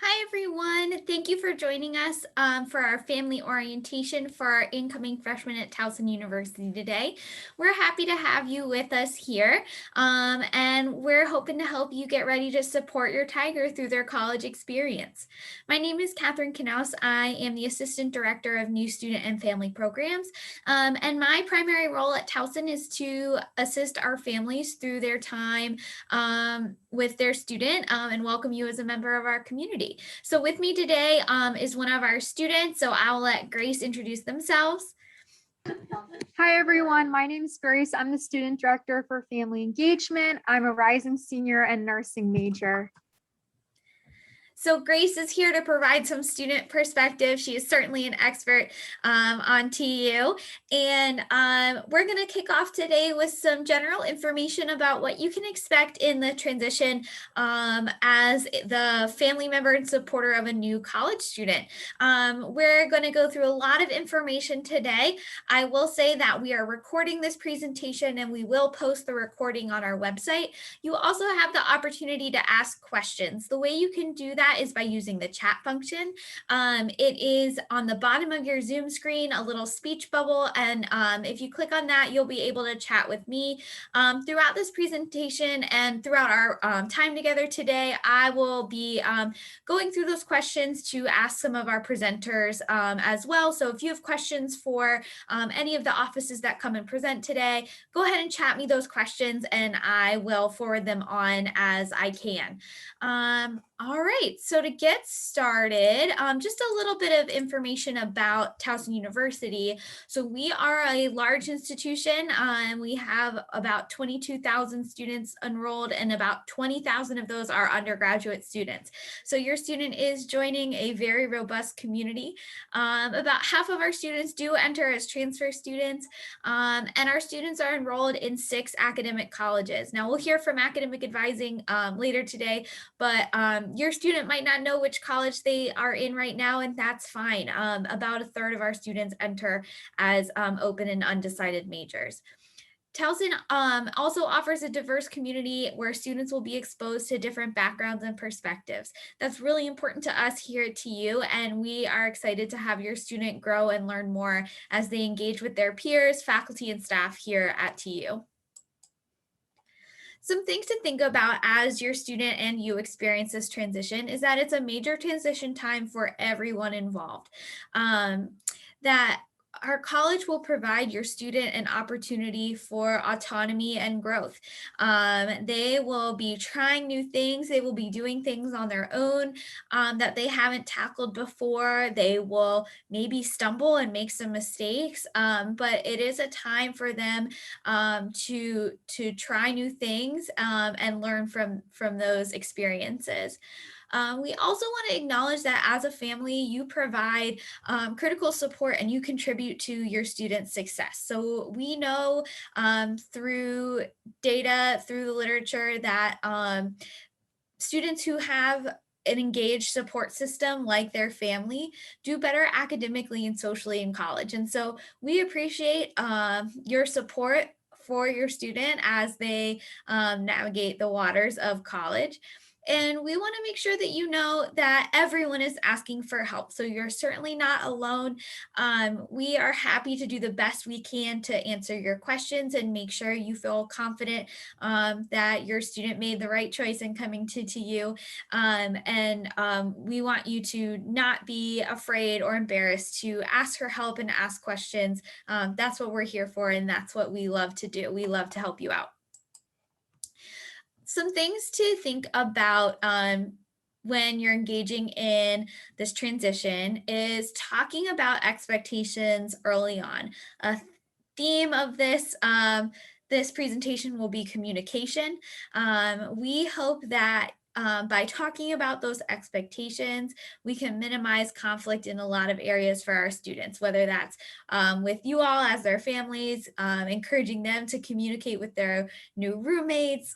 Hi, everyone. Thank you for joining us for our family orientation for our incoming freshmen at Towson University today. We're happy to have you with us here, and we're hoping to help you get ready to support your Tiger through their college experience. My name is Katherine Knaus. I am the Assistant Director of New Student and Family Programs, and my primary role at Towson is to assist our families through their time with their student and welcome you as a member of our community. So with me today is one of our students. So I'll let Grace introduce themselves. Hi, everyone. My name is Grace. I'm the student director for family engagement. I'm a rising senior and nursing major. So Grace is here to provide some student perspective. She is certainly an expert on TU. And we're going to kick off today with some general information about what you can expect in the transition as the family member and supporter of a new college student. We're going to go through a lot of information today. I will say that we are recording this presentation and we will post the recording on our website. You also have the opportunity to ask questions. The way you can do that is by using the chat function. It is on the bottom of your Zoom screen, a little speech bubble. And if you click on that, you'll be able to chat with me throughout this presentation and throughout our time together today. I will be going through those questions to ask some of our presenters as well. So if you have questions for any of the offices that come and present today, go ahead and chat me those questions and I will forward them on as I can. All right, so to get started, just a little bit of information about Towson University. So we are a large institution and we have about 22,000 students enrolled and about 20,000 of those are undergraduate students. So your student is joining a very robust community. About half of our students do enter as transfer students and our students are enrolled in 6 academic colleges. Now we'll hear from academic advising later today, but your student might not know which college they are in right now, and that's fine. About a third of our students enter as open and undecided majors. Towson also offers a diverse community where students will be exposed to different backgrounds and perspectives. That's really important to us here at TU, and we are excited to have your student grow and learn more as they engage with their peers, faculty, and staff here at TU. Some things to think about as your student and you experience this transition is that it's a major transition time for everyone involved. That our college will provide your student an opportunity for autonomy and growth. They will be trying new things. They will be doing things on their own that they haven't tackled before. They will maybe stumble and make some mistakes, but it is a time for them to try new things and learn from those experiences. We also want to acknowledge that as a family, you provide critical support and you contribute to your students' success. So we know through data, through the literature, that students who have an engaged support system like their family do better academically and socially in college. And so we appreciate your support for your student as they navigate the waters of college. And we want to make sure that you know that everyone is asking for help. So you're certainly not alone. We are happy to do the best we can to answer your questions and make sure you feel confident that your student made the right choice in coming to TU. We want you to not be afraid or embarrassed to ask for help and ask questions. That's what we're here for, and that's what we love to do. We love to help you out. Some things to think about when you're engaging in this transition is talking about expectations early on. A theme of this presentation will be communication. We hope that by talking about those expectations, we can minimize conflict in a lot of areas for our students, whether that's with you all as their families, encouraging them to communicate with their new roommates,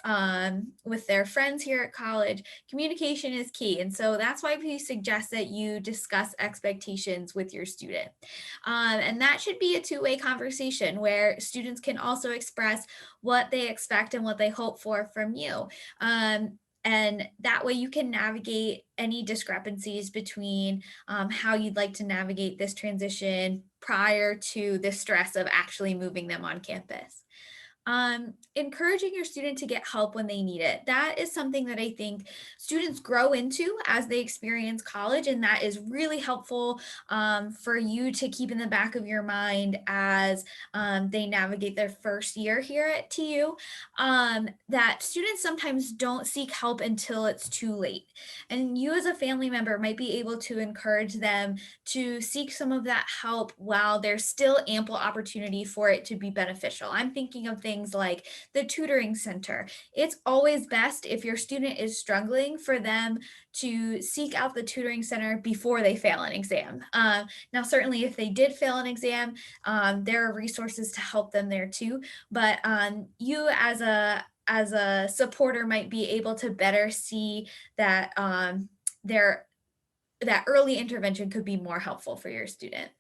with their friends here at college. Communication is key. And so that's why we suggest that you discuss expectations with your student. And that should be a two-way conversation where students can also express what they expect and what they hope for from you. And that way you can navigate any discrepancies between how you'd like to navigate this transition prior to the stress of actually moving them on campus. Encouraging your student to get help when they need it. That is something that I think students grow into as they experience college, and that is really helpful for you to keep in the back of your mind as they navigate their first year here at TU. That students sometimes don't seek help until it's too late, and you as a family member might be able to encourage them to seek some of that help while there's still ample opportunity for it to be beneficial. I'm thinking of things like the tutoring center. It's always best if your student is struggling for them to seek out the tutoring center before they fail an exam. Now, certainly if they did fail an exam, there are resources to help them there too. But you as a supporter might be able to better see that that early intervention could be more helpful for your student.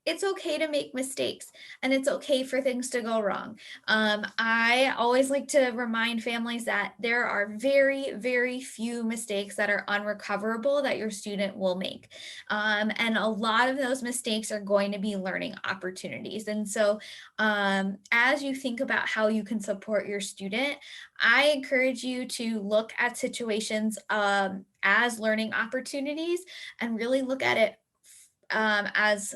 It's okay to make mistakes and it's okay for things to go wrong. I always like to remind families that there are very, very few mistakes that are unrecoverable that your student will make. And a lot of those mistakes are going to be learning opportunities. And so, as you think about how you can support your student, I encourage you to look at situations as learning opportunities and really look at it as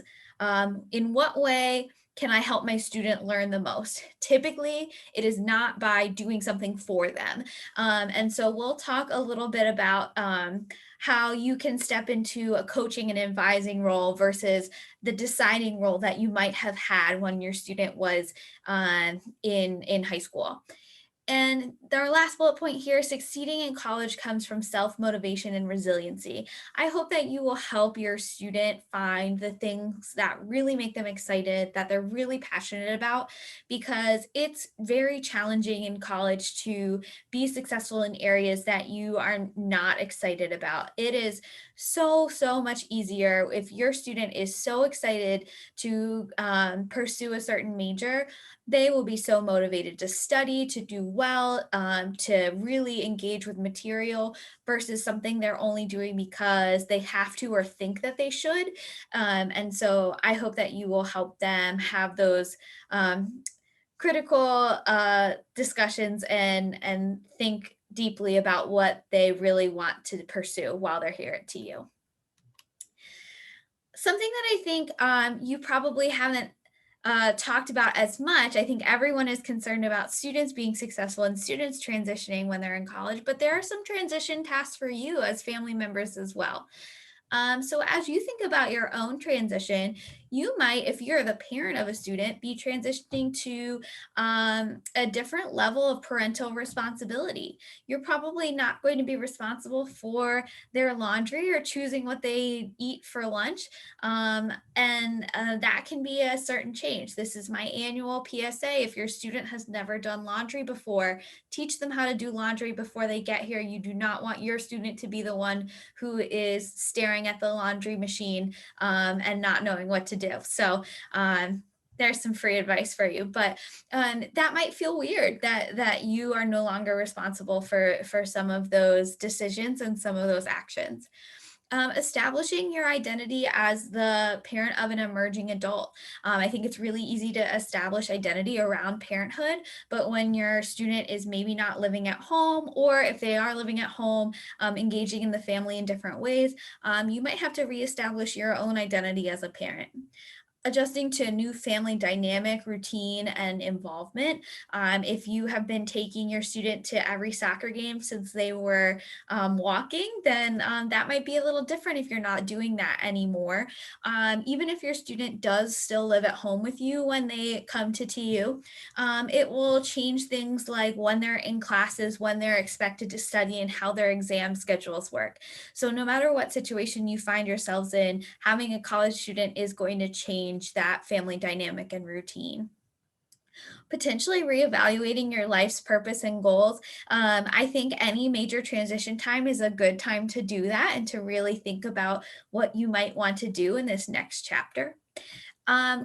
in what way can I help my student learn the most? Typically, it is not by doing something for them. And so we'll talk a little bit about how you can step into a coaching and advising role versus the deciding role that you might have had when your student was in high school. And our last bullet point here, succeeding in college comes from self-motivation and resiliency. I hope that you will help your student find the things that really make them excited, that they're really passionate about, because it's very challenging in college to be successful in areas that you are not excited about. It is so, so much easier if your student is so excited to pursue a certain major. They will be so motivated to study, to do well, to really engage with material versus something they're only doing because they have to or think that they should. And so I hope that you will help them have those critical discussions and think deeply about what they really want to pursue while they're here at TU. Something that I think you probably haven't talked about as much. I think everyone is concerned about students being successful and students transitioning when they're in college, but there are some transition tasks for you as family members as well. So as you think about your own transition, you might, if you're the parent of a student, be transitioning to a different level of parental responsibility. You're probably not going to be responsible for their laundry or choosing what they eat for lunch. And that can be a certain change. This is my annual PSA. If your student has never done laundry before, teach them how to do laundry before they get here. You do not want your student to be the one who is staring at the laundry machine and not knowing what to do. So there's some free advice for you, but that might feel weird that you are no longer responsible for some of those decisions and some of those actions. Establishing your identity as the parent of an emerging adult. I think it's really easy to establish identity around parenthood, but when your student is maybe not living at home, or if they are living at home, engaging in the family in different ways, you might have to reestablish your own identity as a parent. Adjusting to a new family dynamic, routine, and involvement. If you have been taking your student to every soccer game since they were walking, then that might be a little different if you're not doing that anymore. Even if your student does still live at home with you when they come to TU, it will change things like when they're in classes, when they're expected to study, and how their exam schedules work. So no matter what situation you find yourselves in, having a college student is going to change that family dynamic and routine. Potentially reevaluating your life's purpose and goals. I think any major transition time is a good time to do that and to really think about what you might want to do in this next chapter.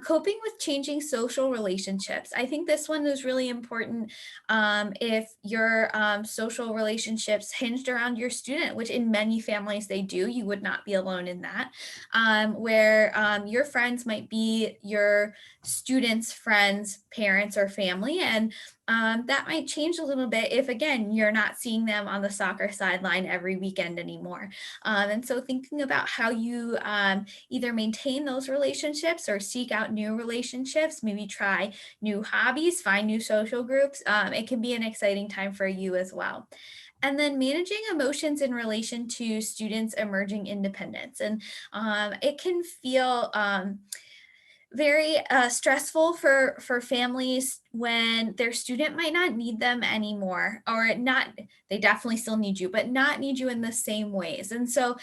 Coping with changing social relationships. I think this one is really important if your social relationships hinged around your student, which in many families they do. You would not be alone in that, where your friends might be your students' friends, parents, or family. And that might change a little bit if, again, you're not seeing them on the soccer sideline every weekend anymore. And so thinking about how you either maintain those relationships or seek out new relationships, maybe try new hobbies, find new social groups. It can be an exciting time for you as well. And then managing emotions in relation to students' emerging independence. And it can feel very stressful for families when their student might not need them anymore, or not. They definitely still need you, but not need you in the same ways. And so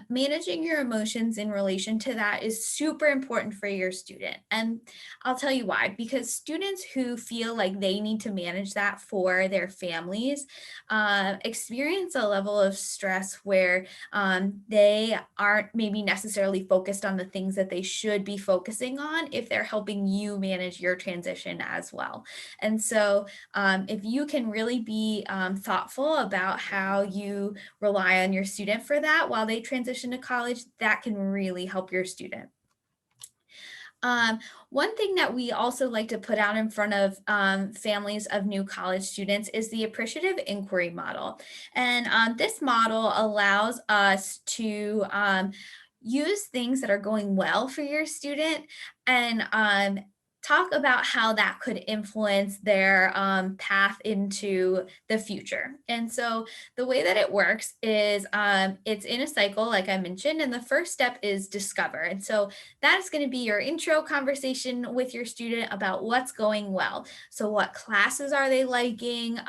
managing your emotions in relation to that is super important for your student. And I'll tell you why. Because students who feel like they need to manage that for their families experience a level of stress where they aren't maybe necessarily focused on the things that they should be focusing on if they're helping you manage your transition as well. And so if you can really be thoughtful about how you rely on your student for that while they transition to college, that can really help your student. One thing that we also like to put out in front of families of new college students is the appreciative inquiry model. And this model allows us to use things that are going well for your student and talk about how that could influence their path into the future. And so the way that it works is it's in a cycle, like I mentioned, and the first step is discover. And so that's going to be your intro conversation with your student about what's going well. So what classes are they liking?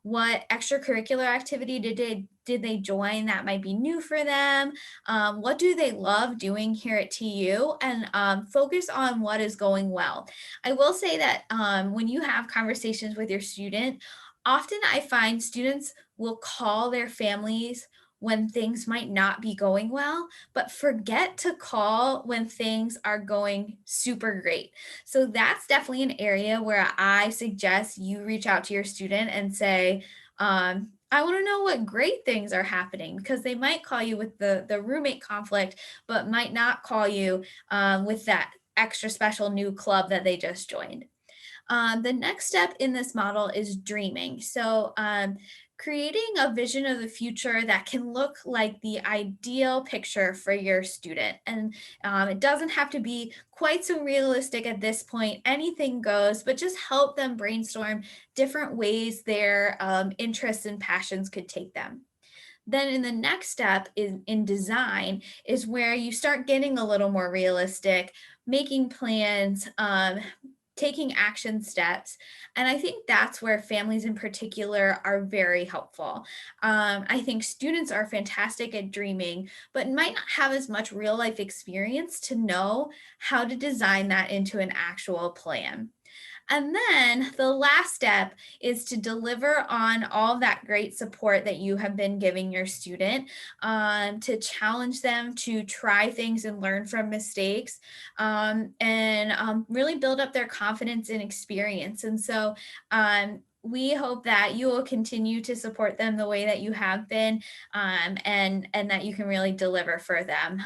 What extracurricular activity did they join that might be new for them? What do they love doing here at TU? And focus on what is going well. I will say that when you have conversations with your student, often I find students will call their families when things might not be going well, but forget to call when things are going super great. So that's definitely an area where I suggest you reach out to your student and say, I want to know what great things are happening, because they might call you with the roommate conflict, but might not call you with that extra special new club that they just joined. The next step in this model is dreaming. So, creating a vision of the future that can look like the ideal picture for your student. And it doesn't have to be quite so realistic at this point. Anything goes, but just help them brainstorm different ways their interests and passions could take them. Then in the next step in design is where you start getting a little more realistic, making plans, taking action steps. And I think that's where families in particular are very helpful. I think students are fantastic at dreaming, but might not have as much real life experience to know how to design that into an actual plan. And then the last step is to deliver on all that great support that you have been giving your student, to challenge them to try things and learn from mistakes, and really build up their confidence and experience. And so we hope that you will continue to support them the way that you have been, and that you can really deliver for them.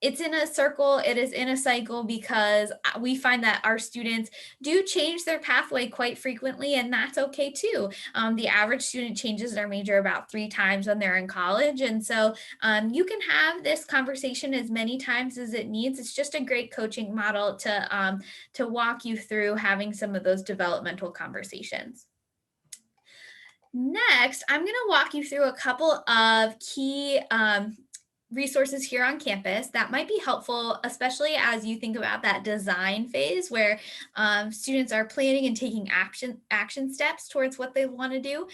It's in a circle, it is in a cycle, because we find that our students do change their pathway quite frequently, and that's okay too. The average student changes their major about 3 times when they're in college. And so you can have this conversation as many times as it needs. It's just a great coaching model to walk you through having some of those developmental conversations. Next, I'm going to walk you through a couple of key resources here on campus that might be helpful, especially as you think about that design phase where students are planning and taking action steps towards what they want to do.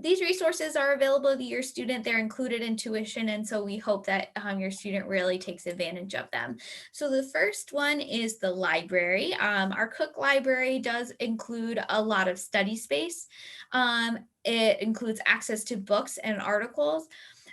These resources are available to your student. They're included in tuition, and so we hope that your student really takes advantage of them. So the first one is the library. Our Cook Library does include a lot of study space. It includes access to books and articles.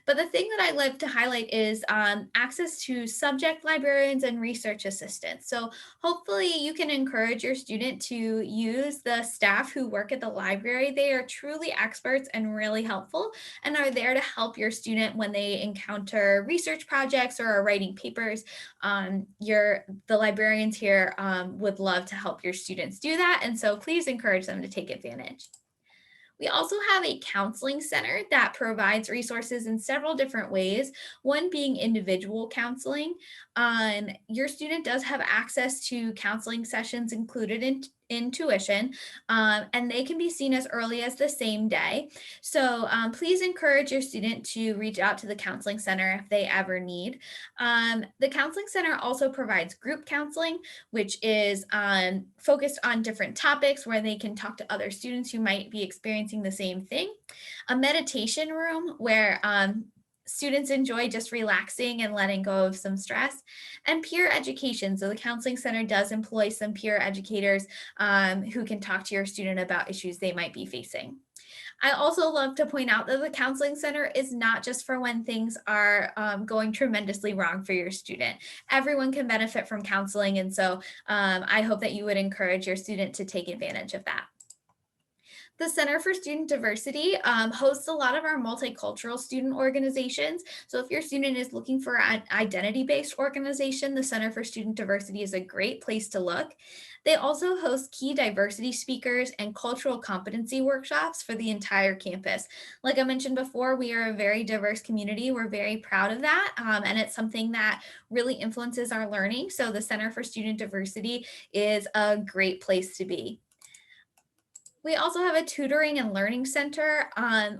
But the thing that I love to highlight is access to subject librarians and research assistants. So hopefully you can encourage your student to use the staff who work at the library. They are truly experts and really helpful and are there to help your student when they encounter research projects or are writing papers. The librarians here would love to help your students do that. And so please encourage them to take advantage. We also have a counseling center that provides resources in several different ways, one being individual counseling. Your student does have access to counseling sessions included in tuition, and they can be seen as early as the same day. So please encourage your student to reach out to the counseling center if they ever need. The counseling center also provides group counseling, which is focused on different topics where they can talk to other students who might be experiencing the same thing. A meditation room where students enjoy just relaxing and letting go of some stress, and peer education. So the counseling center does employ some peer educators who can talk to your student about issues they might be facing. I also love to point out that the counseling center is not just for when things are going tremendously wrong for your student. Everyone can benefit from counseling, and so I hope that you would encourage your student to take advantage of that. The Center for Student Diversity hosts a lot of our multicultural student organizations. So if your student is looking for an identity-based organization, the Center for Student Diversity is a great place to look. They also host key diversity speakers and cultural competency workshops for the entire campus. Like I mentioned before, we are a very diverse community. We're very proud of that, and it's something that really influences our learning. So the Center for Student Diversity is a great place to be. We also have a tutoring and learning center,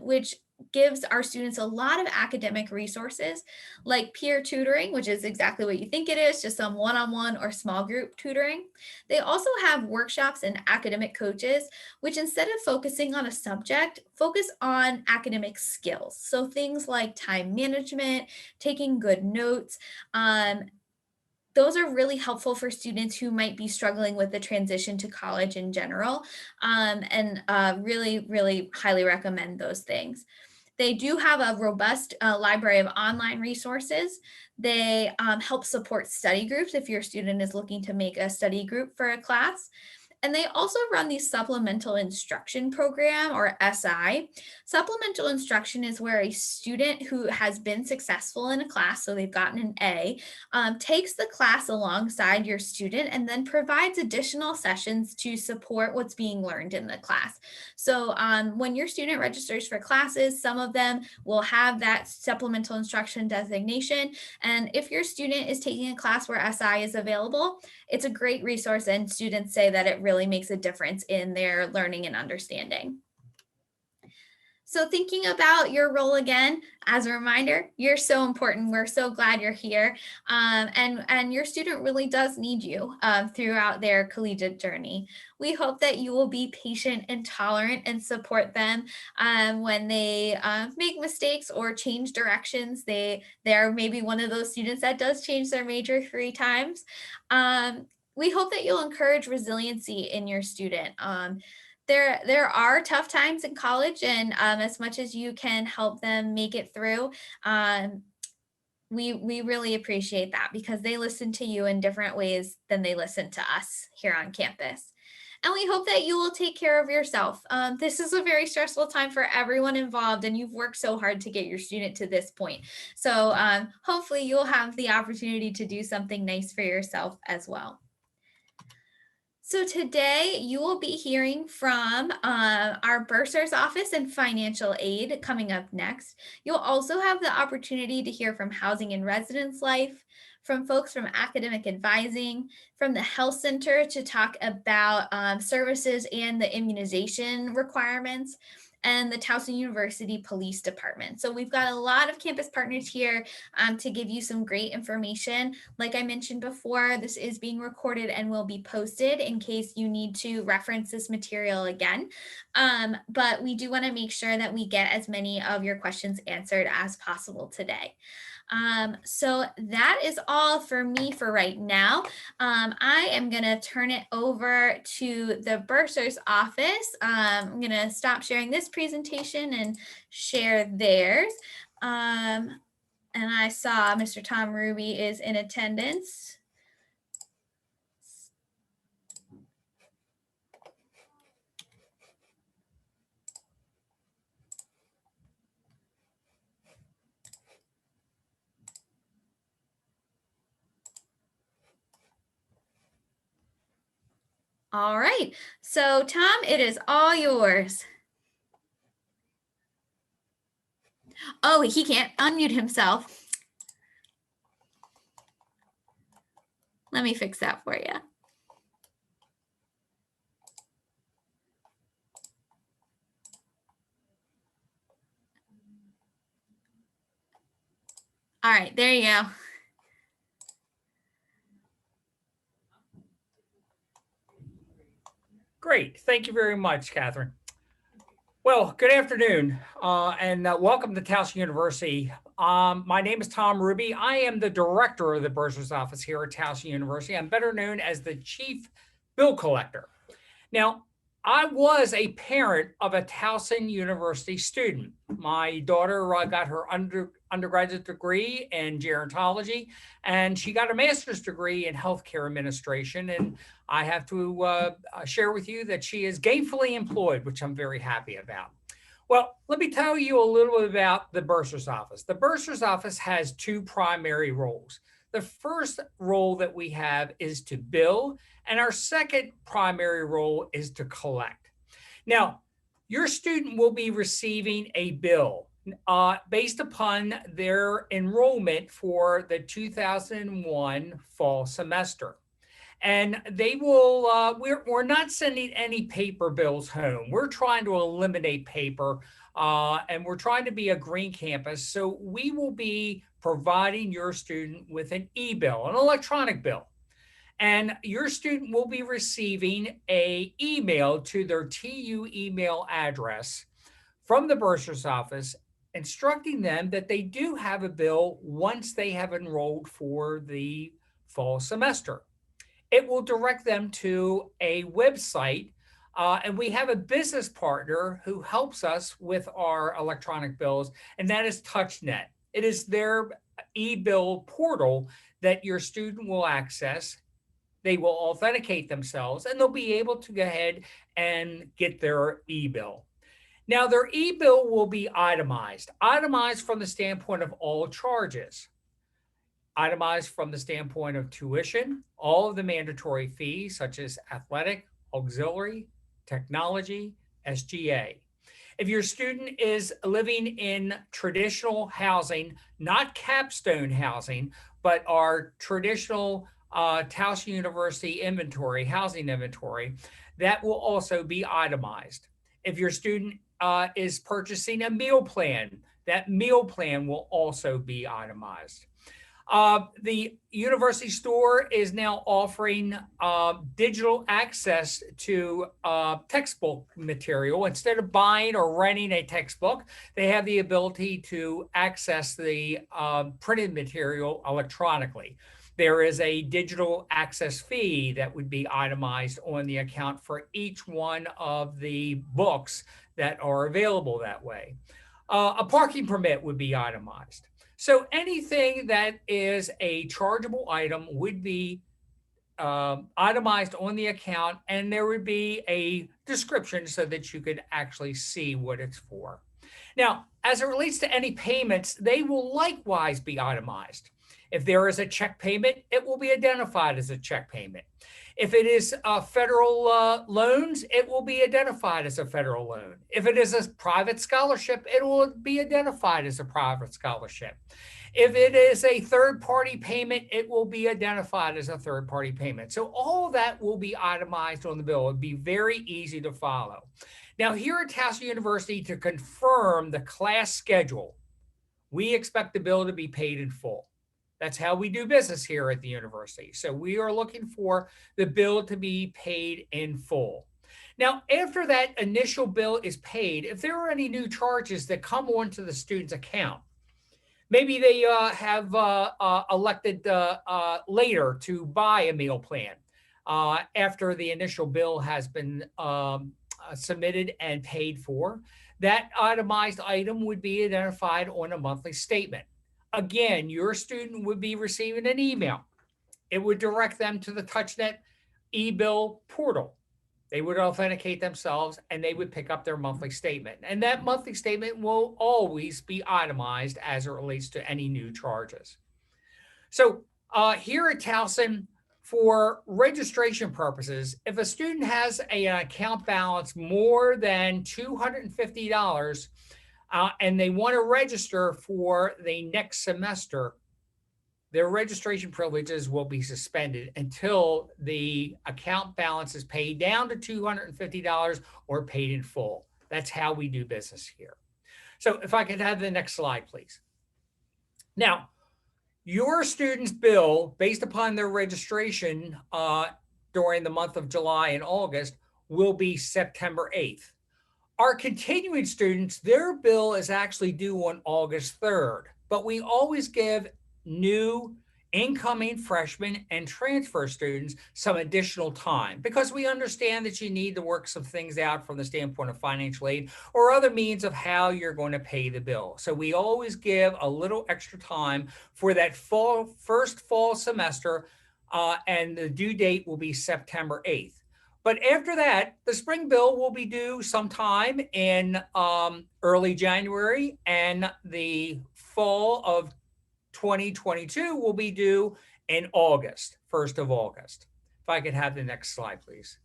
which gives our students a lot of academic resources like peer tutoring, which is exactly what you think it is, just some one-on-one or small group tutoring. They also have workshops and academic coaches, which instead of focusing on a subject, focus on academic skills. So things like time management, taking good notes, those are really helpful for students who might be struggling with the transition to college in general, and really, really highly recommend those things. They do have a robust library of online resources. They help support study groups if your student is looking to make a study group for a class. And they also run the Supplemental Instruction Program, or SI. Supplemental instruction is where a student who has been successful in a class, so they've gotten an A, takes the class alongside your student and then provides additional sessions to support what's being learned in the class. So when your student registers for classes, some of them will have that supplemental instruction designation. And if your student is taking a class where SI is available, it's a great resource, and students say that it really makes a difference in their learning and understanding. So thinking about your role again, as a reminder, you're so important. We're so glad you're here. And your student really does need you throughout their collegiate journey. We hope that you will be patient and tolerant and support them when they make mistakes or change directions. They're maybe one of those students that does change their major 3 times. We hope that you'll encourage resiliency in your student. There are tough times in college, and as much as you can help them make it through, we really appreciate that because they listen to you in different ways than they listen to us here on campus. And we hope that you will take care of yourself. This is a very stressful time for everyone involved, and you've worked so hard to get your student to this point. So hopefully you'll have the opportunity to do something nice for yourself as well. So today you will be hearing from our bursar's office and financial aid coming up next. You'll also have the opportunity to hear from housing and residence life, from folks from academic advising, from the health center to talk about services and the immunization requirements, and the Towson University Police Department. So we've got a lot of campus partners here to give you some great information. Like I mentioned before, this is being recorded and will be posted in case you need to reference this material again. But we do want to make sure that we get as many of your questions answered as possible today. So that is all for me for right now. I am going to turn it over to the bursar's office. I'm going to stop sharing this presentation and share theirs. And I saw Mr. Tom Ruby is in attendance. All right, so Tom, it is all yours. Oh, he can't unmute himself. Let me fix that for you. All right, there you go. Great. Thank you very much, Catherine. Well, good afternoon and welcome to Towson University. My name is Tom Ruby. I am the director of the bursar's office here at Towson University. I'm better known as the chief bill collector. Now, I was a parent of a Towson University student. My daughter got her undergraduate degree in gerontology, and she got a master's degree in healthcare administration. And I have to share with you that she is gainfully employed, which I'm very happy about. Well, let me tell you a little bit about the bursar's office. The bursar's office has two primary roles. The first role that we have is to bill, and our second primary role is to collect. Now, your student will be receiving a bill based upon their enrollment for the 2001 fall semester. And they will, we're not sending any paper bills home. We're trying to eliminate paper and we're trying to be a green campus. So we will be providing your student with an e-bill, an electronic bill. And your student will be receiving an email to their TU email address from the bursar's office, instructing them that they do have a bill once they have enrolled for the fall semester. It will direct them to a website, and we have a business partner who helps us with our electronic bills, and that is TouchNet. It is their e-bill portal that your student will access. They will authenticate themselves, and they'll be able to go ahead and get their e-bill. Now, their e-bill will be itemized from the standpoint of all charges. Itemized from the standpoint of tuition, all of the mandatory fees such as athletic, auxiliary, technology, SGA. If your student is living in traditional housing, not capstone housing, but our traditional Towson University inventory, housing inventory, that will also be itemized. If your student is purchasing a meal plan, that meal plan will also be itemized. The university store is now offering digital access to textbook material. Instead of buying or renting a textbook, they have the ability to access the printed material electronically. There is a digital access fee that would be itemized on the account for each one of the books that are available that way. A parking permit would be itemized. So anything that is a chargeable item would be itemized on the account, and there would be a description so that you could actually see what it's for. Now, as it relates to any payments, they will likewise be itemized. If there is a check payment, it will be identified as a check payment. If it is federal loans, it will be identified as a federal loan. If it is a private scholarship, it will be identified as a private scholarship. If it is a third-party payment, it will be identified as a third-party payment. So all of that will be itemized on the bill. It'll be very easy to follow. Now, here at Towson University, to confirm the class schedule, we expect the bill to be paid in full. That's how we do business here at the university. So we are looking for the bill to be paid in full. Now, after that initial bill is paid, if there are any new charges that come onto the student's account, maybe they have elected later to buy a meal plan after the initial bill has been submitted and paid for, That itemized item would be identified on a monthly statement. Again, your student would be receiving an email. It would direct them to the TouchNet ebill portal. They would authenticate themselves and they would pick up their monthly statement. And that monthly statement will always be itemized as it relates to any new charges. So here at Towson, for registration purposes, if a student has an account balance more than $250 and they want to register for the next semester, their registration privileges will be suspended until the account balance is paid down to $250 or paid in full. That's how we do business here. So if I could have the next slide, please. Now, your student's bill, based upon their registration during the month of July and August, will be September 8th. Our continuing students, their bill is actually due on August 3rd, but we always give new incoming freshmen and transfer students some additional time because we understand that you need to work some things out from the standpoint of financial aid or other means of how you're going to pay the bill. So we always give a little extra time for that first fall semester, and the due date will be September 8th. But after that, the spring bill will be due sometime in early January, and the fall of 2022 will be due in August, 1st of August. If I could have the next slide, please.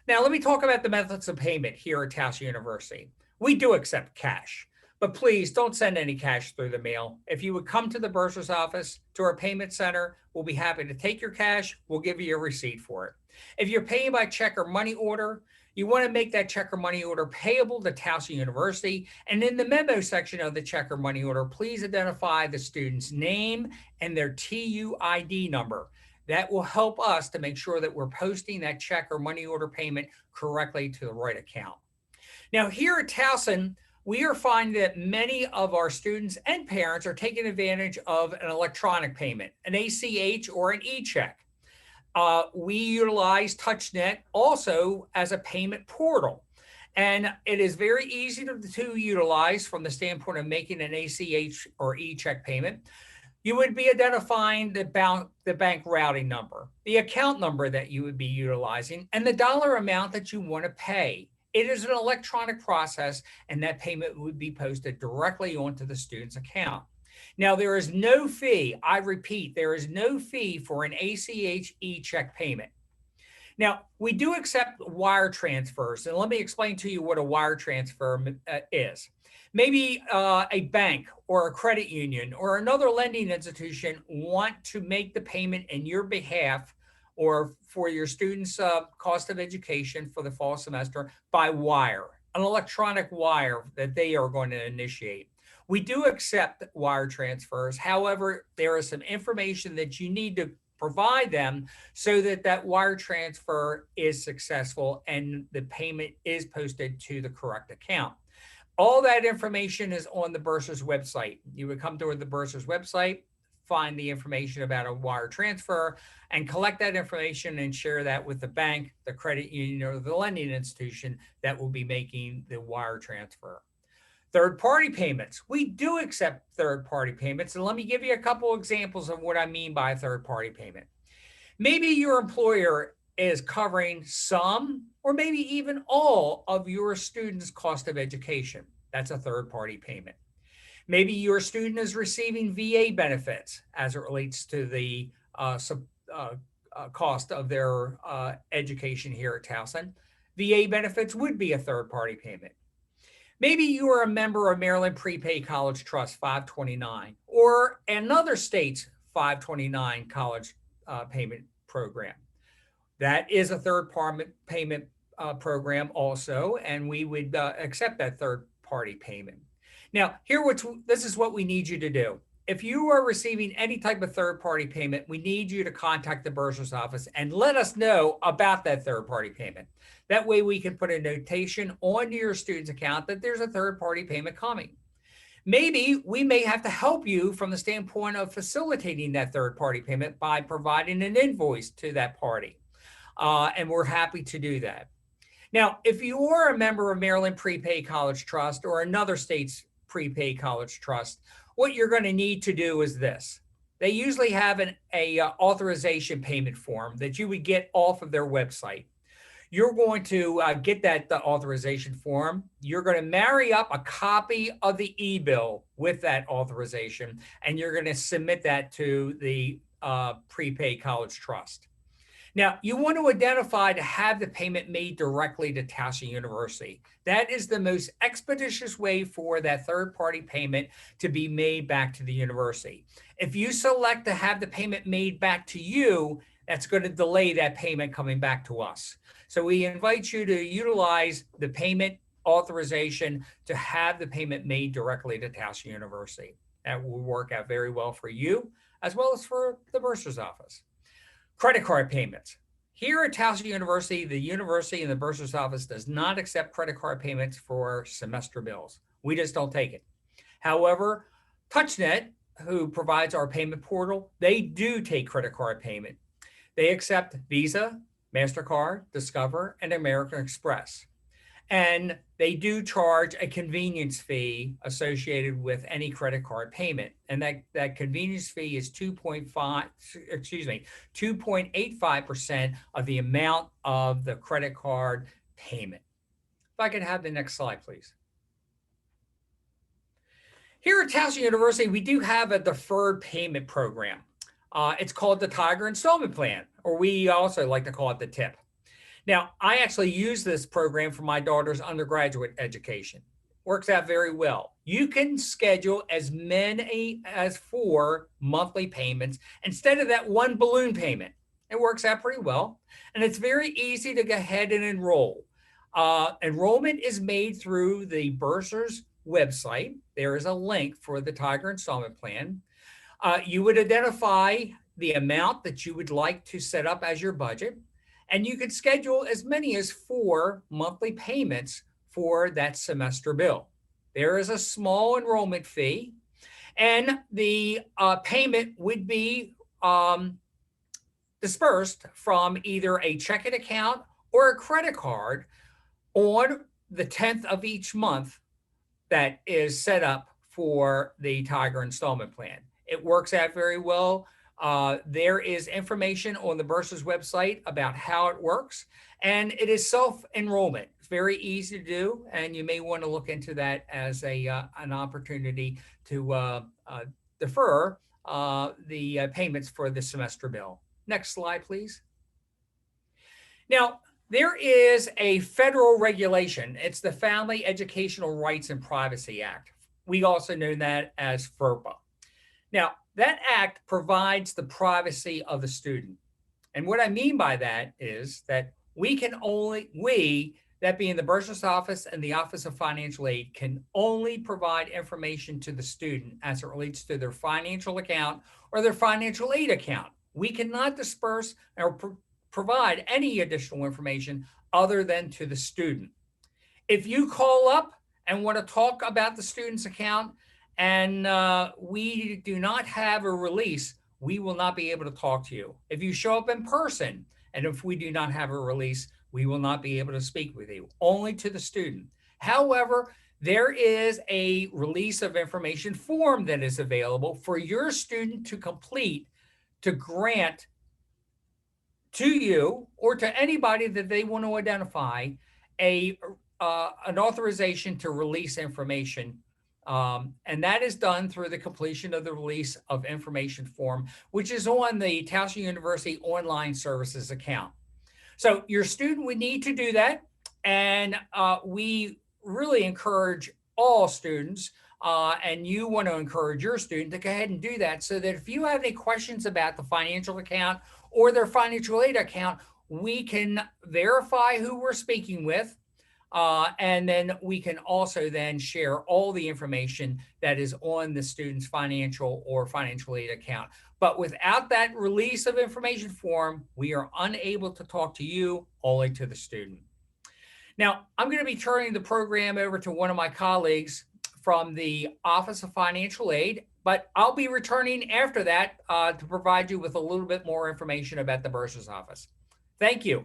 Now, let me talk about the methods of payment here at Towson University. We do accept cash, but please don't send any cash through the mail. If you would come to the bursar's office, to our payment center, we'll be happy to take your cash. We'll give you a receipt for it. If you're paying by check or money order, you want to make that check or money order payable to Towson University. And in the memo section of the check or money order, please identify the student's name and their TUID number. That will help us to make sure that we're posting that check or money order payment correctly to the right account. Now, here at Towson, we are finding that many of our students and parents are taking advantage of an electronic payment, an ACH or an e-check. We utilize TouchNet also as a payment portal. And it is very easy to utilize from the standpoint of making an ACH or e-check payment. You would be identifying the bank routing number, the account number that you would be utilizing, and the dollar amount that you want to pay. It is an electronic process, and that payment would be posted directly onto the student's account. Now, there is no fee. I repeat, there is no fee for an ACH e-check payment. Now, we do accept wire transfers, and let me explain to you what a wire transfer is. Maybe a bank or a credit union or another lending institution want to make the payment in your behalf or for your students' cost of education for the fall semester by wire, an electronic wire that they are going to initiate. We do accept wire transfers. However, there is some information that you need to provide them so that that wire transfer is successful and the payment is posted to the correct account. All that information is on the bursar's website. You would come to the bursar's website, find the information about a wire transfer, and collect that information and share that with the bank, the credit union, or the lending institution that will be making the wire transfer. Third-party payments. We do accept third-party payments, and let me give you a couple examples of what I mean by a third-party payment. Maybe your employer is covering some or maybe even all of your students' cost of education. That's a third-party payment. Maybe your student is receiving VA benefits as it relates to the cost of their education here at Towson. VA benefits would be a third-party payment. Maybe you are a member of Maryland Prepaid College Trust 529 or another state's 529 college payment program. That is a third-party payment program also, and we would accept that third-party payment. Now, this is what we need you to do. If you are receiving any type of third-party payment, we need you to contact the bursar's office and let us know about that third-party payment. That way we can put a notation on your student's account that there's a third-party payment coming. Maybe we may have to help you from the standpoint of facilitating that third-party payment by providing an invoice to that party. And we're happy to do that. Now, if you are a member of Maryland Prepaid College Trust or another state's prepaid college trust, what you're going to need to do is this. They usually have an authorization payment form that you would get off of their website. You're going to get the authorization form. You're going to marry up a copy of the ebill with that authorization, and you're going to submit that to the prepaid college trust. Now, you want to identify to have the payment made directly to Towson University. That is the most expeditious way for that third-party payment to be made back to the university. If you select to have the payment made back to you, that's going to delay that payment coming back to us. So we invite you to utilize the payment authorization to have the payment made directly to Towson University. That will work out very well for you as well as for the bursar's office. Credit card payments. Here at Towson University, the university and the bursar's office does not accept credit card payments for semester bills. We just don't take it. However, TouchNet, who provides our payment portal, they do take credit card payment. They accept Visa, MasterCard, Discover, and American Express. And they do charge a convenience fee associated with any credit card payment. And that convenience fee is 2.85% of the amount of the credit card payment. If I could have the next slide, please. Here at Towson University, we do have a deferred payment program. It's called the Tiger Installment Plan, or we also like to call it the TIP. Now, I actually use this program for my daughter's undergraduate education. Works out very well. You can schedule as many as 4 monthly payments instead of that one balloon payment. It works out pretty well. And it's very easy to go ahead and enroll. Enrollment is made through the bursar's website. There is a link for the Tiger Installment Plan. You would identify the amount that you would like to set up as your budget. And you could schedule as many as 4 monthly payments for that semester bill. There is a small enrollment fee, and the payment would be dispersed from either a checking account or a credit card on the 10th of each month that is set up for the Tiger Installment Plan. It works out very well. There is information on the bursar's website about how it works, and it is self-enrollment. It's very easy to do, and you may want to look into that as an opportunity to defer the payments for the semester bill. Next slide, please. Now, there is a federal regulation. It's the Family Educational Rights and Privacy Act. We also know that as FERPA. Now, that act provides the privacy of the student. And what I mean by that is that that being the bursar's office and the Office of Financial Aid, can only provide information to the student as it relates to their financial account or their financial aid account. We cannot disperse or provide any additional information other than to the student. If you call up and want to talk about the student's account, and we do not have a release, we will not be able to talk to you. If you show up in person, and if we do not have a release, we will not be able to speak with you, only to the student. However, there is a release of information form that is available for your student to complete to grant to you or to anybody that they want to identify an authorization to release information. And that is done through the completion of the release of information form, which is on the Towson University Online Services account. So your student would need to do that. And we really encourage all students, and you want to encourage your student to go ahead and do that, so that if you have any questions about the financial account or their financial aid account, we can verify who we're speaking with. And then we can also then share all the information that is on the student's financial or financial aid account. But without that release of information form, we are unable to talk to you, only to the student. Now, I'm going to be turning the program over to one of my colleagues from the Office of Financial Aid, but I'll be returning after that to provide you with a little bit more information about the bursar's office. Thank you.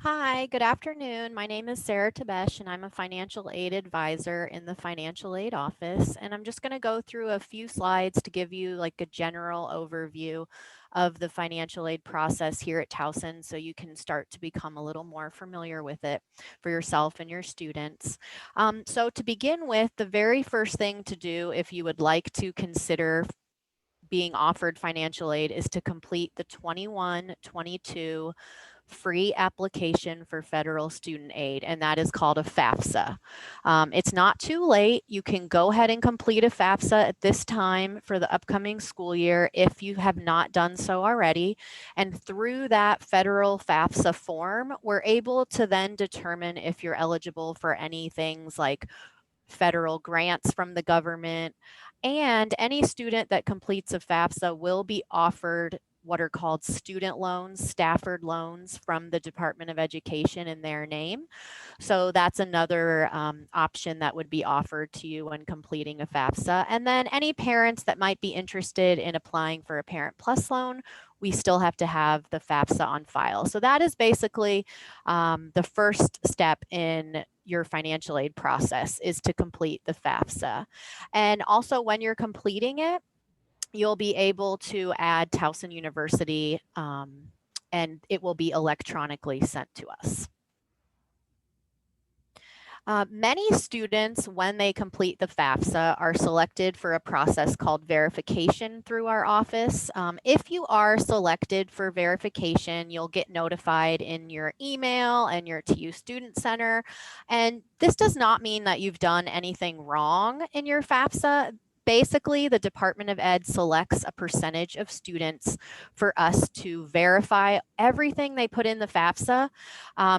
Hi, good afternoon. My name is Sarah Tabesh, and I'm a financial aid advisor in the financial aid office. And I'm just going to go through a few slides to give you like a general overview of the financial aid process here at Towson so you can start to become a little more familiar with it for yourself and your students. So to begin with, the very first thing to do if you would like to consider being offered financial aid is to complete the 21-22 free application for federal student aid, and that is called a FAFSA. It's not too late. You can go ahead and complete a FAFSA at this time for the upcoming school year if you have not done so already. And through that federal FAFSA form, we're able to then determine if you're eligible for any things like federal grants from the government, and any student that completes a FAFSA will be offered what are called student loans, Stafford loans from the Department of Education in their name. So that's another option that would be offered to you when completing a FAFSA. And then any parents that might be interested in applying for a Parent Plus loan, we still have to have the FAFSA on file. So that is basically the first step in your financial aid process is to complete the FAFSA. And also when you're completing it, you'll be able to add Towson University and it will be electronically sent to us. Many students, when they complete the FAFSA, are selected for a process called verification through our office. If you are selected for verification, you'll get notified in your email and your TU Student Center. And this does not mean that you've done anything wrong in your FAFSA. Basically, the Department of Ed selects a percentage of students for us to verify everything they put in the FAFSA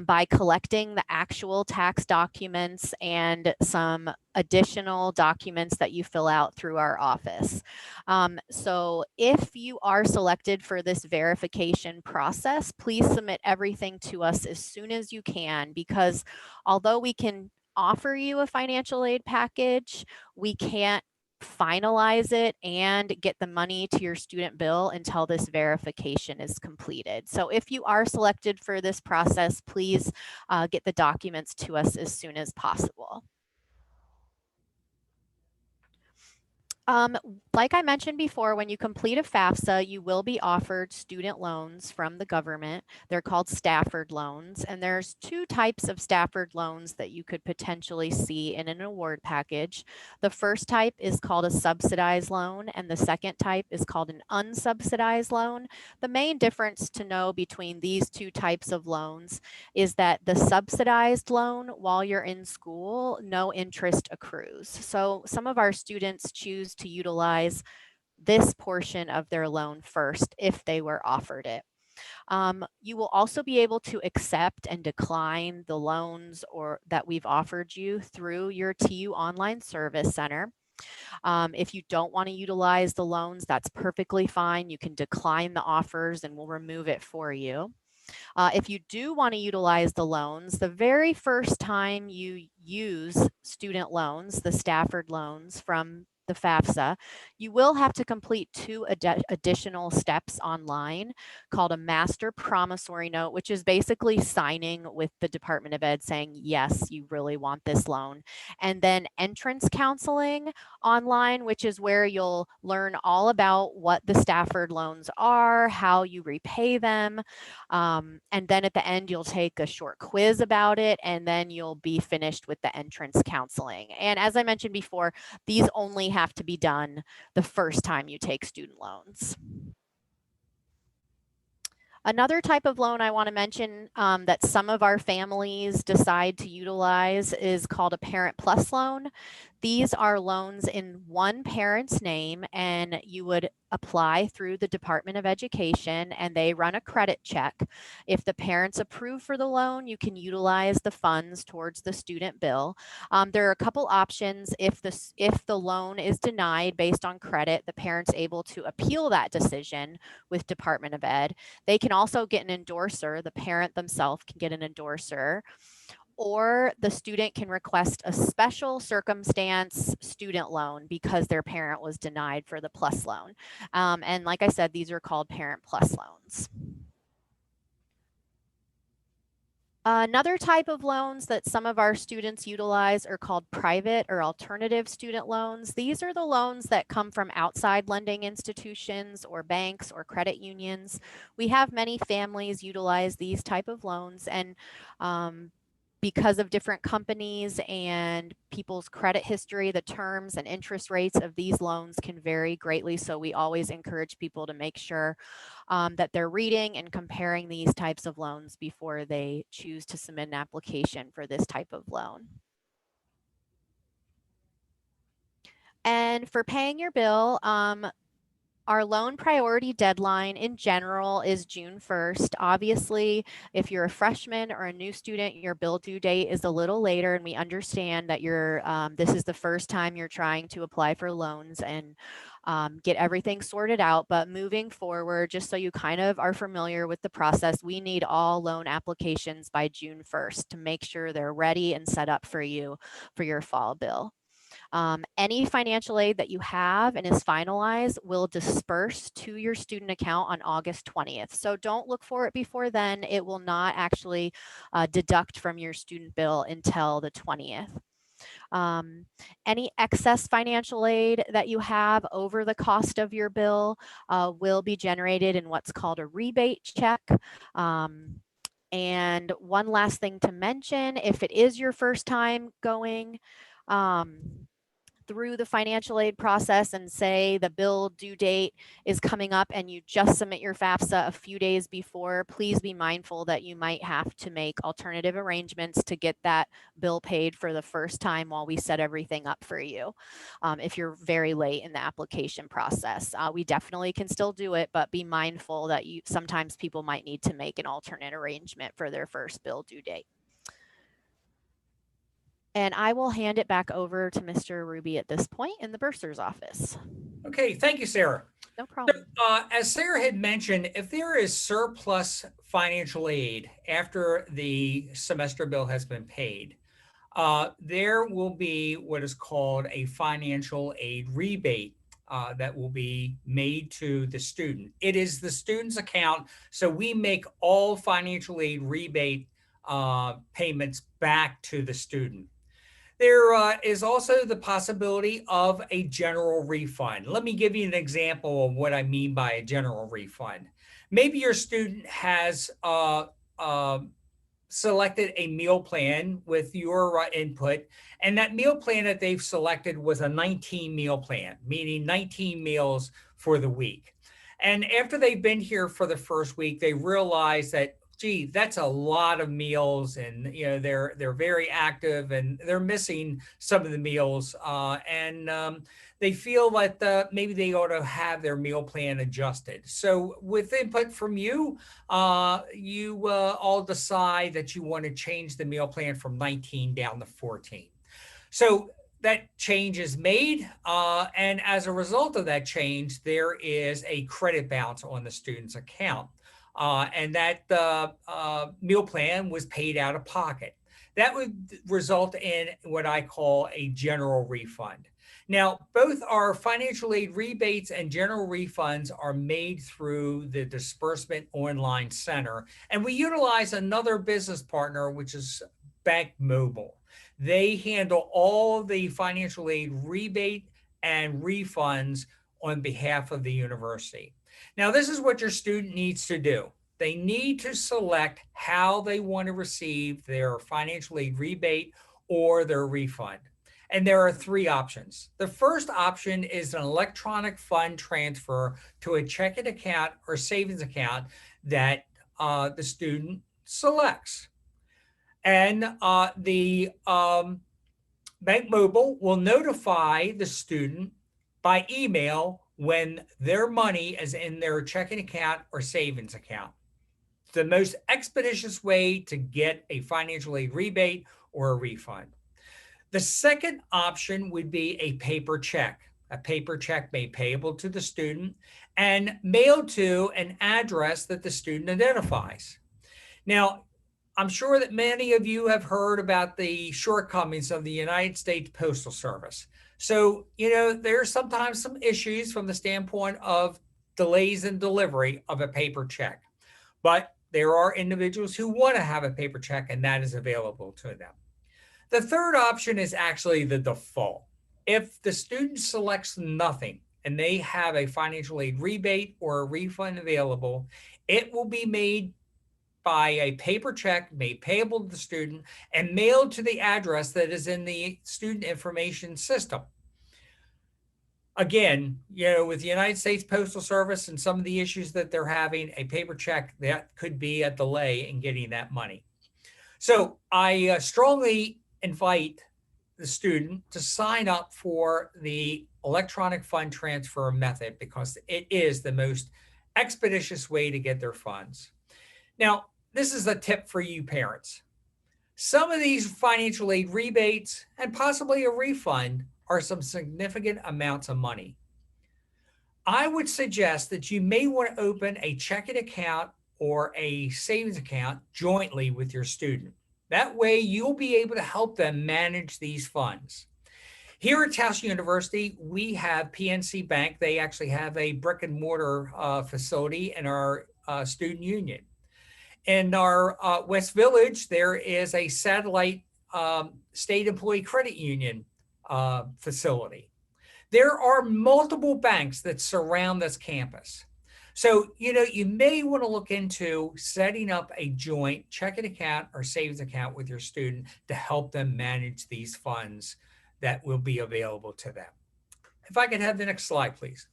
by collecting the actual tax documents and some additional documents that you fill out through our office. So if you are selected for this verification process, please submit everything to us as soon as you can, because although we can offer you a financial aid package, we can't finalize it and get the money to your student bill until this verification is completed. So if you are selected for this process, please get the documents to us as soon as possible. Like I mentioned before, when you complete a FAFSA, you will be offered student loans from the government. They're called Stafford Loans, and there's two types of Stafford loans that you could potentially see in an award package. The first type is called a subsidized loan, and the second type is called an unsubsidized loan. The main difference to know between these two types of loans is that the subsidized loan, while you're in school, no interest accrues. So some of our students choose to utilize this portion of their loan first if they were offered it. You will also be able to accept and decline the loans or that we've offered you through your TU Online Service Center. If you don't want to utilize the loans, that's perfectly fine. You can decline the offers and we'll remove it for you. If you do want to utilize the loans, the very first time you use student loans, the Stafford loans from the FAFSA, you will have to complete two additional steps online called a master promissory note, which is basically signing with the Department of Ed saying, yes, you really want this loan. And then entrance counseling online, which is where you'll learn all about what the Stafford loans are, how you repay them. And then at the end, you'll take a short quiz about it, and then you'll be finished with the entrance counseling. And as I mentioned before, these only have to be done the first time you take student loans. Another type of loan I want to mention that some of our families decide to utilize is called a Parent Plus loan. These are loans in one parent's name, and you would apply through the Department of Education and they run a credit check. If the parents approve for the loan, you can utilize the funds towards the student bill. There are a couple options. If the loan is denied based on credit, the parent's able to appeal that decision with Department of Ed. They can also get an endorser. The parent themselves can get an endorser, or the student can request a special circumstance student loan because their parent was denied for the plus loan. And like I said, these are called Parent Plus loans. Another type of loans that some of our students utilize are called private or alternative student loans. These are the loans that come from outside lending institutions or banks or credit unions. We have many families utilize these type of loans, and because of different companies and people's credit history, the terms and interest rates of these loans can vary greatly. So we always encourage people to make sure that they're reading and comparing these types of loans before they choose to submit an application for this type of loan. And for paying your bill, our loan priority deadline in general is June 1st. Obviously, if you're a freshman or a new student, your bill due date is a little later, and we understand that this is the first time you're trying to apply for loans and get everything sorted out. But moving forward, just so you kind of are familiar with the process, we need all loan applications by June 1st to make sure they're ready and set up for you for your fall bill. Any financial aid that you have and is finalized will disperse to your student account on August 20th. So don't look for it before then. It will not actually deduct from your student bill until the 20th. Any excess financial aid that you have over the cost of your bill will be generated in what's called a rebate check. And one last thing to mention, if it is your first time going through the financial aid process and say the bill due date is coming up and you just submit your FAFSA a few days before, please be mindful that you might have to make alternative arrangements to get that bill paid for the first time while we set everything up for you. If you're very late in the application process, we definitely can still do it, but be mindful that sometimes people might need to make an alternate arrangement for their first bill due date. And I will hand it back over to Mr. Ruby at this point in the bursar's office. Okay, thank you, Sarah. No problem. As Sarah had mentioned, if there is surplus financial aid after the semester bill has been paid, there will be what is called a financial aid rebate that will be made to the student. It is the student's account, so we make all financial aid rebate payments back to the student. There is also the possibility of a general refund. Let me give you an example of what I mean by a general refund. Maybe your student has selected a meal plan with your input, and that meal plan that they've selected was a 19 meal plan, meaning 19 meals for the week. And after they've been here for the first week, they realize that, gee, that's a lot of meals, and they're very active and they're missing some of the meals, and they feel that maybe they ought to have their meal plan adjusted. So with input from you, you all decide that you want to change the meal plan from 19 down to 14. So that change is made, and as a result of that change, there is a credit bounce on the student's account. And that meal plan was paid out of pocket. That would result in what I call a general refund. Now, both our financial aid rebates and general refunds are made through the Disbursement Online Center, and we utilize another business partner, which is Bank Mobile. They handle all the financial aid rebate and refunds on behalf of the university. Now, this is what your student needs to do. They need to select how they want to receive their financial aid rebate or their refund. And there are three options. The first option is an electronic fund transfer to a checking account or savings account that the student selects. And the Bank Mobile will notify the student by email when their money is in their checking account or savings account. It's the most expeditious way to get a financial aid rebate or a refund. The second option would be a paper check. A paper check made payable to the student and mailed to an address that the student identifies. Now, I'm sure that many of you have heard about the shortcomings of the United States Postal Service. So, there's sometimes some issues from the standpoint of delays in delivery of a paper check. But there are individuals who want to have a paper check, and that is available to them. The third option is actually the default. If the student selects nothing and they have a financial aid rebate or a refund available, it will be made by a paper check made payable to the student and mailed to the address that is in the student information system. Again, with the United States Postal Service and some of the issues that they're having, a paper check, that could be a delay in getting that money. So I strongly invite the student to sign up for the electronic fund transfer method because it is the most expeditious way to get their funds. Now, this is a tip for you parents. Some of these financial aid rebates and possibly a refund are some significant amounts of money. I would suggest that you may want to open a checking account or a savings account jointly with your student. That way you'll be able to help them manage these funds. Here at Towson University, we have PNC Bank. They actually have a brick and mortar facility in our student union. In our West Village, there is a satellite state employee credit union facility. There are multiple banks that surround this campus. So, you may want to look into setting up a joint checking account or savings account with your student to help them manage these funds that will be available to them. If I could have the next slide, please.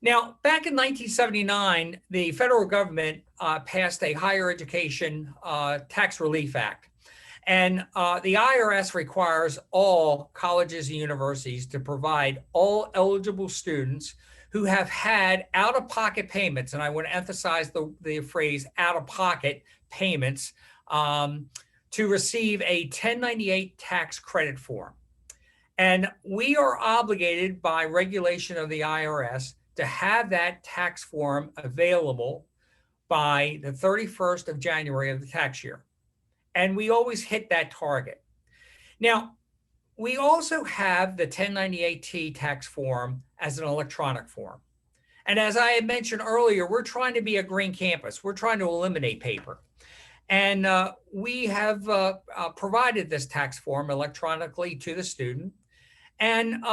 Now, back in 1979, the federal government passed a Higher Education Tax Relief Act. And the IRS requires all colleges and universities to provide all eligible students who have had out-of-pocket payments, and I want to emphasize the phrase out-of-pocket payments, to receive a 1098 tax credit form. And we are obligated by regulation of the IRS to have that tax form available by the 31st of January of the tax year. And we always hit that target. Now, we also have the 1098T tax form as an electronic form. And as I had mentioned earlier, we're trying to be a green campus. We're trying to eliminate paper. And we have provided this tax form electronically to the student. And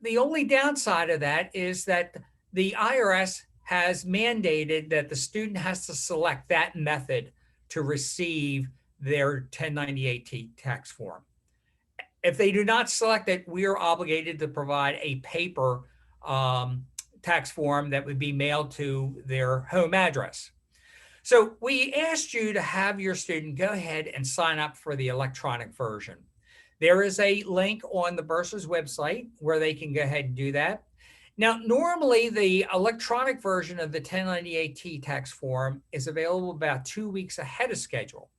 the only downside of that is that the IRS has mandated that the student has to select that method to receive their 1098T tax form. If they do not select it, we are obligated to provide a paper tax form that would be mailed to their home address. So we asked you to have your student go ahead and sign up for the electronic version. There is a link on the bursar's website where they can go ahead and do that. Now, normally the electronic version of the 1098T tax form is available about 2 weeks ahead of schedule.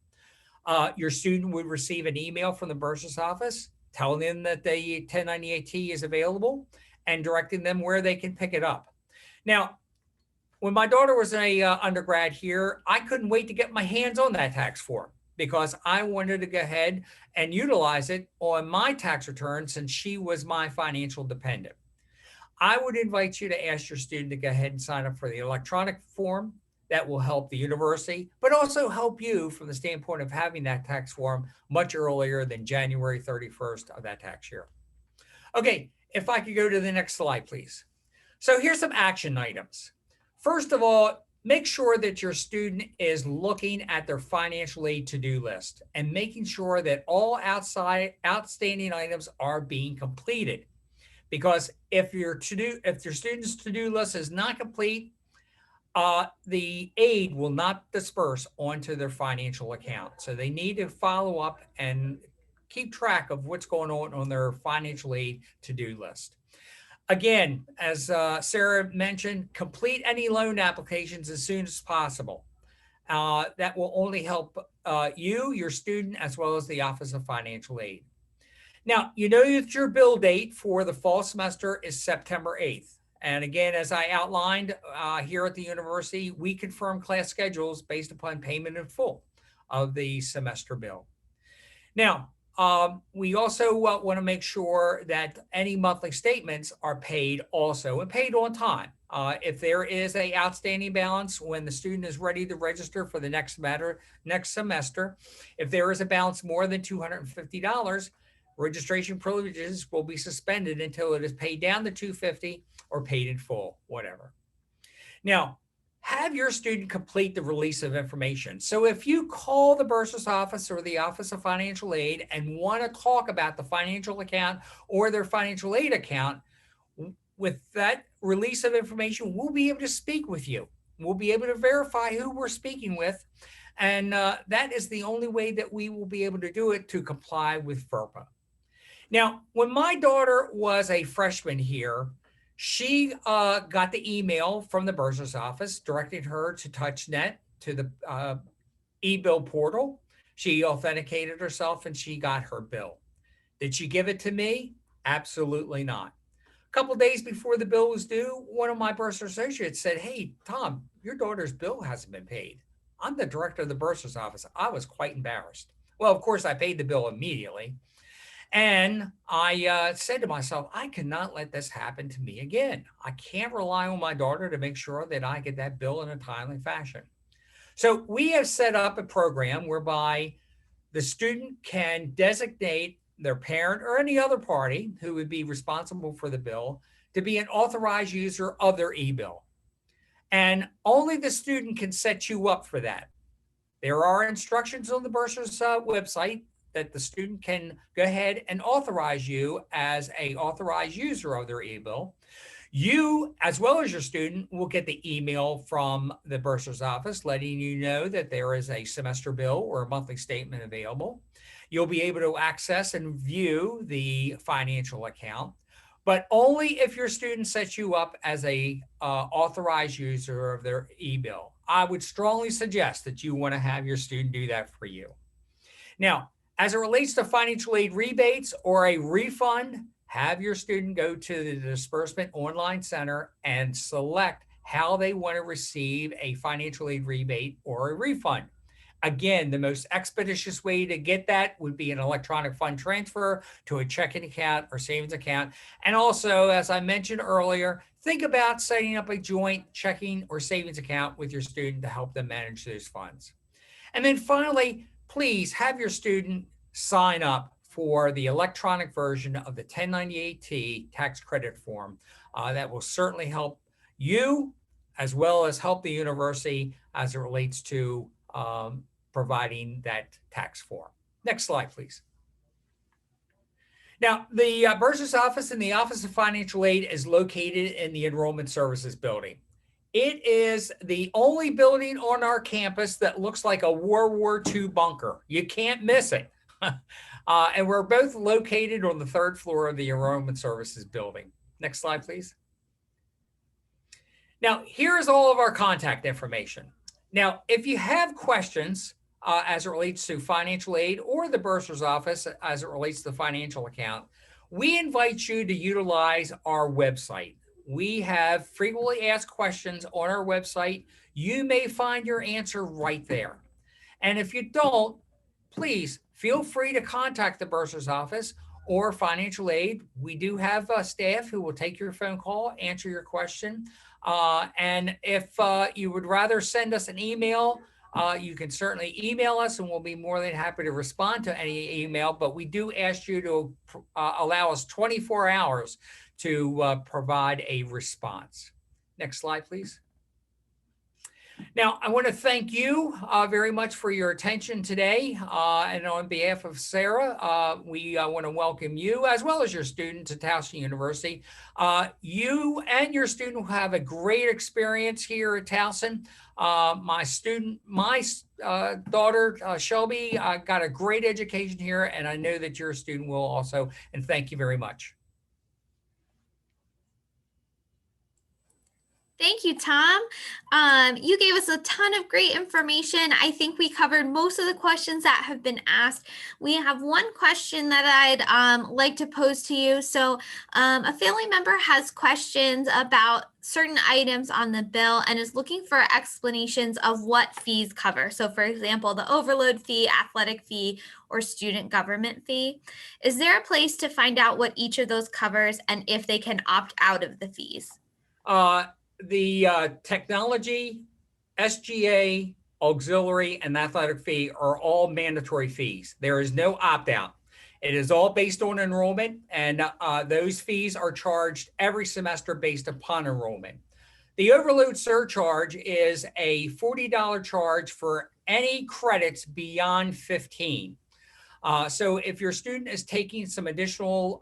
Your student would receive an email from the bursar's office telling them that the 1098T is available and directing them where they can pick it up. Now, when my daughter was an undergrad here, I couldn't wait to get my hands on that tax form because I wanted to go ahead and utilize it on my tax return since she was my financial dependent. I would invite you to ask your student to go ahead and sign up for the electronic form. That will help the university, but also help you from the standpoint of having that tax form much earlier than January 31st of that tax year. Okay, if I could go to the next slide, please. So here's some action items. First of all, make sure that your student is looking at their financial aid to-do list and making sure that all outstanding items are being completed. Because if your student's to-do list is not complete, the aid will not disperse onto their financial account. So they need to follow up and keep track of what's going on their financial aid to-do list. Again, as Sarah mentioned, complete any loan applications as soon as possible. That will only help you, your student, as well as the Office of Financial Aid. Now, you know that your bill date for the fall semester is September 8th. And again, as I outlined here at the university, we confirm class schedules based upon payment in full of the semester bill. Now, we also want to make sure that any monthly statements are paid also and paid on time. If there is a outstanding balance when the student is ready to register for the next semester, if there is a balance more than $250, registration privileges will be suspended until it is paid down to $250 or paid in full, whatever. Now, have your student complete the release of information. So if you call the bursar's office or the Office of Financial Aid and want to talk about the financial account or their financial aid account, with that release of information, we'll be able to speak with you. We'll be able to verify who we're speaking with. And that is the only way that we will be able to do it to comply with FERPA. Now, when my daughter was a freshman here, she got the email from the bursar's office directing her to TouchNet, to the ebill portal. She authenticated herself and she got her bill. Did she give it to me? Absolutely not. A couple of days before the bill was due, one of my bursar associates said, "Hey, Tom, your daughter's bill hasn't been paid." I'm the director of the bursar's office. I was quite embarrassed. Well, of course, I paid the bill immediately. And I said to myself, I cannot let this happen to me again. I can't rely on my daughter to make sure that I get that bill in a timely fashion. So we have set up a program whereby the student can designate their parent or any other party who would be responsible for the bill to be an authorized user of their ebill. And only the student can set you up for that. There are instructions on the bursar's website that the student can go ahead and authorize you as an authorized user of their ebill. You, as well as your student, will get the email from the bursar's office letting you know that there is a semester bill or a monthly statement available. You'll be able to access and view the financial account, but only if your student sets you up as a authorized user of their ebill. I would strongly suggest that you want to have your student do that for you. Now, as it relates to financial aid rebates or a refund, have your student go to the Disbursement Online Center and select how they want to receive a financial aid rebate or a refund. Again, the most expeditious way to get that would be an electronic fund transfer to a checking account or savings account. And also, as I mentioned earlier, think about setting up a joint checking or savings account with your student to help them manage those funds. And then finally, please have your student sign up for the electronic version of the 1098-T tax credit form. That will certainly help you as well as help the university as it relates to providing that tax form. Next slide, please. Now, the bursar's office and the Office of Financial Aid is located in the Enrollment Services building. It is the only building on our campus that looks like a World War II bunker. You can't miss it. And we're both located on the 3rd floor of the Enrollment Services building. Next slide, please. Now, here's all of our contact information. Now, if you have questions as it relates to financial aid or the bursar's office as it relates to the financial account, we invite you to utilize our website. We have frequently asked questions on our website. You may find your answer right there. And if you don't, please feel free to contact the bursar's office or financial aid. We do have staff who will take your phone call, answer your question. And if you would rather send us an email, you can certainly email us and we'll be more than happy to respond to any email. But we do ask you to allow us 24 hours to provide a response. Next slide, please. Now, I want to thank you very much for your attention today. And on behalf of Sarah, we want to welcome you as well as your student to Towson University. You and your student will have a great experience here at Towson. My daughter, Shelby, got a great education here, and I know that your student will also, and thank you very much. Thank you, Tom. You gave us a ton of great information. I think we covered most of the questions that have been asked. We have one question that I'd like to pose to you. So a family member has questions about certain items on the bill and is looking for explanations of what fees cover. So for example, the overload fee, athletic fee, or student government fee. Is there a place to find out what each of those covers and if they can opt out of the fees? the technology, SGA, auxiliary, and athletic fee are all mandatory fees. There is no opt-out. It is all based on enrollment, and those fees are charged every semester based upon enrollment. The overload surcharge is a $40 charge for any credits beyond 15. So if your student is taking some additional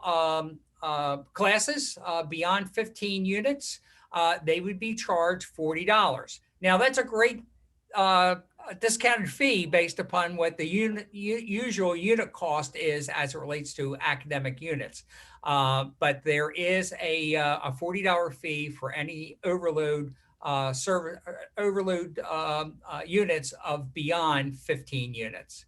classes beyond 15 units, they would be charged $40. Now that's a great discounted fee based upon what the usual unit cost is as it relates to academic units. But there is a $40 fee for any overload units of beyond 15 units.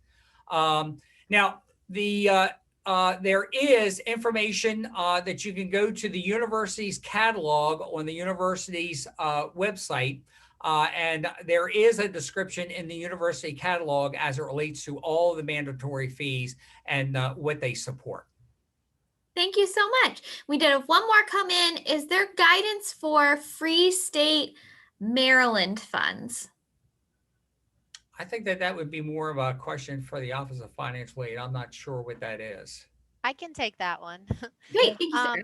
Now, there is information that you can go to the university's catalog on the university's website, and there is a description in the university catalog as it relates to all the mandatory fees and what they support. Thank you so much. We did have one more come in. Is there guidance for Free State Maryland funds? I think that would be more of a question for the Office of Financial Aid. I'm not sure what that is. I can take that one. Great, thank you, sir.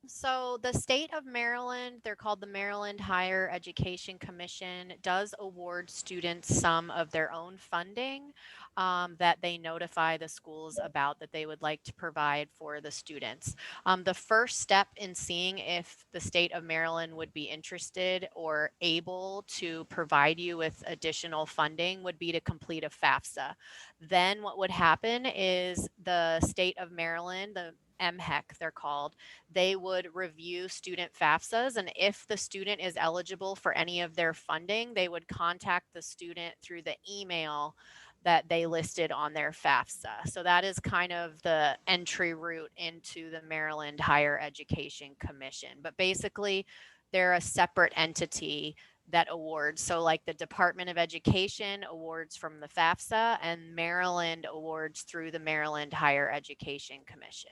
So the state of Maryland, they're called the Maryland Higher Education Commission, does award students some of their own funding that they notify the schools about that they would like to provide for the students. The first step in seeing if the state of Maryland would be interested or able to provide you with additional funding would be to complete a FAFSA. Then what would happen is the state of Maryland, the MHEC they're called, they would review student FAFSAs, and if the student is eligible for any of their funding, they would contact the student through the email that they listed on their FAFSA. So that is kind of the entry route into the Maryland Higher Education Commission. But basically, they're a separate entity that awards. So like the Department of Education awards from the FAFSA, and Maryland awards through the Maryland Higher Education Commission.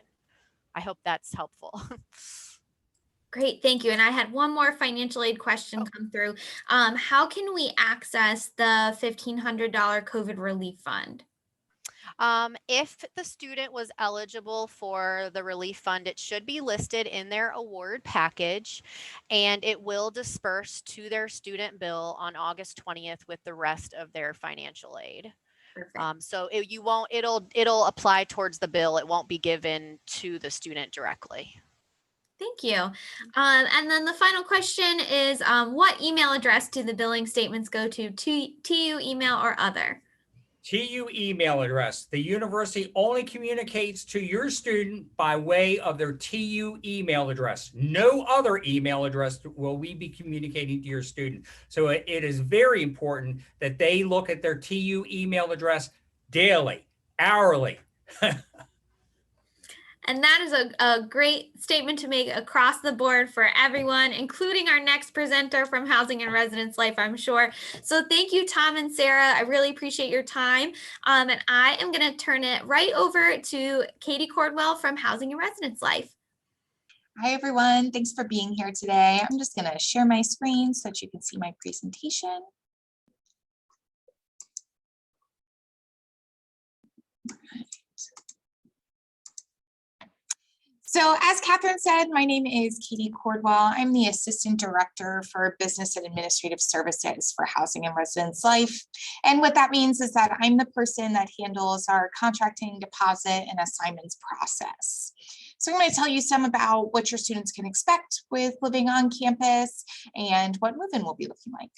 I hope that's helpful. Great, thank you. And I had one more financial aid question come through. How can we access the $1,500 COVID relief fund? If the student was eligible for the relief fund, it should be listed in their award package, and it will disperse to their student bill on August 20th with the rest of their financial aid. Perfect. So it'll apply towards the bill. It won't be given to the student directly. Thank you. And then the final question is, what email address do the billing statements go to TU, email, or other? TU email address. The university only communicates to your student by way of their TU email address. No other email address will we be communicating to your student. So it is very important that they look at their TU email address daily, hourly. And that is a great statement to make across the board for everyone, including our next presenter from Housing and Residence Life, I'm sure. So thank you, Tom and Sarah. I really appreciate your time. And I am going to turn it right over to Katie Cordwell from Housing and Residence Life. Hi, everyone. Thanks for being here today. I'm just going to share my screen so that you can see my presentation. So as Catherine said, my name is Katie Cordwell. I'm the Assistant Director for Business and Administrative Services for Housing and Residence Life. And what that means is that I'm the person that handles our contracting, deposit, and assignments process. So I'm going to tell you some about what your students can expect with living on campus and what move-in will be looking like.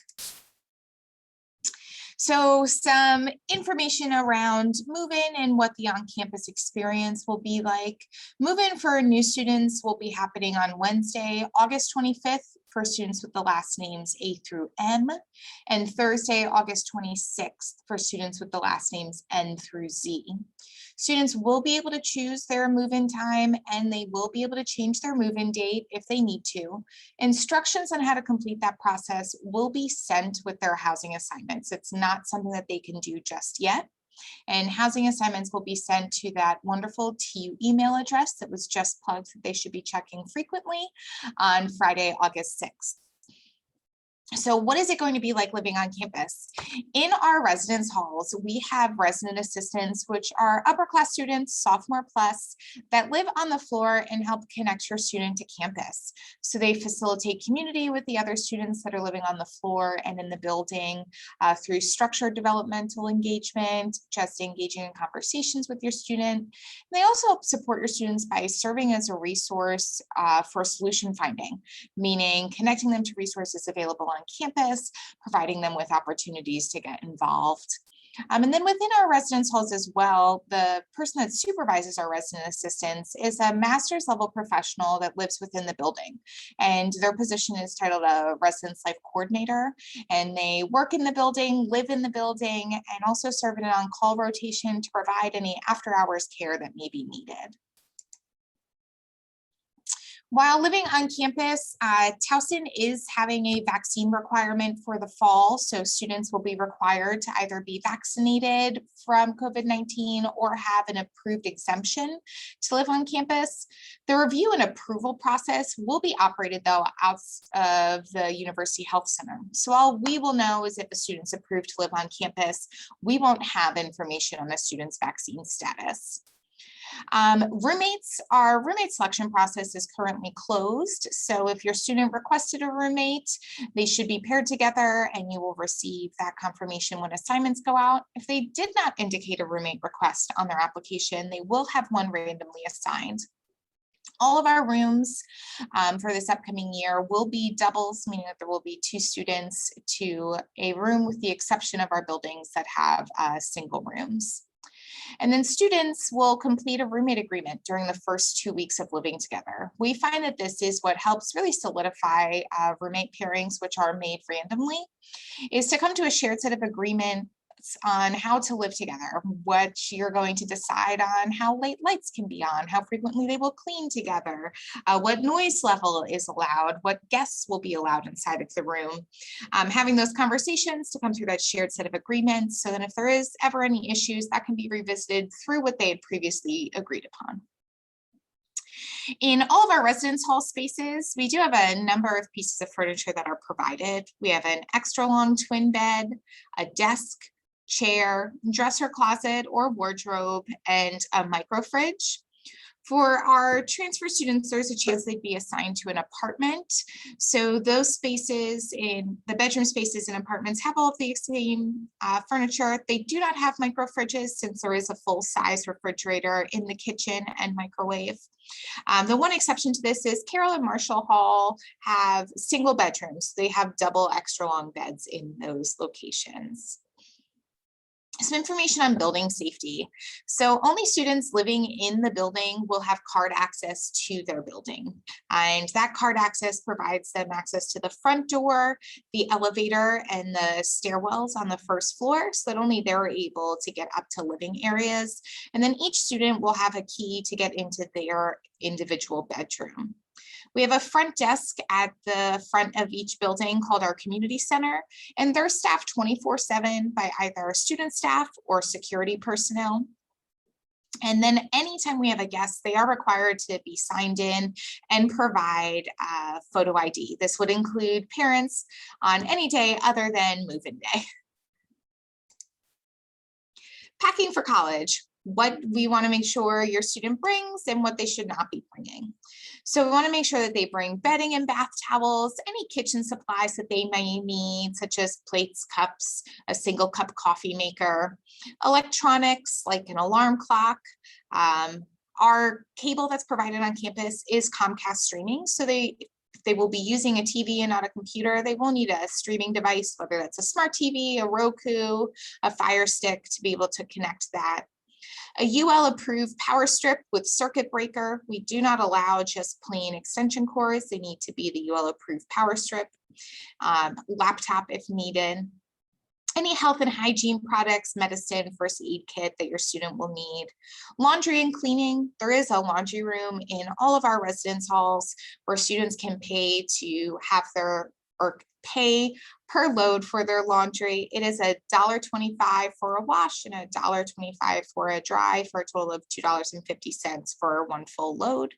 So some information around move-in and what the on-campus experience will be like. Move-in for new students will be happening on Wednesday, August 25th for students with the last names A through M, and Thursday, August 26th for students with the last names N through Z. Students will be able to choose their move-in time, and they will be able to change their move-in date if they need to. Instructions on how to complete that process will be sent with their housing assignments. It's not something that they can do just yet. And housing assignments will be sent to that wonderful TU email address that was just plugged that they should be checking frequently on Friday, August 6th. So what is it going to be like living on campus? In our residence halls, we have resident assistants, which are upper class students, sophomore plus, that live on the floor and help connect your student to campus. So they facilitate community with the other students that are living on the floor and in the building through structured developmental engagement, just engaging in conversations with your student. And they also help support your students by serving as a resource for solution finding, meaning connecting them to resources available on campus, providing them with opportunities to get involved. And then within our residence halls as well, the person that supervises our resident assistants is a master's level professional that lives within the building. And their position is titled a residence life coordinator. And they work in the building, live in the building, and also serve in an on-call rotation to provide any after hours care that may be needed. While living on campus, Towson is having a vaccine requirement for the fall. So students will be required to either be vaccinated from COVID-19 or have an approved exemption to live on campus. The review and approval process will be operated though out of the University Health Center. So all we will know is if a student's approved to live on campus, we won't have information on the student's vaccine status. Our roommate selection process is currently closed. So if your student requested a roommate, they should be paired together and you will receive that confirmation when assignments go out. If they did not indicate a roommate request on their application, they will have one randomly assigned. All of our rooms for this upcoming year will be doubles, meaning that there will be 2 students to a room with the exception of our buildings that have single rooms. And then students will complete a roommate agreement during the first 2 weeks of living together. We find that this is what helps really solidify roommate pairings, which are made randomly, is to come to a shared set of agreements on how to live together, what you're going to decide on, how late lights can be on, how frequently they will clean together, what noise level is allowed, what guests will be allowed inside of the room. Having those conversations to come through that shared set of agreements so that if there is ever any issues, that can be revisited through what they had previously agreed upon. In all of our residence hall spaces, we do have a number of pieces of furniture that are provided. We have an extra long twin bed, a desk, chair, dresser closet or wardrobe, and a micro fridge. For our transfer students, there's a chance they'd be assigned to an apartment. So those spaces in the bedroom spaces in apartments have all of the same furniture. They do not have micro fridges since there is a full size refrigerator in the kitchen and microwave. The one exception to this is Carroll and Marshall Hall have single bedrooms. They have double extra long beds in those locations. Some information on building safety. So only students living in the building will have card access to their building. And that card access provides them access to the front door, the elevator, and the stairwells on the first floor, so that only they're able to get up to living areas. And then each student will have a key to get into their individual bedroom. We have a front desk at the front of each building called our community center, and they're staffed 24/7 by either student staff or security personnel. And then anytime we have a guest, they are required to be signed in and provide photo ID. This would include parents on any day other than move-in day. Packing for college. What we want to make sure your student brings and what they should not be bringing. So we want to make sure that they bring bedding and bath towels, any kitchen supplies that they may need, such as plates, cups, a single cup coffee maker, electronics like an alarm clock. Our cable that's provided on campus is Comcast streaming. So they will be using a TV and not a computer. They will need a streaming device, whether that's a smart TV, a Roku, a Fire Stick, to be able to connect that. A UL approved power strip with circuit breaker. We do not allow just plain extension cords. They need to be the UL approved power strip. Laptop if needed. Any health and hygiene products, medicine, first aid kit that your student will need. Laundry and cleaning. There is a laundry room in all of our residence halls where students can pay to have pay per load for their laundry. It is $1.25 for a wash and $1.25 for a dry, for a total of $2.50 for one full load.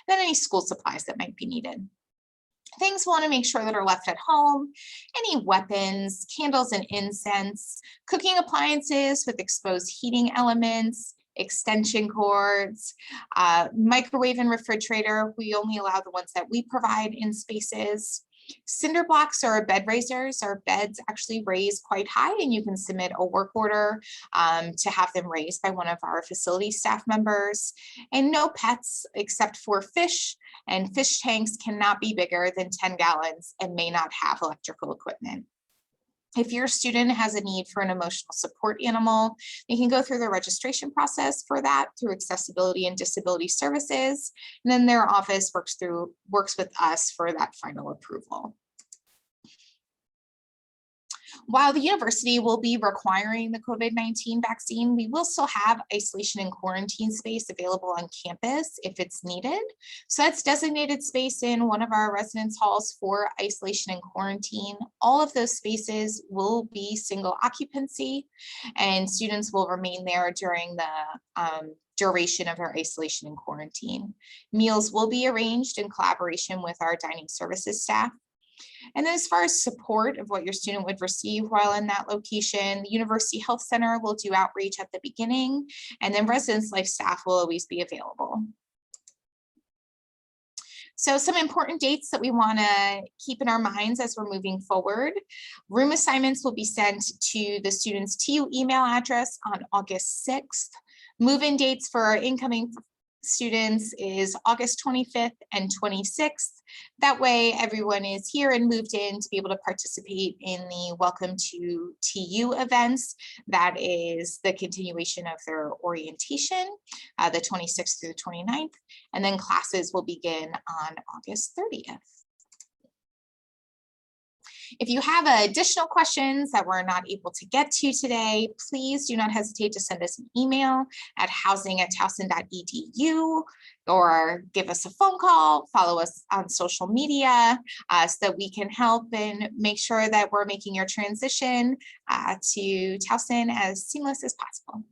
Then any school supplies that might be needed. Things we want to make sure that are left at home: any weapons, candles and incense, cooking appliances with exposed heating elements, extension cords, microwave and refrigerator. We only allow the ones that we provide in spaces. Cinder blocks or bed raisers. Our beds actually raise quite high, and you can submit a work order to have them raised by one of our facility staff members. And no pets except for fish, and fish tanks cannot be bigger than 10 gallons and may not have electrical equipment. If your student has a need for an emotional support animal, they can go through the registration process for that through Accessibility and Disability Services. And then their office works with us for that final approval. While the university will be requiring the COVID-19 vaccine, we will still have isolation and quarantine space available on campus if it's needed. So that's designated space in one of our residence halls for isolation and quarantine. All of those spaces will be single occupancy, and students will remain there during the duration of our isolation and quarantine. Meals will be arranged in collaboration with our dining services staff. And then as far as support of what your student would receive while in that location, the University Health Center will do outreach at the beginning, and then residence life staff will always be available. So some important dates that we want to keep in our minds as we're moving forward. Room assignments will be sent to the student's TU email address on August 6th. Move-in dates for our incoming students is August 25th and 26th. That way everyone is here and moved in to be able to participate in the Welcome to TU events. That is the continuation of their orientation, the 26th through the 29th, and then classes will begin on August 30th. If you have additional questions that we're not able to get to today, please do not hesitate to send us an email at housing@towson.edu, or give us a phone call, follow us on social media so that we can help and make sure that we're making your transition to Towson as seamless as possible.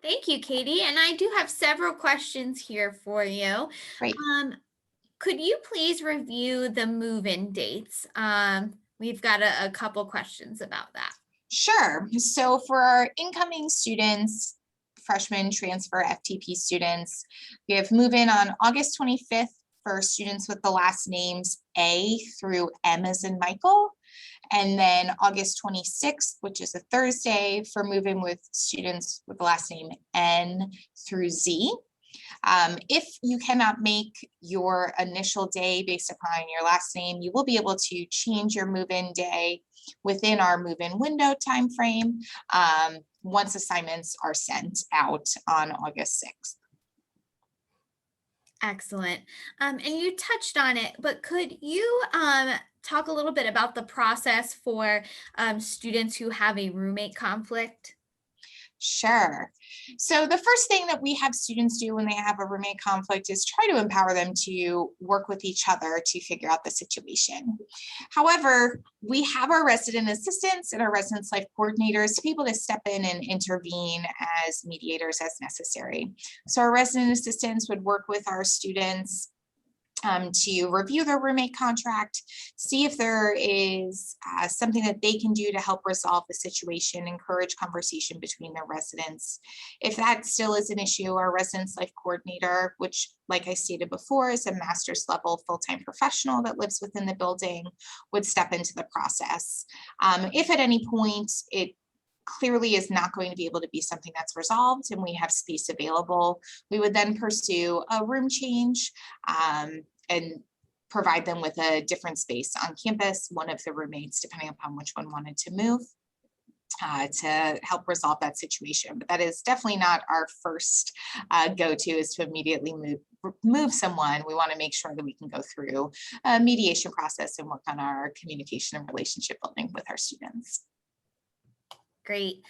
Thank you, Katie. And I do have several questions here for you. Great. Could you please review the move-in dates? We've got a couple questions about that. Sure. So for our incoming students, freshmen, transfer, FTP students, we have move-in on August 25th for students with the last names A through M as in Michael. And then August 26th, which is a Thursday, for move-in with students with the last name N through Z. If you cannot make your initial day based upon your last name, you will be able to change your move-in day within our move-in window timeframe once assignments are sent out on August 6th. Excellent. And you touched on it, but could you talk a little bit about the process for students who have a roommate conflict? Sure. So the first thing that we have students do when they have a roommate conflict is try to empower them to work with each other to figure out the situation. However, we have our resident assistants and our residence life coordinators to be able to step in and intervene as mediators as necessary. So our resident assistants would work with our students to review their roommate contract, see if there is something that they can do to help resolve the situation, encourage conversation between their residents. If that still is an issue, our residence life coordinator, which, like I stated before, is a master's level full-time professional that lives within the building, would step into the process. If at any point it clearly is not going to be able to be something that's resolved and we have space available, we would then pursue a room change and provide them with a different space on campus, one of the roommates, depending upon which one wanted to move, to help resolve that situation. But that is definitely not our first go-to, is to immediately move someone. We want to make sure that we can go through a mediation process and work on our communication and relationship building with our students. Great.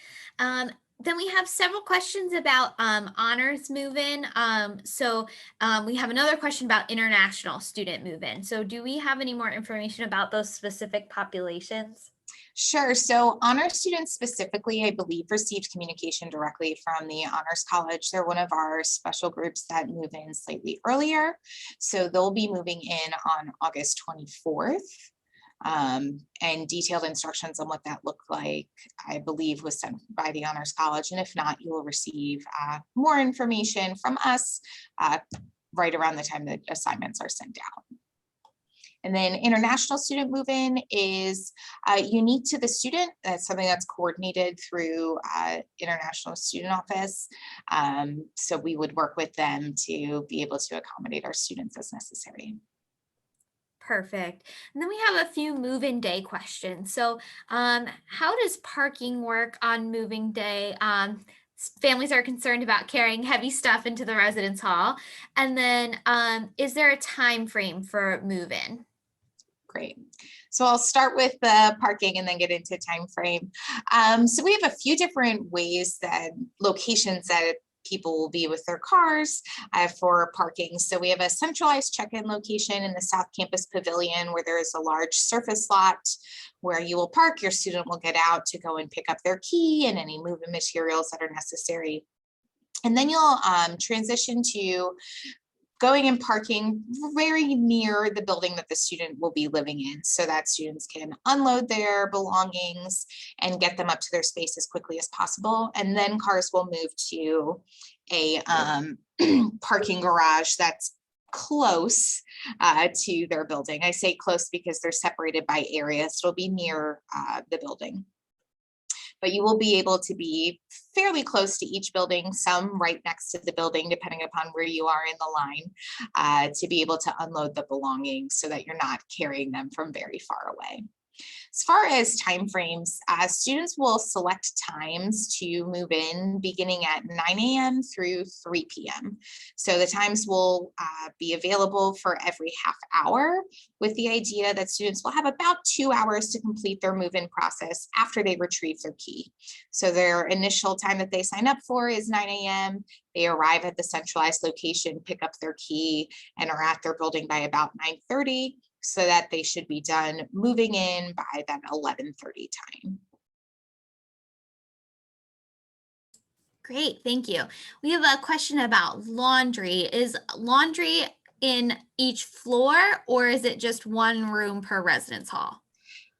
Then we have several questions about honors move-in. We have another question about international student move-in. So do we have any more information about those specific populations? Sure. So honor students specifically, I believe, received communication directly from the Honors College. They're one of our special groups that move in slightly earlier. So they'll be moving in on August 24th. And detailed instructions on what that looked like, I believe, was sent by the Honors College. And if not, you will receive more information from us right around the time that assignments are sent out. And then international student move-in is unique to the student. That's something that's coordinated through International Student Office. So we would work with them to be able to accommodate our students as necessary. Perfect. And then we have a few move-in day questions. So how does parking work on moving day? Families are concerned about carrying heavy stuff into the residence hall. And then is there a time frame for move-in? Great. So I'll start with the parking and then get into time frame. So we have a few different ways that locations that people will be with their cars for parking. So we have a centralized check-in location in the South Campus Pavilion where there is a large surface lot where you will park. Your student will get out to go and pick up their key and any moving materials that are necessary. And then you'll transition to going and parking very near the building that the student will be living in so that students can unload their belongings and get them up to their space as quickly as possible. And then cars will move to a parking garage that's close to their building. I say close because they're separated by areas. So it'll be near the building. But you will be able to be fairly close to each building, some right next to the building, depending upon where you are in the line, to be able to unload the belongings so that you're not carrying them from very far away. As far as timeframes, students will select times to move in beginning at 9 a.m. through 3 p.m. So the times will be available for every half hour with the idea that students will have about 2 hours to complete their move-in process after they retrieve their key. So their initial time that they sign up for is 9 a.m. They arrive at the centralized location, pick up their key, and are at their building by about 9:30. So that they should be done moving in by that 11:30 time. Great, thank you. We have a question about laundry. Is laundry in each floor or is it just one room per residence hall?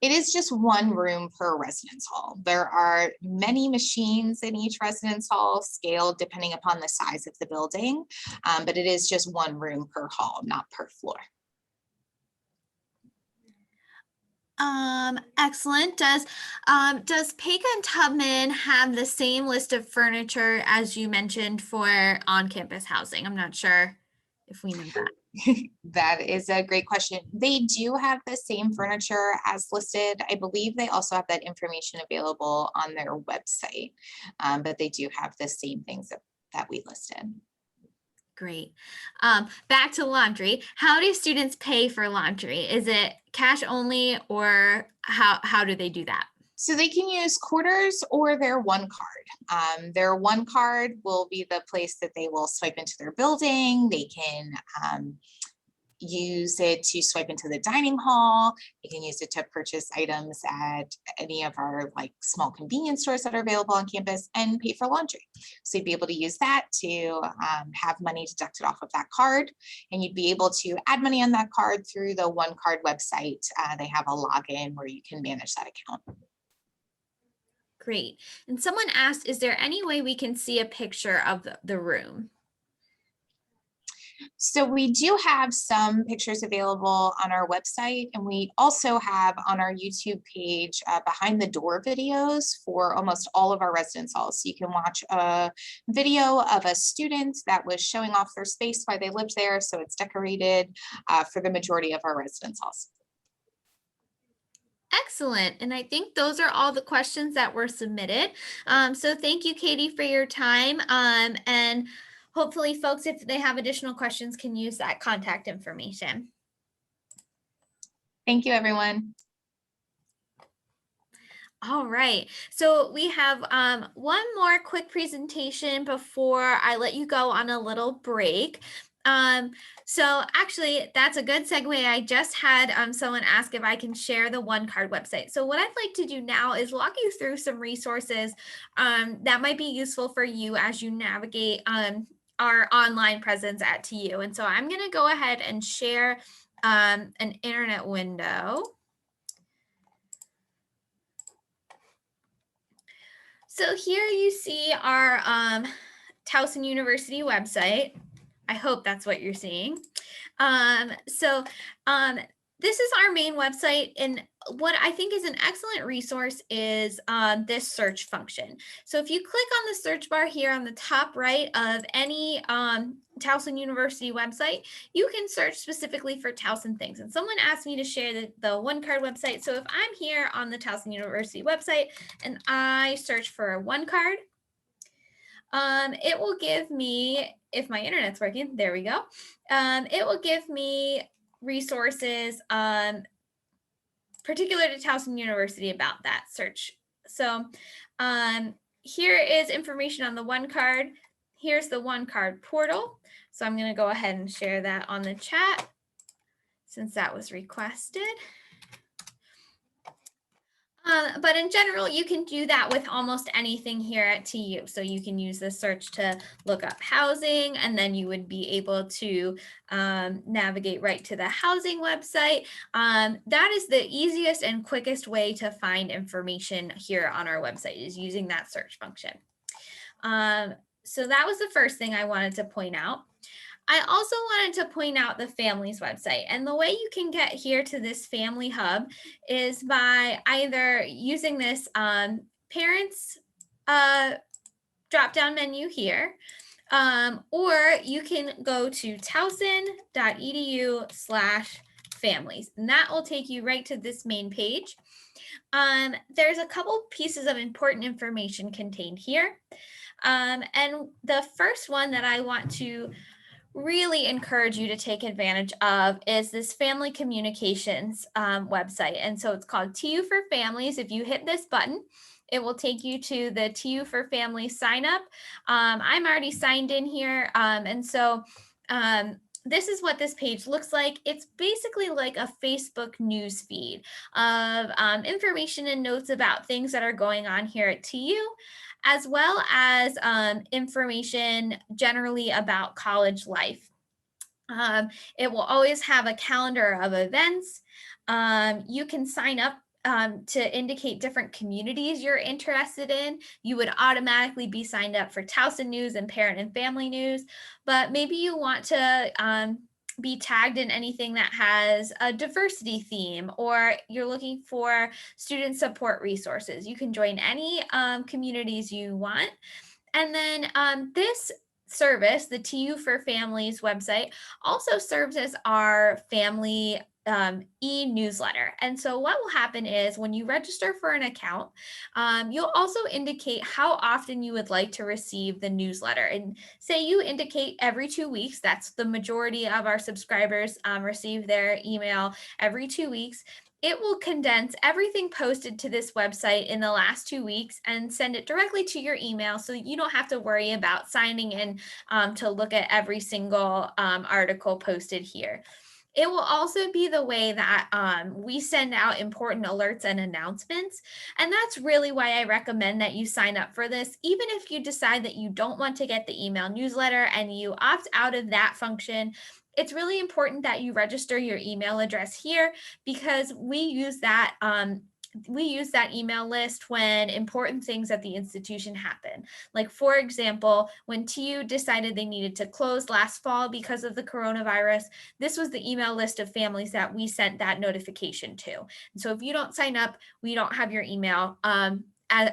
It is just one room per residence hall. There are many machines in each residence hall, scaled depending upon the size of the building, but it is just one room per hall, not per floor. Excellent. Does Pega and Tubman have the same list of furniture as you mentioned for on-campus housing? I'm not sure if we know that. That is a great question. They do have the same furniture as listed. I believe they also have that information available on their website, but they do have the same things that we listed. Great. Back to laundry. How do students pay for laundry? Is it cash only or how do they do that? So they can use quarters or their one card. Their one card will be the place that they will swipe into their building. They can use it to swipe into the dining hall. You can use it to purchase items at any of our like small convenience stores that are available on campus and pay for laundry. So you'd be able to use that to have money deducted off of that card. And you'd be able to add money on that card through the One Card website. They have a login where you can manage that account. Great. And someone asked, is there any way we can see a picture of the room? So we do have some pictures available on our website, and we also have on our YouTube page behind the door videos for almost all of our residence halls. So you can watch a video of a student that was showing off their space while they lived there. So it's decorated for the majority of our residence halls. Excellent. And I think those are all the questions that were submitted. So thank you, Katie, for your time. And hopefully folks, if they have additional questions, can use that contact information. Thank you, everyone. All right. So we have one more quick presentation before I let you go on a little break. So actually, that's a good segue. I just had someone ask if I can share the One Card website. So what I'd like to do now is walk you through some resources that might be useful for you as you navigate our online presence at TU. And so I'm going to go ahead and share an internet window. So here you see our Towson University website. I hope that's what you're seeing. This is our main website, and what I think is an excellent resource is this search function. So if you click on the search bar here on the top right of any Towson University website, you can search specifically for Towson things. And someone asked me to share the One Card website. So if I'm here on the Towson University website and I search for One Card, it will give me, if my internet's working, there we go. It will give me resources particular to Towson University about that search. So here is information on the One Card. Here's the One Card portal. So I'm going to go ahead and share that on the chat since that was requested. But in general, you can do that with almost anything here at TU. So you can use this search to look up housing, and then you would be able to navigate right to the housing website. That is the easiest and quickest way to find information here on our website, is using that search function. So that was the first thing I wanted to point out. I also wanted to point out the families website, and the way you can get here to this family hub is by either using this parents drop-down menu here, or you can go to towson.edu/families, and that will take you right to this main page. There's a couple pieces of important information contained here, and the first one that I want to really encourage you to take advantage of is this family communications website. And so it's called TU for Families. If you hit this button, it will take you to the TU for Families sign up. I'm already signed in here. And so this is what this page looks like. It's basically like a Facebook news feed of information and notes about things that are going on here at TU, as well as information generally about college life. It will always have a calendar of events. You can sign up to indicate different communities you're interested in. You would automatically be signed up for Towson News and Parent and Family News, but maybe you want to be tagged in anything that has a diversity theme, or you're looking for student support resources. You can join any communities you want. And then this service, the TU for Families website, also serves as our family e-newsletter. And so what will happen is when you register for an account, you'll also indicate how often you would like to receive the newsletter. And say you indicate every 2 weeks, that's the majority of our subscribers receive their email every 2 weeks. It will condense everything posted to this website in the last 2 weeks and send it directly to your email, so you don't have to worry about signing in to look at every single article posted here. It will also be the way that we send out important alerts and announcements. And that's really why I recommend that you sign up for this. Even if you decide that you don't want to get the email newsletter and you opt out of that function, it's really important that you register your email address here, because we use that email list when important things at the institution happen. Like, for example, when TU decided they needed to close last fall because of the coronavirus, this was the email list of families that we sent that notification to. And so if you don't sign up, we don't have your email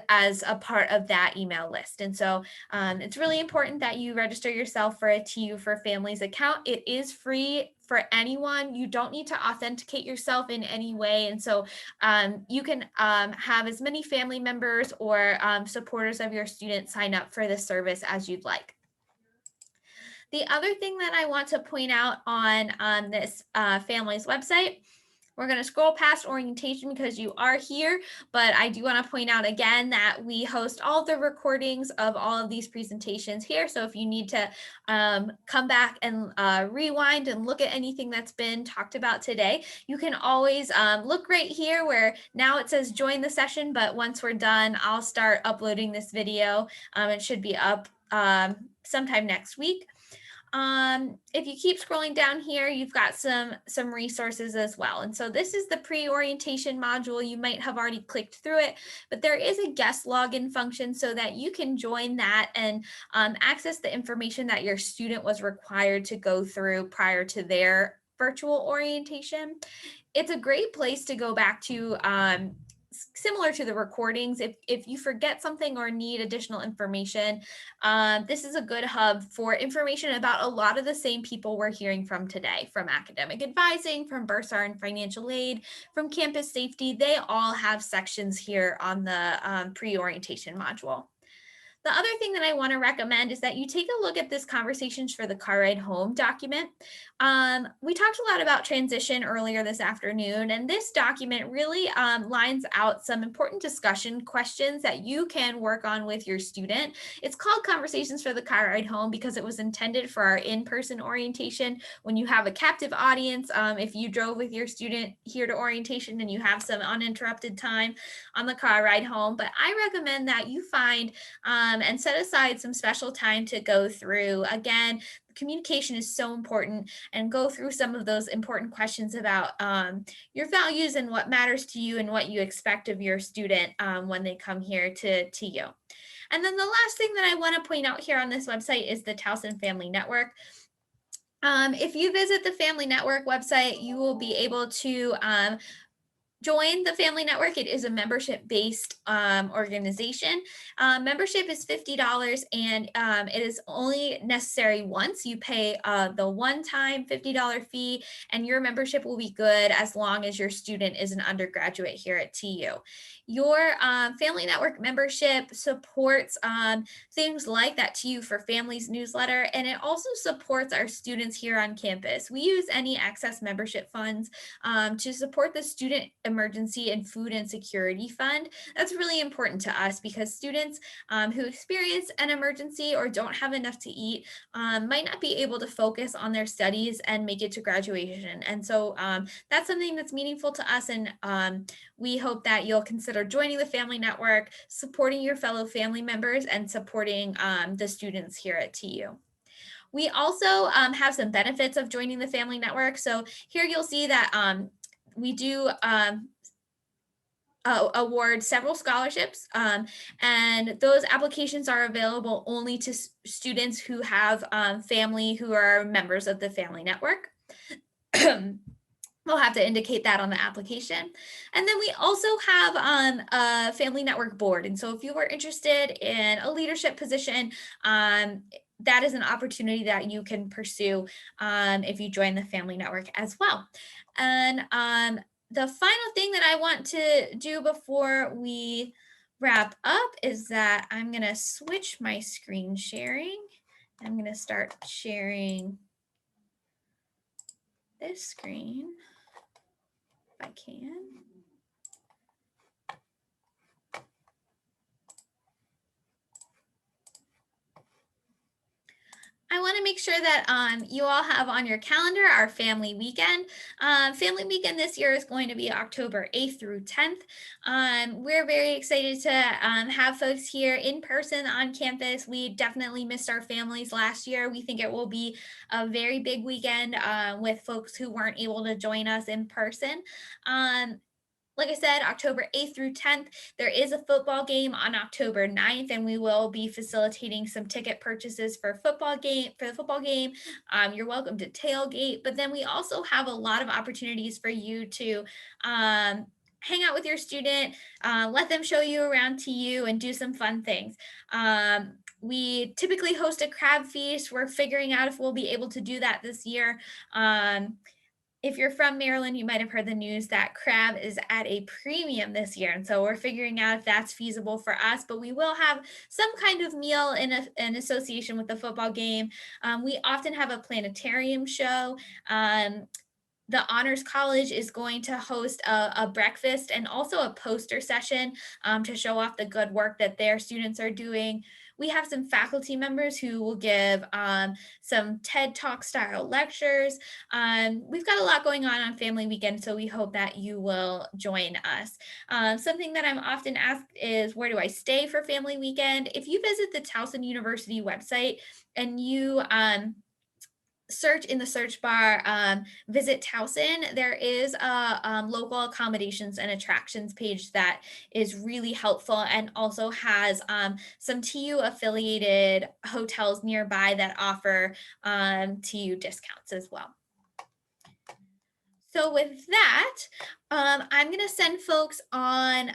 as a part of that email list. And so it's really important that you register yourself for a TU for Families account. It is free for anyone. You don't need to authenticate yourself in any way. And so you can have as many family members or supporters of your student sign up for this service as you'd like. The other thing that I want to point out on this Families website We're going to scroll past orientation because you are here, but I do want to point out again that we host all the recordings of all of these presentations here. So if you need to come back and rewind and look at anything that's been talked about today, you can always look right here where now it says join the session, but once we're done, I'll start uploading this video. It should be up sometime next week. If you keep scrolling down here, you've got some resources as well. And so this is the pre-orientation module. You might have already clicked through it, but there is a guest login function so that you can join that and access the information that your student was required to go through prior to their virtual orientation. It's a great place to go back to similar to the recordings. If you forget something or need additional information, this is a good hub for information about a lot of the same people we're hearing from today, from academic advising, from bursar and financial aid, from campus safety. They all have sections here on the pre-orientation module. The other thing that I want to recommend is that you take a look at this Conversations for the Car Ride Home document. We talked a lot about transition earlier this afternoon, and this document really lines out some important discussion questions that you can work on with your student. It's called Conversations for the Car Ride Home because it was intended for our in-person orientation when you have a captive audience. If you drove with your student here to orientation and you have some uninterrupted time on the car ride home, but I recommend that you find and set aside some special time to go through. Again, communication is so important, and go through some of those important questions about your values and what matters to you and what you expect of your student when they come here to you. And then the last thing that I want to point out here on this website is the Towson Family Network. If you visit the Family Network website, you will be able to join the Family Network. It is a membership-based organization. Membership is $50, and it is only necessary once. You pay the one-time $50 fee, and your membership will be good as long as your student is an undergraduate here at TU. Your Family Network membership supports things like that TU for Families newsletter, and it also supports our students here on campus. We use any excess membership funds to support the Student Emergency and Food Insecurity Fund. That's really important to us because students who experience an emergency or don't have enough to eat might not be able to focus on their studies and make it to graduation. And so that's something that's meaningful to us, and we hope that you'll consider joining the Family Network, supporting your fellow family members, and supporting the students here at TU. We also have some benefits of joining the Family Network. So here you'll see that we do award several scholarships, and those applications are available only to students who have family who are members of the Family Network. We'll have to indicate that on the application. And then we also have a Family Network board. And so if you are interested in a leadership position, that is an opportunity that you can pursue if you join the Family Network as well. And the final thing that I want to do before we wrap up is that I'm going to switch my screen sharing. I'm going to start sharing this screen. I can. I want to make sure that you all have on your calendar our family weekend. Family weekend this year is going to be October 8th through 10th. We're very excited to have folks here in person on campus. We definitely missed our families last year. We think it will be a very big weekend with folks who weren't able to join us in person. Like I said, October 8th through 10th, there is a football game on October 9th, and we will be facilitating some ticket purchases for the football game. You're welcome to tailgate, but then we also have a lot of opportunities for you to hang out with your student, let them show you around TU and do some fun things. We typically host a crab feast. We're figuring out if we'll be able to do that this year. If you're from Maryland, you might have heard the news that crab is at a premium this year. And so we're figuring out if that's feasible for us, but we will have some kind of meal in association with the football game. We often have a planetarium show. the Honors College is going to host a breakfast and also a poster session to show off the good work that their students are doing. We have some faculty members who will give some TED Talk style lectures. We've got a lot going on Family Weekend, so we hope that you will join us. Something that I'm often asked is, where do I stay for Family Weekend? If you visit the Towson University website and you search in the search bar, visit Towson, there is a local accommodations and attractions page that is really helpful and also has some TU affiliated hotels nearby that offer TU discounts as well. So with that, I'm going to send folks on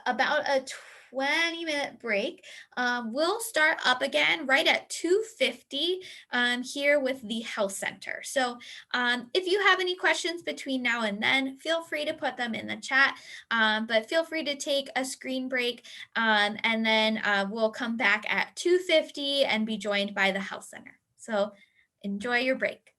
about a 20-minute break. We'll start up again right at 2:50 here with the health center. So if you have any questions between now and then, feel free to put them in the chat, but feel free to take a screen break and then we'll come back at 2:50 and be joined by the health center. So enjoy your break.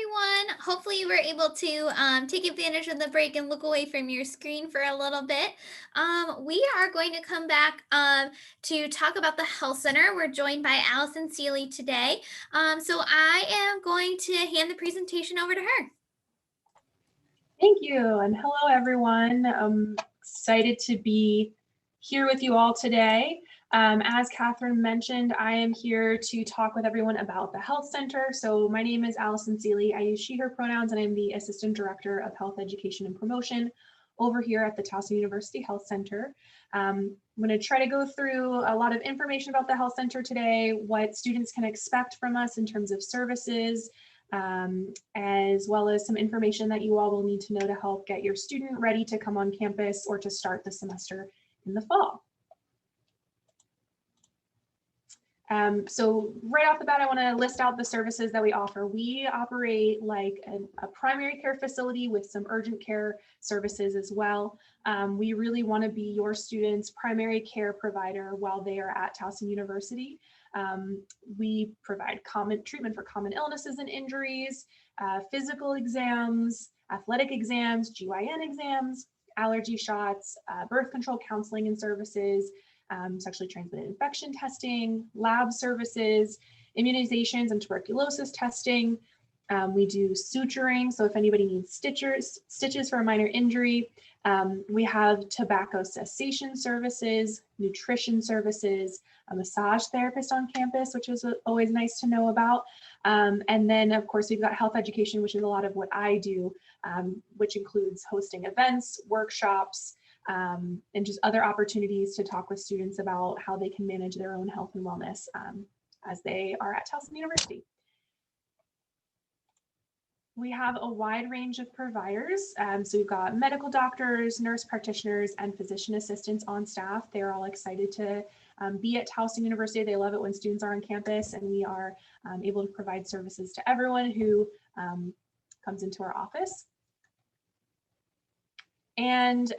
everyone. Hopefully you were able to take advantage of the break and look away from your screen for a little bit. We are going to come back to talk about the health center. We're joined by Allison Seeley today. So I am going to hand the presentation over to her. Thank you, and hello everyone. I'm excited to be here with you all today. As Catherine mentioned, I am here to talk with everyone about the health center. So my name is Allison Seeley. I use she, her pronouns, and I'm the Assistant Director of Health Education and Promotion over here at the Towson University Health Center. I'm going to try to go through a lot of information about the health center today, what students can expect from us in terms of services, as well as some information that you all will need to know to help get your student ready to come on campus or to start the semester in the fall. So right off the bat, I want to list out the services that we offer. We operate like a primary care facility with some urgent care services as well. We really want to be your students' primary care provider while they are at Towson University. We provide treatment for common illnesses and injuries, physical exams, athletic exams, GYN exams, allergy shots, birth control counseling and services, sexually transmitted infection testing, lab services, immunizations and tuberculosis testing. We do suturing, so if anybody needs stitches for a minor injury. We have tobacco cessation services, nutrition services, a massage therapist on campus, which is always nice to know about. And then of course we've got health education, which is a lot of what I do, which includes hosting events, workshops, and just other opportunities to talk with students about how they can manage their own health and wellness as they are at Towson University. We have a wide range of providers. So we've got medical doctors, nurse practitioners, and physician assistants on staff. They're all excited to be at Towson University. They love it when students are on campus, and we are able to provide services to everyone who comes into our office. And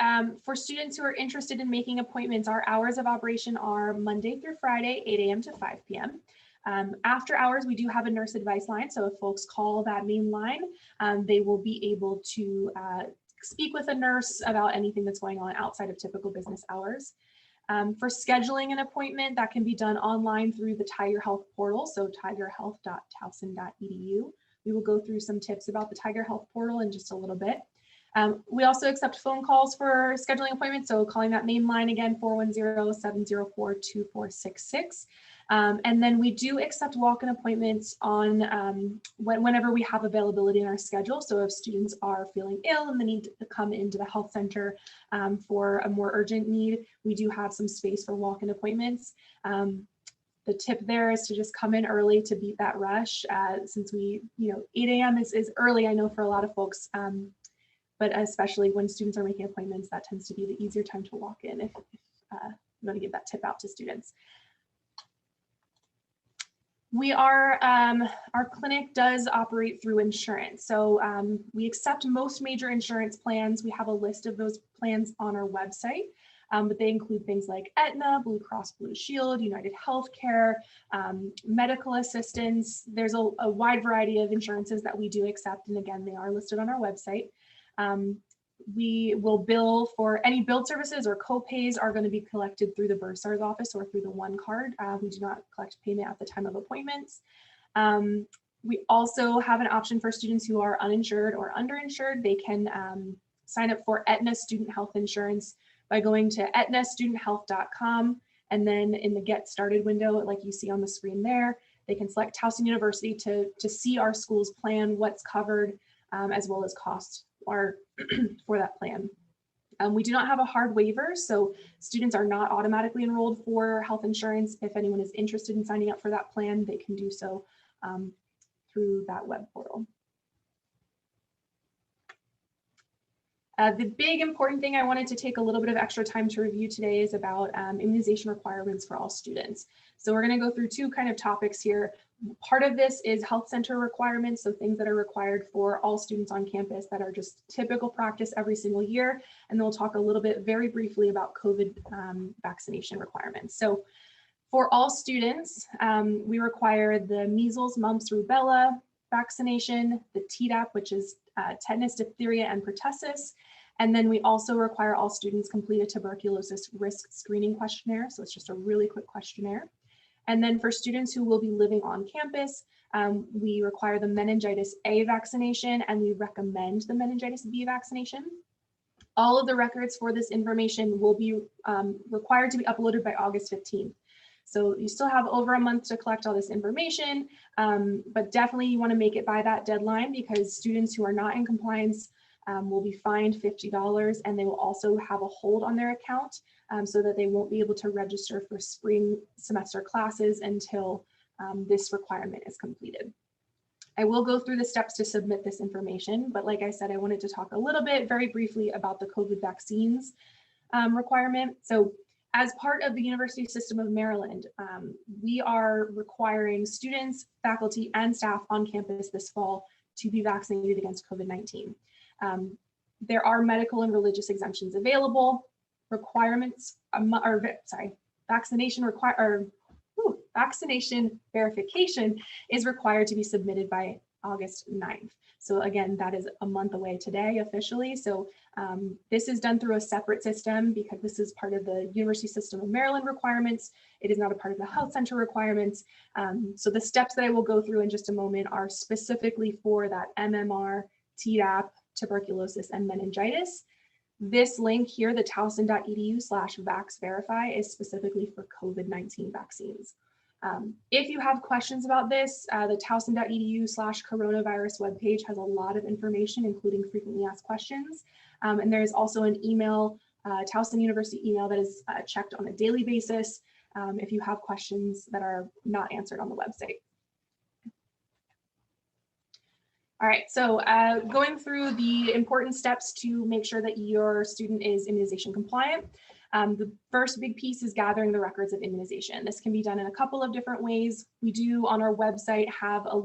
for students who are interested in making appointments, our hours of operation are Monday through Friday, 8 a.m. to 5 p.m. After hours, we do have a nurse advice line. So if folks call that main line, they will be able to speak with a nurse about anything that's going on outside of typical business hours. For scheduling an appointment, that can be done online through the Tiger Health portal, so tigerhealth.towson.edu. We will go through some tips about the Tiger Health portal in just a little bit. We also accept phone calls for scheduling appointments, so calling that main line again, 410-704-2466. And then we do accept walk-in appointments on whenever we have availability in our schedule. So if students are feeling ill and they need to come into the health center for a more urgent need, we do have some space for walk-in appointments. The tip there is to just come in early to beat that rush, since 8 a.m. is early, I know, for a lot of folks. But especially when students are making appointments, that tends to be the easier time to walk in if you want to give that tip out to students. We are, our clinic does operate through insurance. So we accept most major insurance plans. We have a list of those plans on our website, but they include things like Aetna, Blue Cross Blue Shield, United Healthcare, medical assistance. There's a wide variety of insurances that we do accept. And again, they are listed on our website. We will bill for any billed services or co-pays are going to be collected through the bursar's office or through the one card. We do not collect payment at the time of appointments. We also have an option for students who are uninsured or underinsured. They can sign up for Aetna Student Health Insurance by going to aetnastudenthealth.com, and then in the Get Started window, like you see on the screen there, they can select Towson University to see our school's plan, what's covered, as well as costs for that plan. We do not have a hard waiver, so students are not automatically enrolled for health insurance. If anyone is interested in signing up for that plan, they can do so through that web portal. The big important thing I wanted to take a little bit of extra time to review today is about immunization requirements for all students. So we're going to go through two kind of topics here. Part of this is health center requirements, so things that are required for all students on campus that are just typical practice every single year. And then we'll talk a little bit very briefly about COVID vaccination requirements. So for all students, we require the measles, mumps, rubella, vaccination, the Tdap, which is tetanus, diphtheria, and pertussis. And then we also require all students complete a tuberculosis risk screening questionnaire. So it's just a really quick questionnaire. And then for students who will be living on campus, we require the meningitis A vaccination, and we recommend the meningitis B vaccination. All of the records for this information will be required to be uploaded by August 15th. So you still have over a month to collect all this information, but definitely you want to make it by that deadline, because students who are not in compliance will be fined $50, and they will also have a hold on their account so that they won't be able to register for spring semester classes until this requirement is completed. I will go through the steps to submit this information, but like I said, I wanted to talk a little bit very briefly about the COVID vaccines requirement. So as part of the University System of Maryland, we are requiring students, faculty, and staff on campus this fall to be vaccinated against COVID-19. There are medical and religious exemptions available. Vaccination verification is required to be submitted by August 9th. So again, that is a month away today officially. So this is done through a separate system, because this is part of the University System of Maryland requirements. It is not a part of the health center requirements. So the steps that I will go through in just a moment are specifically for that MMR, Tdap, tuberculosis, and meningitis. This link here, the towson.edu/vaxverify, is specifically for COVID-19 vaccines. If you have questions about this, the towson.edu/coronavirus webpage has a lot of information, including frequently asked questions. And there is also an email, Towson University email, that is checked on a daily basis if you have questions that are not answered on the website. All right, so going through the important steps to make sure that your student is immunization compliant. The first big piece is gathering the records of immunization. This can be done in a couple of different ways. We do on our website have a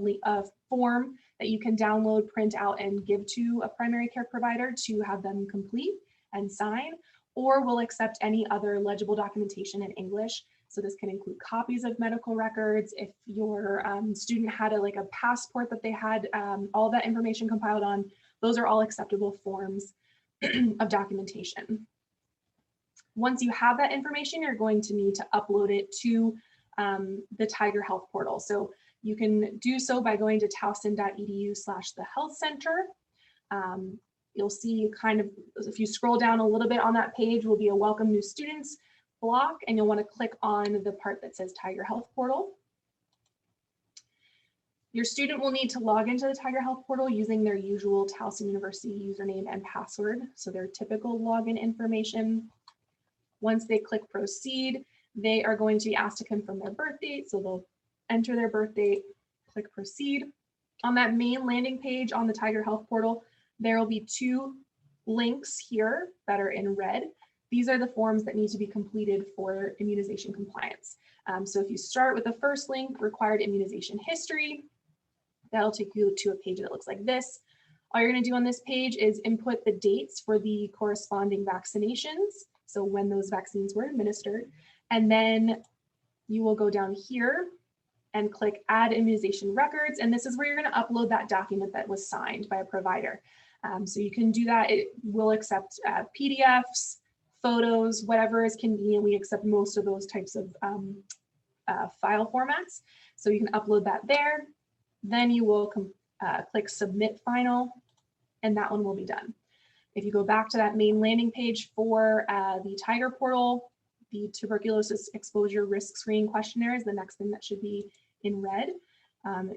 form that you can download, print out, and give to a primary care provider to have them complete and sign, or we'll accept any other legible documentation in English. So this can include copies of medical records. If your student had a passport that they had all that information compiled on, those are all acceptable forms of documentation. Once you have that information, you're going to need to upload it to the Tiger Health portal. So you can do so by going to towson.edu/the-health-center. You'll see if you scroll down a little bit on that page, will be a welcome new students block, and you'll want to click on the part that says Tiger Health portal. Your student will need to log into the Tiger Health portal using their usual Towson University username and password, so their typical login information. Once they click proceed, they are going to be asked to confirm their birth date, so they'll enter their birth date, click proceed. On that main landing page on the Tiger Health portal, there will be two links here that are in red. These are the forms that need to be completed for immunization compliance. So if you start with the first link, required immunization history, that'll take you to a page that looks like this. All you're going to do on this page is input the dates for the corresponding vaccinations, so when those vaccines were administered, and then you will go down here and click add immunization records, and this is where you're going to upload that document that was signed by a provider. So you can do that. It will accept PDFs, photos, whatever is convenient. We accept most of those types of file formats. So you can upload that there. Then you will click submit final, and that one will be done. If you go back to that main landing page for the Tiger portal, the tuberculosis exposure risk screening questionnaire is the next thing that should be in red.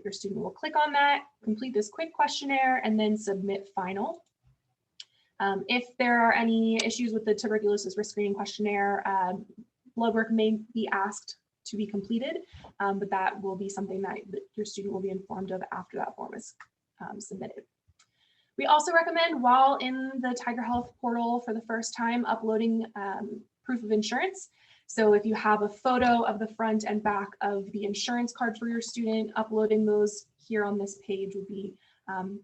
Your student will click on that, complete this quick questionnaire, and then submit final. If there are any issues with the tuberculosis risk screening questionnaire, blood work may be asked to be completed, but that will be something that your student will be informed of after that form is submitted. We also recommend, while in the Tiger Health portal for the first time, uploading proof of insurance. So if you have a photo of the front and back of the insurance card for your student, uploading those here on this page would be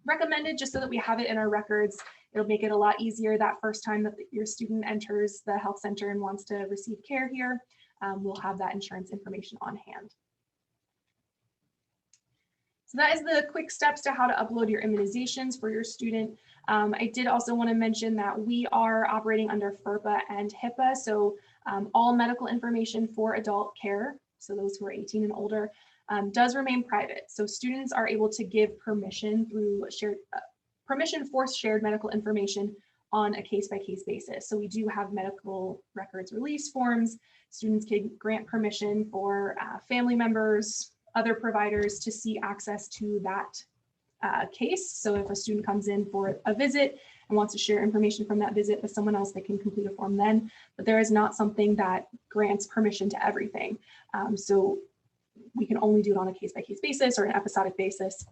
recommended, just so that we have it in our records. It'll make it a lot easier that first time that your student enters the health center and wants to receive care here. We'll have that insurance information on hand. So that is the quick steps to how to upload your immunizations for your student. I did also want to mention that we are operating under FERPA and HIPAA. So all medical information for adult care, so those who are 18 and older, does remain private. So students are able to give permission through permission for shared medical information on a case-by-case basis. So we do have medical records release forms. Students can grant permission for family members, other providers to see access to that case. So if a student comes in for a visit and wants to share information from that visit with someone else, they can complete a form then, but there is not something that grants permission to everything. So we can only do it on a case-by-case basis or an episodic basis.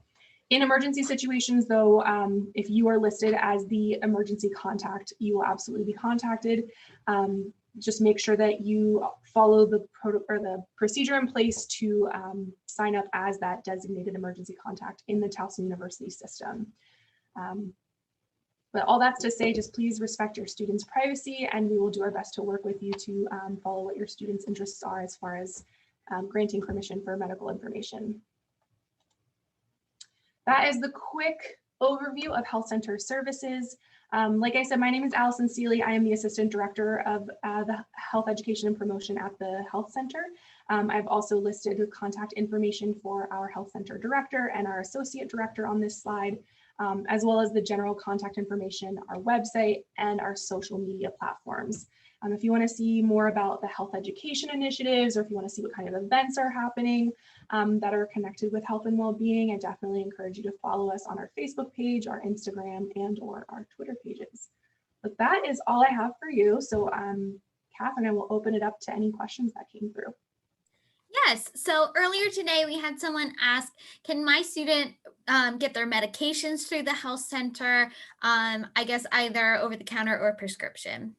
In emergency situations, though, if you are listed as the emergency contact, you will absolutely be contacted. Just make sure that you follow the procedure in place to sign up as that designated emergency contact in the Towson University system. But all that's to say, just please respect your students' privacy, and we will do our best to work with you to follow what your students' interests are as far as granting permission for medical information. That is the quick overview of health center services. Like I said, my name is Allison Seeley. I am the Assistant Director of the Health Education and Promotion at the Health Center. I've also listed contact information for our Health Center Director and our Associate Director on this slide, as well as the general contact information, our website, and our social media platforms. If you want to see more about the health education initiatives, or if you want to see what kind of events are happening that are connected with health and well-being, I definitely encourage you to follow us on our Facebook page, our Instagram, and or our Twitter pages. But that is all I have for you. So Catherine, I will open it up to any questions that came through. Yes. So earlier today, we had someone ask, can my student get their medications through the health center? I guess either over the counter or prescription.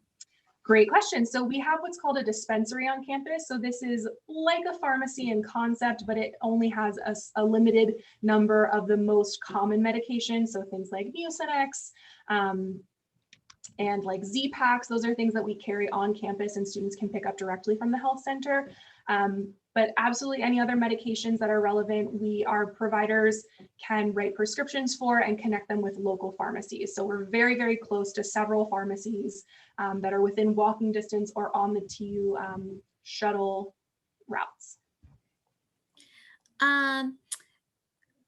Great question. So we have what's called a dispensary on campus. So this is like a pharmacy in concept, but it only has a limited number of the most common medications. So things like Mucinex and like Z-Packs, those are things that we carry on campus and students can pick up directly from the health center. But absolutely any other medications that are relevant, our providers can write prescriptions for and connect them with local pharmacies. So we're very, very close to several pharmacies that are within walking distance or on the TU shuttle routes. I'm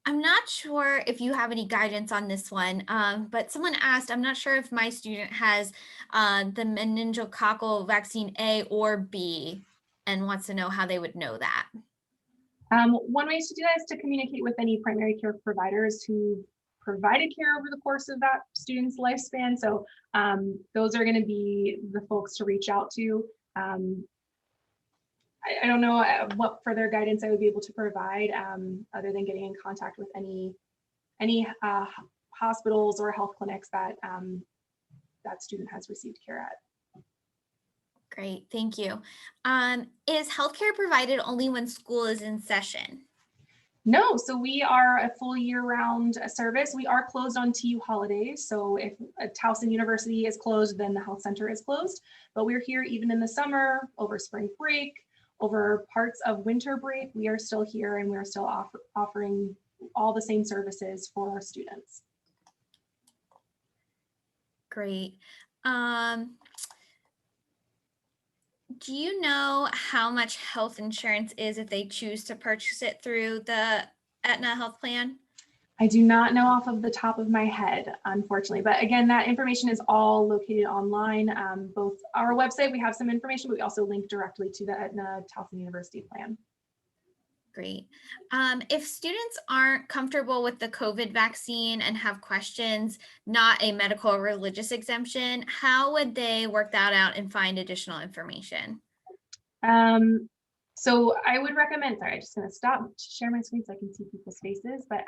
not sure if you have any guidance on this one, but someone asked, I'm not sure if my student has the meningococcal vaccine A or B and wants to know how they would know that. One way to do that is to communicate with any primary care providers who provided care over the course of that student's lifespan. So those are going to be the folks to reach out to. I don't know what further guidance I would be able to provide other than getting in contact with any hospitals or health clinics that that student has received care at. Great, thank you. Is healthcare provided only when school is in session? No, so we are a full year-round service. We are closed on TU holidays. So if Towson University is closed, then the health center is closed. But we're here even in the summer, over spring break, over parts of winter break. We are still here and we're still offering all the same services for our students. Great. Do you know how much health insurance is if they choose to purchase it through the Aetna health plan? I do not know off of the top of my head, unfortunately, but again, that information is all located online. Both our website, we have some information, but we also link directly to the Aetna Towson University plan. Great. If students aren't comfortable with the COVID vaccine and have questions, not a medical or religious exemption, how would they work that out and find additional information? So I would recommend, sorry, I'm just going to stop to share my screen so I can see people's faces, but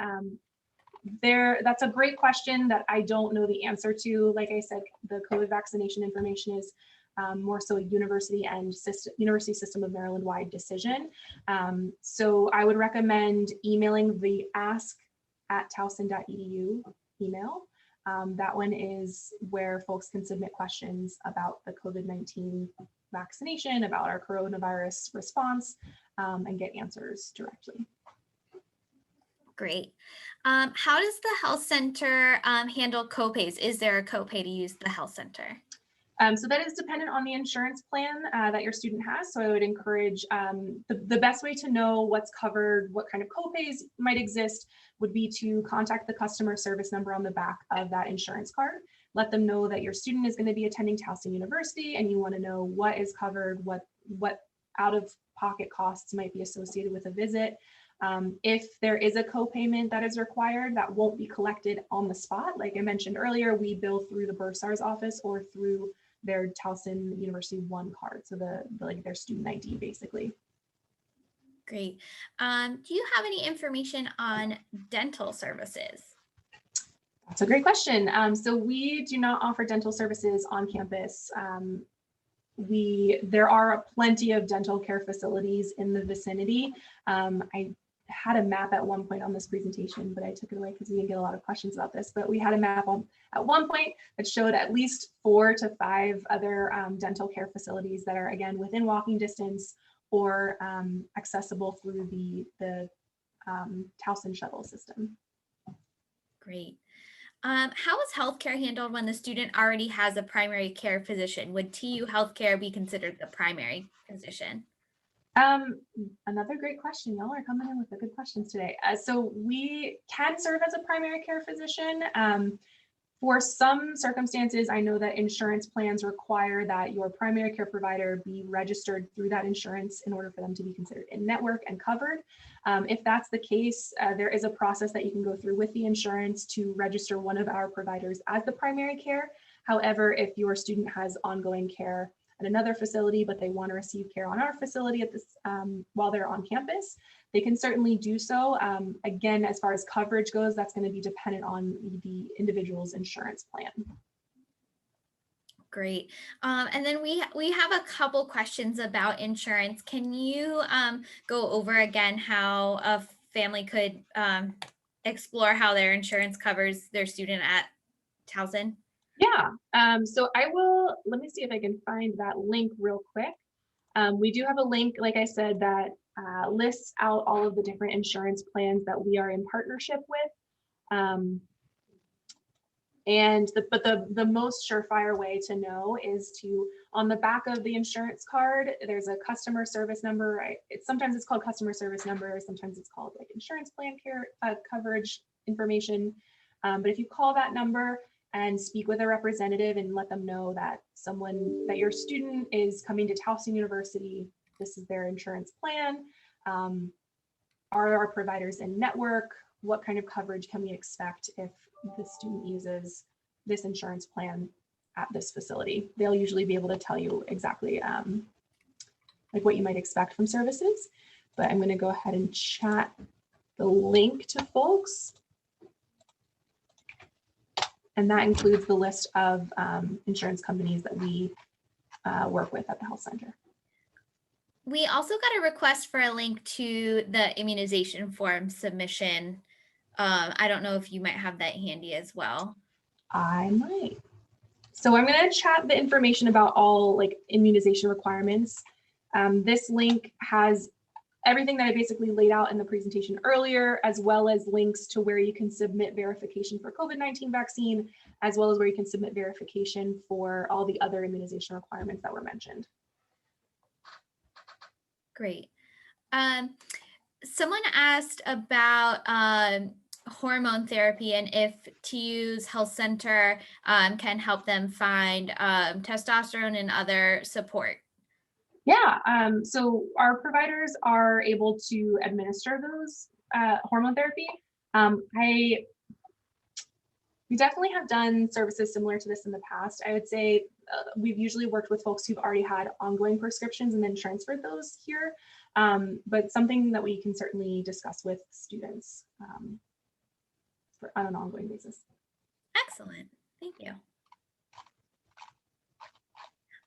that's a great question that I don't know the answer to. Like I said, the COVID vaccination information is more so a university and University System of Maryland wide decision. So I would recommend emailing the ask@towson.edu email. That one is where folks can submit questions about the COVID-19 vaccination, about our coronavirus response, and get answers directly. Great. How does the health center handle copays? Is there a copay to use the health center? So that is dependent on the insurance plan that your student has. So I would encourage the best way to know what's covered, what kind of copays might exist would be to contact the customer service number on the back of that insurance card. Let them know that your student is going to be attending Towson University and you want to know what is covered, what out-of-pocket costs might be associated with a visit. If there is a copayment that is required, that won't be collected on the spot. Like I mentioned earlier, we bill through the bursar's office or through their Towson University One card, so like their student ID basically. Great. Do you have any information on dental services? That's a great question. So we do not offer dental services on campus. There are plenty of dental care facilities in the vicinity. I had a map at one point on this presentation, but I took it away because we didn't get a lot of questions about this, but we had a map at one point that showed at least 4 to 5 other dental care facilities that are, again, within walking distance or accessible through the Towson shuttle system. Great. How is healthcare handled when the student already has a primary care physician? Would TU healthcare be considered the primary physician? Another great question. Y'all are coming in with the good questions today. So we can serve as a primary care physician. For some circumstances, I know that insurance plans require that your primary care provider be registered through that insurance in order for them to be considered in network and covered. If that's the case, there is a process that you can go through with the insurance to register one of our providers as the primary care. However, if your student has ongoing care at another facility, but they want to receive care on our facility at this while they're on campus, they can certainly do so. Again, as far as coverage goes, that's going to be dependent on the individual's insurance plan. Great. And then we have a couple questions about insurance. Can you go over again how a family could explore how their insurance covers their student at Towson? Yeah, so let me see if I can find that link real quick. We do have a link, like I said, that lists out all of the different insurance plans that we are in partnership with. But the most surefire way to know is to, on the back of the insurance card, there's a customer service number. Sometimes it's called customer service number, sometimes it's called like insurance plan care coverage information. But if you call that number and speak with a representative and let them know that your student is coming to Towson University, this is their insurance plan. Are our providers in network? What kind of coverage can we expect if the student uses this insurance plan at this facility? They'll usually be able to tell you exactly like what you might expect from services. But I'm going to go ahead and chat the link to folks. And that includes the list of insurance companies that we work with at the health center. We also got a request for a link to the immunization form submission. I don't know if you might have that handy as well. I might. So I'm going to chat the information about all like immunization requirements. This link has everything that I basically laid out in the presentation earlier, as well as links to where you can submit verification for COVID-19 vaccine, as well as where you can submit verification for all the other immunization requirements that were mentioned. Great. Someone asked about hormone therapy and if TU's health center can help them find testosterone and other support. Yeah, so our providers are able to administer those hormone therapy. We definitely have done services similar to this in the past. I would say we've usually worked with folks who've already had ongoing prescriptions and then transferred those here, but something that we can certainly discuss with students on an ongoing basis. Excellent, thank you.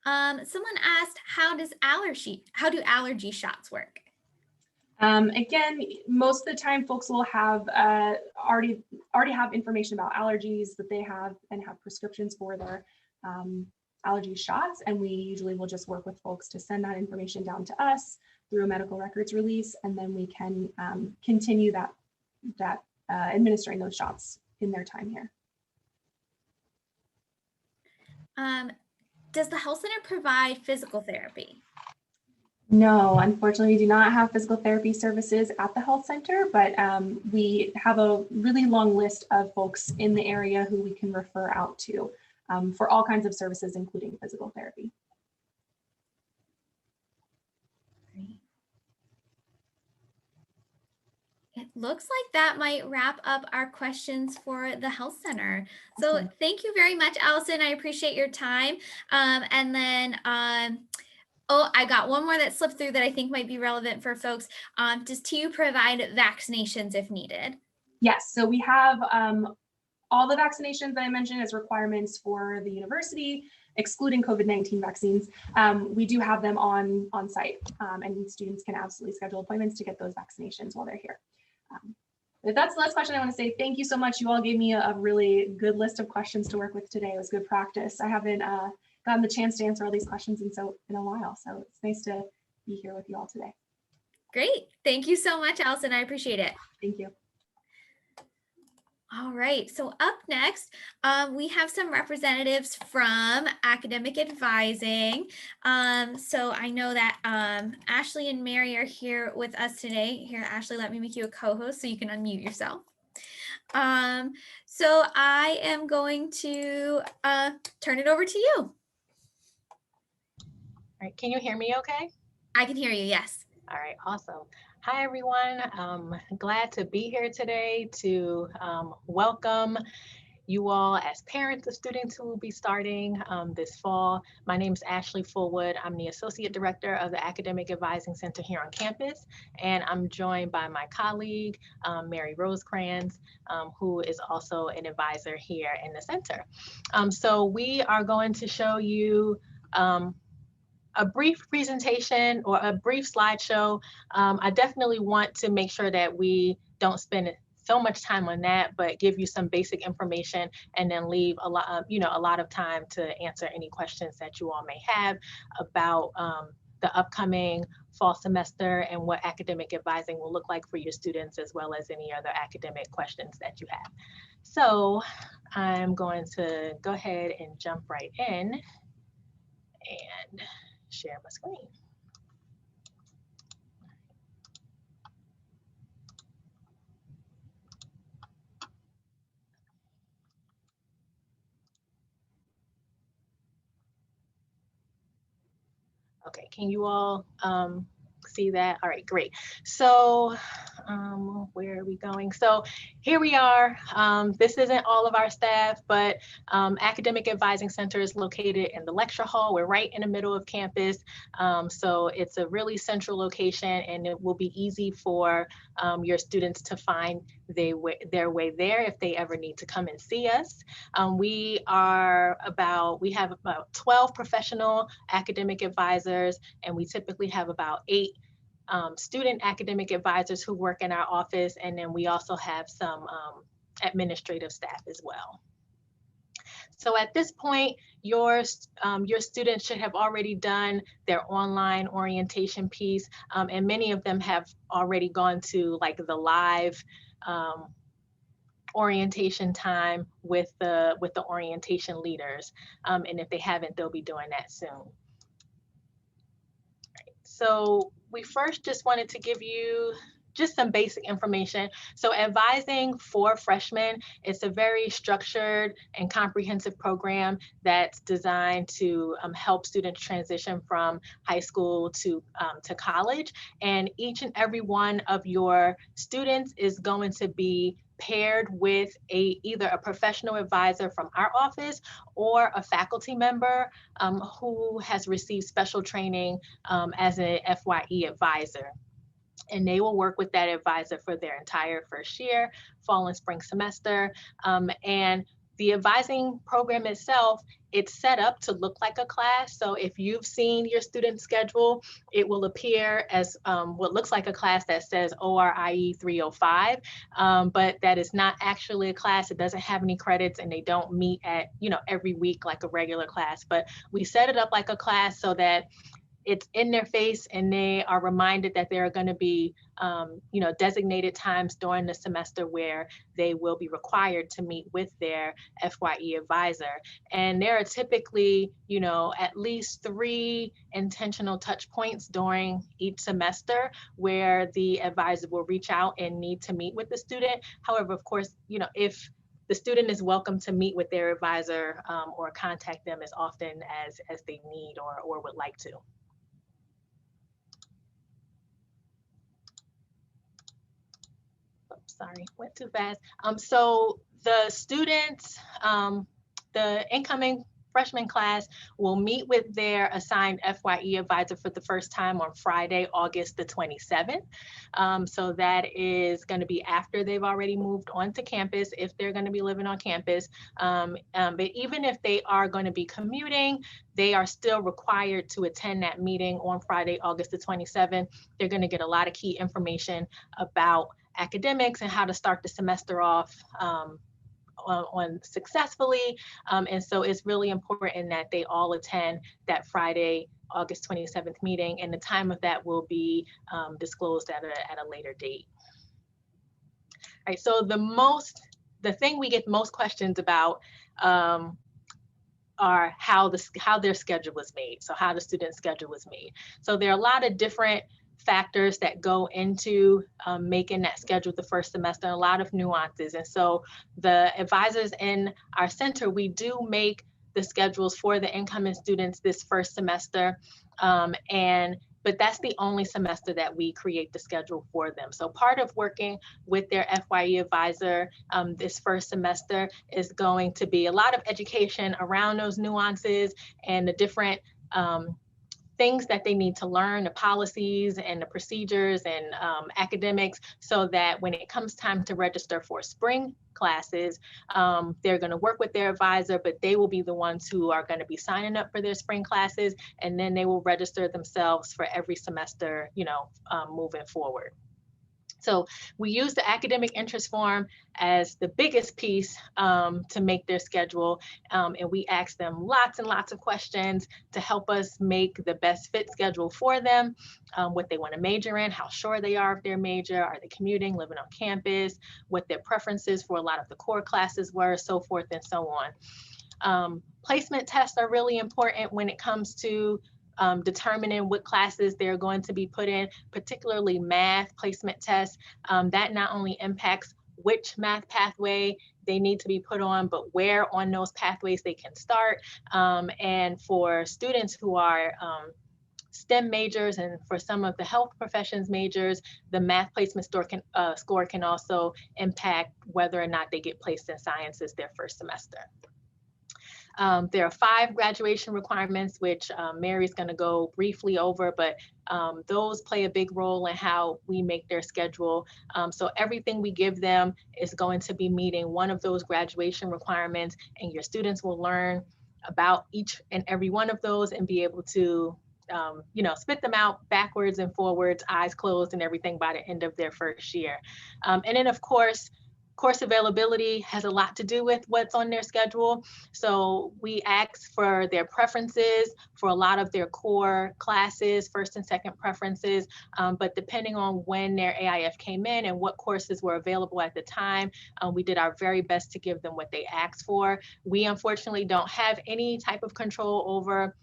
Someone asked, how do allergy shots work? Again, most of the time folks will have already have information about allergies that they have and have prescriptions for their allergy shots. And we usually will just work with folks to send that information down to us through a medical records release. And then we can continue that administering those shots in their time here. Does the health center provide physical therapy? No, unfortunately, we do not have physical therapy services at the health center, but we have a really long list of folks in the area who we can refer out to for all kinds of services, including physical therapy. It looks like that might wrap up our questions for the health center. So Awesome. thank you very much, Allison. I appreciate your time. And then, oh, I got one more that slipped through that I think might be relevant for folks. Does TU provide vaccinations if needed? Yes, so we have all the vaccinations that I mentioned as requirements for the university, excluding COVID-19 vaccines. We do have them on site, and students can absolutely schedule appointments to get those vaccinations while they're here. If that's the last question, I want to say thank you so much. You all gave me a really good list of questions to work with today. It was good practice. I haven't gotten the chance to answer all these questions in a while, so it's nice to be here with you all today. Great. Thank you so much, Allison. I appreciate it. Thank you. All right, so up next, we have some representatives from academic advising. So I know that Ashley and Mary are here with us today. Here, Ashley, let me make you a co-host so you can unmute yourself. So I am going to turn it over to you. All right, can you hear me okay? I can hear you, yes. All right, awesome. Hi, everyone. Glad to be here today to welcome you all as parents of students who will be starting this fall. My name is Ashley Fullwood. I'm the Associate Director of the Academic Advising Center here on campus, and I'm joined by my colleague, Mary Rosecrans, who is also an advisor here in the center. So we are going to show you a brief presentation or a brief slideshow. I definitely want to make sure that we don't spend so much time on that, but give you some basic information and then leave a lot of time to answer any questions that you all may have about the upcoming fall semester and what academic advising will look like for your students, as well as any other academic questions that you have. So I'm going to go ahead and jump right in and share my screen. Okay, can you all see that? All right, great. So where are we going? So here we are. This isn't all of our staff, but Academic Advising Center is located in the lecture hall. We're right in the middle of campus. So it's a really central location, and it will be easy for your students to find their way there if they ever need to come and see us. We have about 12 professional academic advisors, and we typically have about 8 student academic advisors who work in our office, and then we also have some administrative staff as well. So at this point, your students should have already done their online orientation piece, and many of them have already gone to like the live orientation time with the orientation leaders, and if they haven't, they'll be doing that soon. So we first just wanted to give you just some basic information. So advising for freshmen, it's a very structured and comprehensive program that's designed to help students transition from high school to college. And each and every one of your students is going to be paired with either a professional advisor from our office or a faculty member who has received special training as an FYE advisor. And they will work with that advisor for their entire first year, fall and spring semester. And the advising program itself, it's set up to look like a class. So if you've seen your student schedule, it will appear as what looks like a class that says ORIE 305, but that is not actually a class. It doesn't have any credits, and they don't meet at every week like a regular class. But we set it up like a class so that it's in their face, and they are reminded that there are going to be designated times during the semester where they will be required to meet with their FYE advisor. And there are typically, at least 3 intentional touch points during each semester where the advisor will reach out and need to meet with the student. However, of course, if the student is welcome to meet with their advisor or contact them as often as they need or would like to. Sorry, went too fast. So the students, the incoming freshman class will meet with their assigned FYE advisor for the first time on Friday, August the 27th. So that is going to be after they've already moved onto campus, if they're going to be living on campus. But even if they are going to be commuting, they are still required to attend that meeting on Friday, August the 27th. They're going to get a lot of key information about academics and how to start the semester off on successfully. And so it's really important that they all attend that Friday, August 27th meeting, and the time of that will be disclosed at a later date. All right, so the thing we get most questions about are how their schedule was made. So how the student schedule was made. So there are a lot of different factors that go into making that schedule the first semester, a lot of nuances. And so the advisors in our center, we do make the schedules for the incoming students this first semester. But that's the only semester that we create the schedule for them. So part of working with their FYE advisor this first semester is going to be a lot of education around those nuances and the different things that they need to learn, the policies and the procedures and academics, so that when it comes time to register for spring classes, they're going to work with their advisor, but they will be the ones who are going to be signing up for their spring classes, and then they will register themselves for every semester, moving forward. So we use the academic interest form as the biggest piece to make their schedule. And we ask them lots and lots of questions to help us make the best fit schedule for them, what they want to major in, how sure they are of their major, are they commuting, living on campus, what their preferences for a lot of the core classes were, so forth and so on. Placement tests are really important when it comes to determining what classes they're going to be put in, particularly math placement tests. That not only impacts which math pathway they need to be put on, but where on those pathways they can start. And for students who are STEM majors and for some of the health professions majors, the math placement score can also impact whether or not they get placed in sciences their first semester. There are 5 graduation requirements, which Mary's going to go briefly over, but those play a big role in how we make their schedule. So everything we give them is going to be meeting one of those graduation requirements, and your students will learn about each and every one of those and be able to spit them out backwards and forwards, eyes closed and everything by the end of their first year. And then of course availability has a lot to do with what's on their schedule. So we ask for their preferences for a lot of their core classes, first and second preferences, but depending on when their AIF came in and what courses were available at the time, we did our very best to give them what they asked for. We unfortunately don't have any type of control over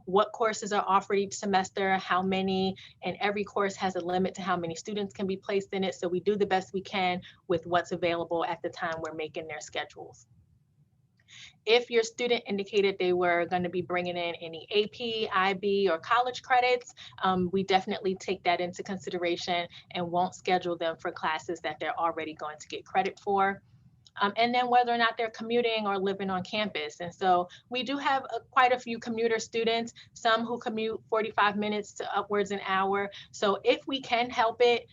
what courses are offered each semester, how many, and every course has a limit to how many students can be placed in it. So we do the best we can with what's available at the time we're making their schedules. If your student indicated they were going to be bringing in any AP, IB, or college credits, we definitely take that into consideration and won't schedule them for classes that they're already going to get credit for. And then whether or not they're commuting or living on campus. And so we do have quite a few commuter students, some who commute 45 minutes to upwards an hour. So if we can help it,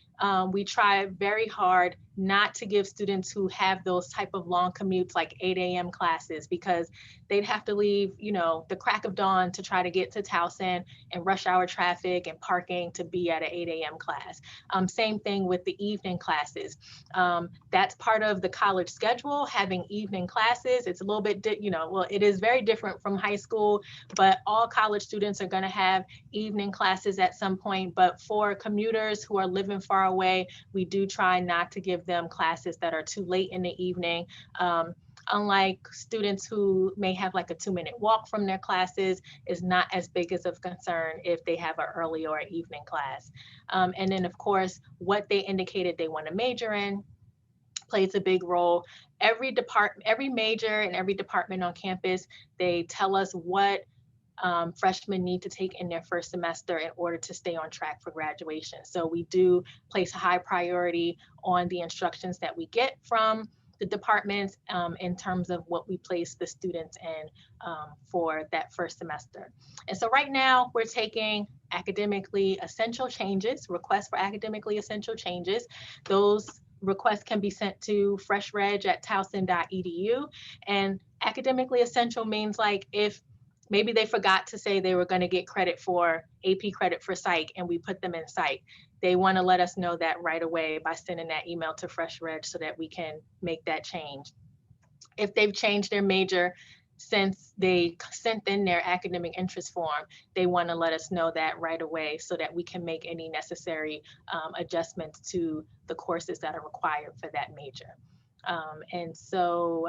we try very hard not to give students who have those type of long commutes like 8 a.m. classes, because they'd have to leave, you know, the crack of dawn to try to get to Towson, and rush hour traffic and parking to be at an 8 a.m. class. Same thing with the evening classes. That's part of the college schedule, having evening classes. It's a little bit, well, it is very different from high school, but all college students are going to have evening classes at some point. But for commuters who are living far away, we do try not to give them classes that are too late in the evening. Unlike students who may have like a 2-minute walk from their classes, is not as big as of concern if they have an early or an evening class. And then of course, what they indicated they want to major in plays a big role. Every major and every department on campus, they tell us what freshmen need to take in their first semester in order to stay on track for graduation. So we do place a high priority on the instructions that we get from the departments in terms of what we place the students in for that first semester. And so right now we're taking academically essential changes, requests for academically essential changes. Those requests can be sent to freshreg@towson.edu. And academically essential means like if maybe they forgot to say they were going to get credit for AP credit for psych and we put them in psych. They want to let us know that right away by sending that email to FreshReg so that we can make that change. If they've changed their major since they sent in their academic interest form, they want to let us know that right away so that we can make any necessary adjustments to the courses that are required for that major. And so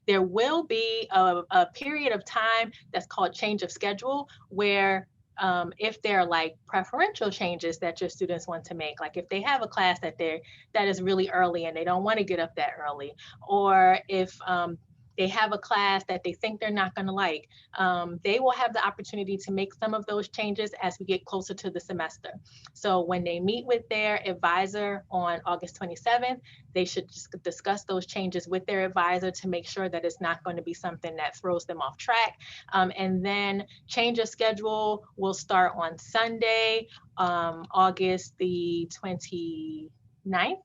there will be a period of time that's called change of schedule, where if there are like preferential changes that your students want to make, like if they have a class that is really early and they don't want to get up that early, or if they have a class that they think they're not going to like, they will have the opportunity to make some of those changes as we get closer to the semester. So when they meet with their advisor on August 27th, they should just discuss those changes with their advisor to make sure that it's not going to be something that throws them off track. And then change of schedule will start on Sunday, August the 29th.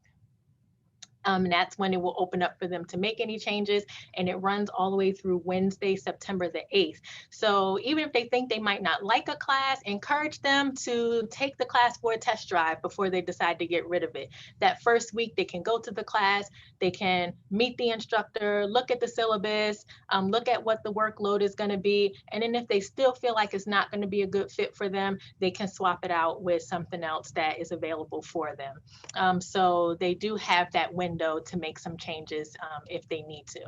And that's when it will open up for them to make any changes, and it runs all the way through Wednesday, September the 8th. So even if they think they might not like a class, encourage them to take the class for a test drive before they decide to get rid of it. That first week, they can go to the class, they can meet the instructor, look at the syllabus, look at what the workload is going to be. And then if they still feel like it's not going to be a good fit for them, they can swap it out with something else that is available for them. So they do have that window to make some changes if they need to.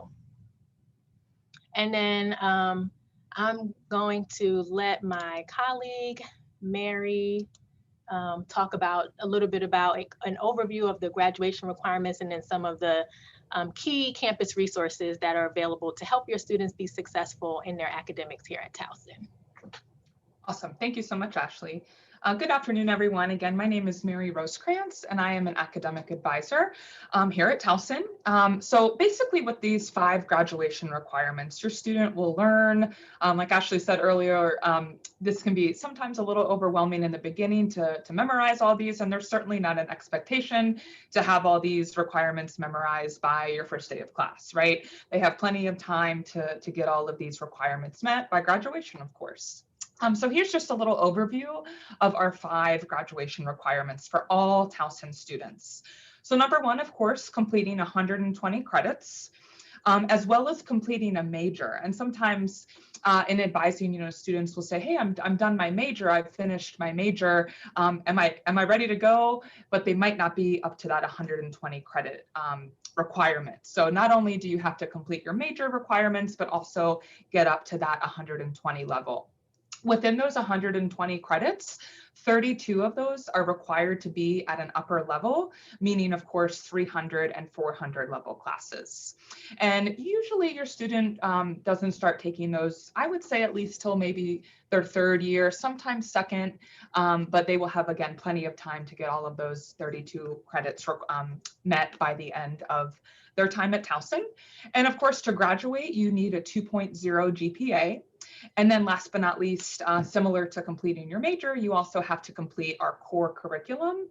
And then I'm going to let my colleague, Mary, talk about a little bit about an overview of the graduation requirements and then some of the key campus resources that are available to help your students be successful in their academics here at Towson. Awesome. Thank you so much, Ashley. Good afternoon, everyone. Again, my name is Mary Rosecrans, and I am an academic advisor here at Towson. So basically with these 5 graduation requirements, your student will learn, like Ashley said earlier, this can be sometimes a little overwhelming in the beginning to memorize all these, and there's certainly not an expectation to have all these requirements memorized by your first day of class, right? They have plenty of time to get all of these requirements met by graduation, of course. So here's just a little overview of our 5 graduation requirements for all Towson students. So number 1, of course, completing 120 credits, as well as completing a major. And sometimes in advising, students will say, hey, I'm done my major, I've finished my major, am I ready to go? But they might not be up to that 120 credit requirement. So not only do you have to complete your major requirements, but also get up to that 120 level. Within those 120 credits, 32 of those are required to be at an upper level, meaning, of course, 300 and 400 level classes. And usually your student doesn't start taking those, I would say, at least till maybe their 3rd year, sometimes 2nd, but they will have, again, plenty of time to get all of those 32 credits met by the end of their time at Towson. And of course, to graduate, you need a 2.0 GPA. And then last but not least, similar to completing your major, you also have to complete our core curriculum.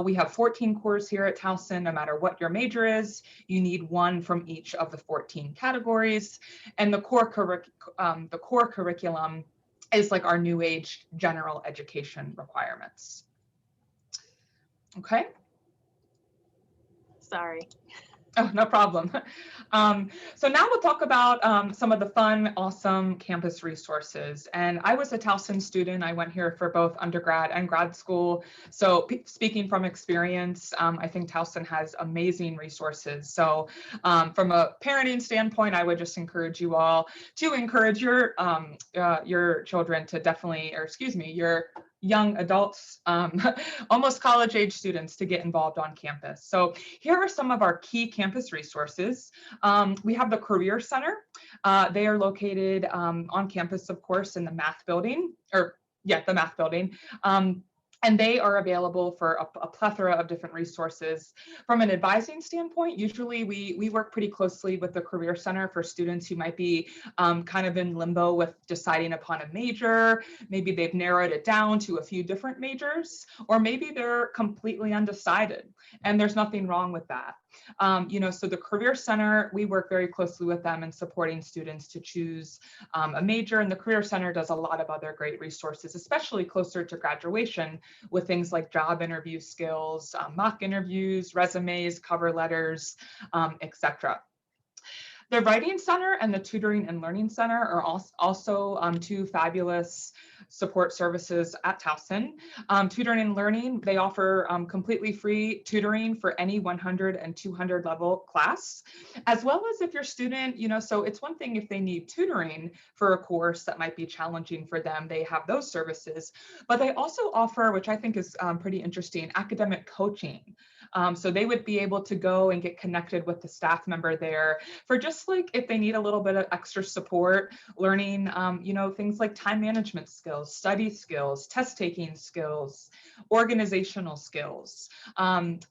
We have 14 cores here at Towson. No matter what your major is, you need one from each of the 14 categories. And the core curriculum is like our new age general education requirements. Okay. Sorry. Oh, no problem. So now we'll talk about some of the fun, awesome campus resources. And I was a Towson student. I went here for both undergrad and grad school. So speaking from experience, I think Towson has amazing resources. So from a parenting standpoint, I would just encourage you all to encourage your children to definitely, or excuse me, your young adults, almost college age students, to get involved on campus. So here are some of our key campus resources. We have the Career Center. They are located on campus, of course, in the math building, the math building. And they are available for a plethora of different resources. From an advising standpoint, usually we work pretty closely with the Career Center for students who might be kind of in limbo with deciding upon a major. Maybe they've narrowed it down to a few different majors, or maybe they're completely undecided, and there's nothing wrong with that. So the Career Center, we work very closely with them in supporting students to choose a major, and the Career Center does a lot of other great resources, especially closer to graduation, with things like job interview skills, mock interviews, resumes, cover letters, etc. The Writing Center and the Tutoring and Learning Center are also two fabulous support services at Towson. Tutoring and Learning, they offer completely free tutoring for any 100 and 200 level class, as well as if your student, so it's one thing if they need tutoring for a course that might be challenging for them, they have those services, but they also offer, which I think is pretty interesting, academic coaching. So they would be able to go and get connected with the staff member there for just like if they need a little bit of extra support, learning, things like time management skills, study skills, test taking skills, organizational skills.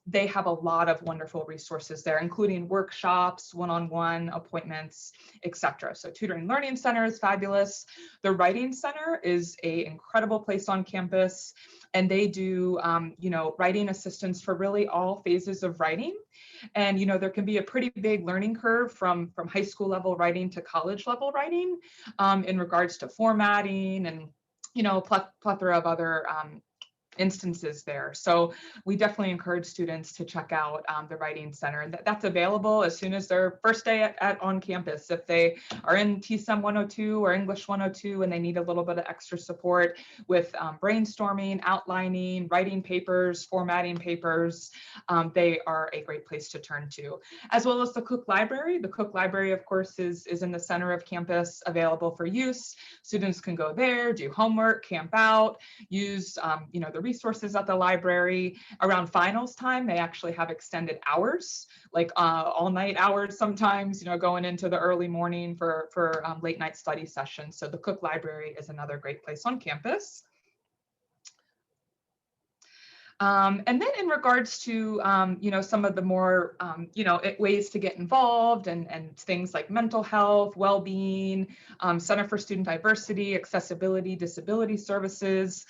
They have a lot of wonderful resources there, including workshops, one-on-one appointments, etc. So Tutoring Learning Center is fabulous. The Writing Center is an incredible place on campus, and they do, writing assistance for really all phases of writing. And, there can be a pretty big learning curve from high school level writing to college level writing in regards to formatting and, plethora of other instances there. So we definitely encourage students to check out the Writing Center, and that's available as soon as their first day on campus. If they are in TSEM 102 or English 102 and they need a little bit of extra support with brainstorming, outlining, writing papers, formatting papers, they are a great place to turn to. As well as the Cook Library. The Cook Library, of course, is in the center of campus, available for use. Students can go there, do homework, camp out, use the resources at the library. Around finals time, they actually have extended hours, like all night hours sometimes, going into the early morning for late night study sessions. So the Cook Library is another great place on campus. And then in regards to, some of the more, ways to get involved and things like mental health, well-being, Center for Student Diversity, accessibility, disability services.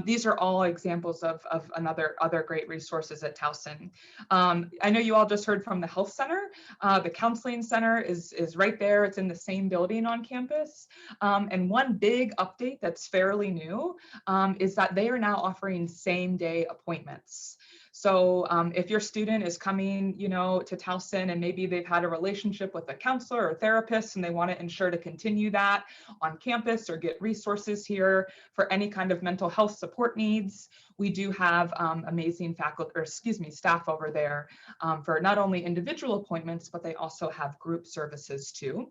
These are all examples of other great resources at Towson. I know you all just heard from the Health Center. The Counseling Center is right there. It's in the same building on campus. And one big update that's fairly new is that they are now offering same-day appointments. So if your student is coming, to Towson and maybe they've had a relationship with a counselor or therapist and they want to ensure to continue that on campus or get resources here for any kind of mental health support needs, we do have amazing staff over there for not only individual appointments, but they also have group services too.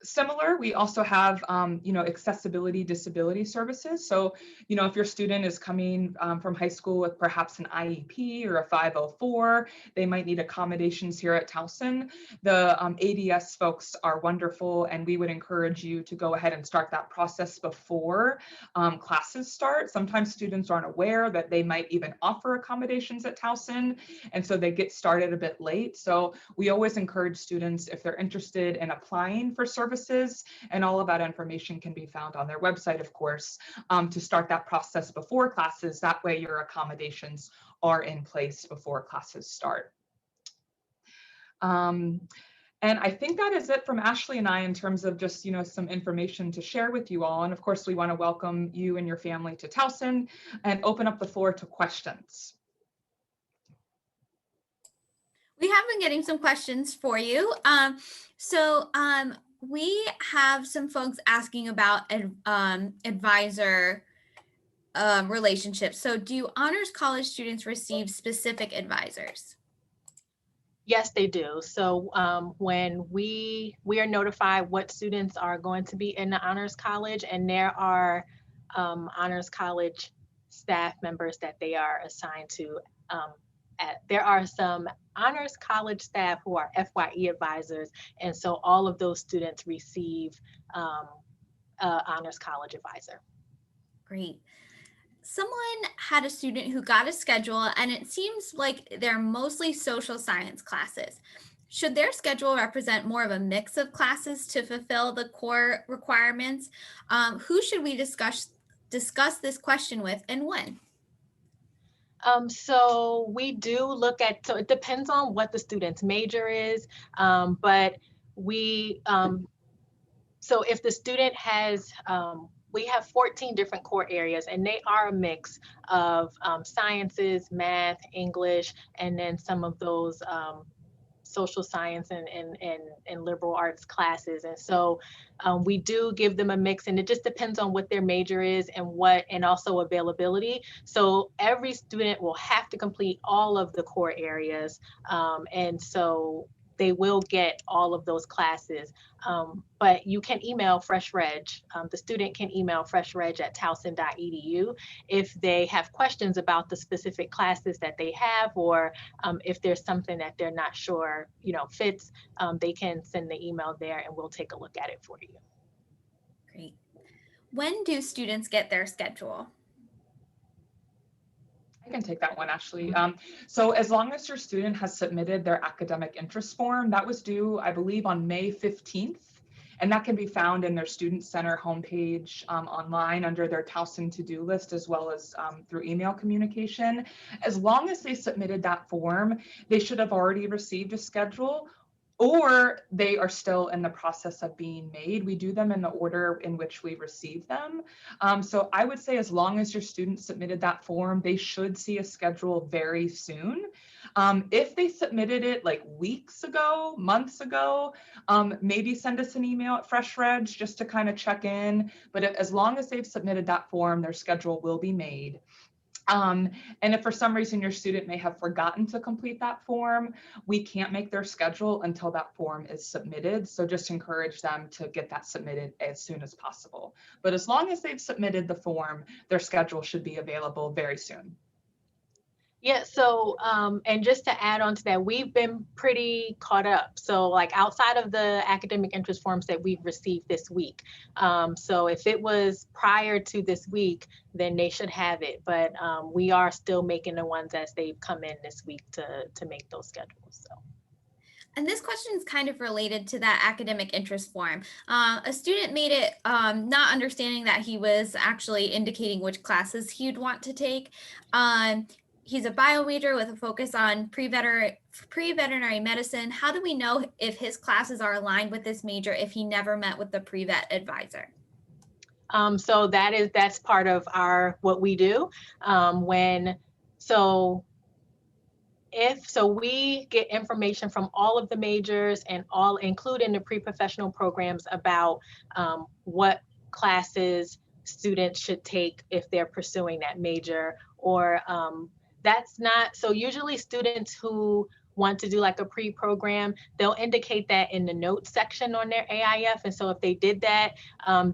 Similar, we also have, accessibility disability services. So, if your student is coming from high school with perhaps an IEP or a 504, they might need accommodations here at Towson. The ADS folks are wonderful, and we would encourage you to go ahead and start that process before classes start. Sometimes students aren't aware that they might even offer accommodations at Towson, and so they get started a bit late. So we always encourage students, if they're interested in applying for services, services, and all of that information can be found on their website, of course, to start that process before classes. That way your accommodations are in place before classes start. And I think that is it from Ashley and I in terms of just, some information to share with you all. And of course, we want to welcome you and your family to Towson and open up the floor to questions. We have been getting some questions for you. We have some folks asking about advisor relationships. So do honors college students receive specific advisors? Yes, they do. So when we are notified what students are going to be in the Honors College, and there are Honors College staff members that they are assigned to. There are some Honors College staff who are FYE advisors, and so all of those students receive Honors College advisor. Great. Someone had a student who got a schedule, and it seems like they're mostly social science classes. Should their schedule represent more of a mix of classes to fulfill the core requirements? Who should we discuss this question with, and when? So we do look at, so it depends on what the student's major is, but we, so if the student has, we have 14 different core areas, and they are a mix of sciences, math, English, and then some of those social science and liberal arts classes. And so we do give them a mix, and it just depends on what their major is and also availability. So every student will have to complete all of the core areas. And so they will get all of those classes, but you can email FreshReg. The student can email freshreg@towson.edu if they have questions about the specific classes that they have, or if there's something that they're not sure, fits, they can send the email there and we'll take a look at it for you. Great. When do students get their schedule? I can take that one, Ashley. So as long as your student has submitted their academic interest form, that was due, I believe, on May 15th, and that can be found in their Student Center homepage online under their Towson to-do list, as well as through email communication. As long as they submitted that form, they should have already received a schedule, or they are still in the process of being made. We do them in the order in which we receive them. So I would say as long as your student submitted that form, they should see a schedule very soon. If they submitted it like weeks ago, months ago, maybe send us an email at FreshReg just to kind of check in. But as long as they've submitted that form, their schedule will be made. And if for some reason your student may have forgotten to complete that form, we can't make their schedule until that form is submitted. So just encourage them to get that submitted as soon as possible. But as long as they've submitted the form, their schedule should be available very soon. Yeah, so, and just to add on to that, we've been pretty caught up. So like outside of the academic interest forms that we've received this week. So if it was prior to this week, then they should have it. But we are still making the ones as they've come in this week to make those schedules, so. And this question is kind of related to that academic interest form. A student made it not understanding that he was actually indicating which classes he'd want to take. He's a bio major with a focus on pre-veterinary medicine. How do we know if his classes are aligned with this major if he never met with the pre-vet advisor? So that's part of what we do. So we get information from all of the majors and including the pre-professional programs about what classes students should take if they're pursuing that major, or so usually students who want to do like a pre-program, they'll indicate that in the notes section on their AIF. And so if they did that,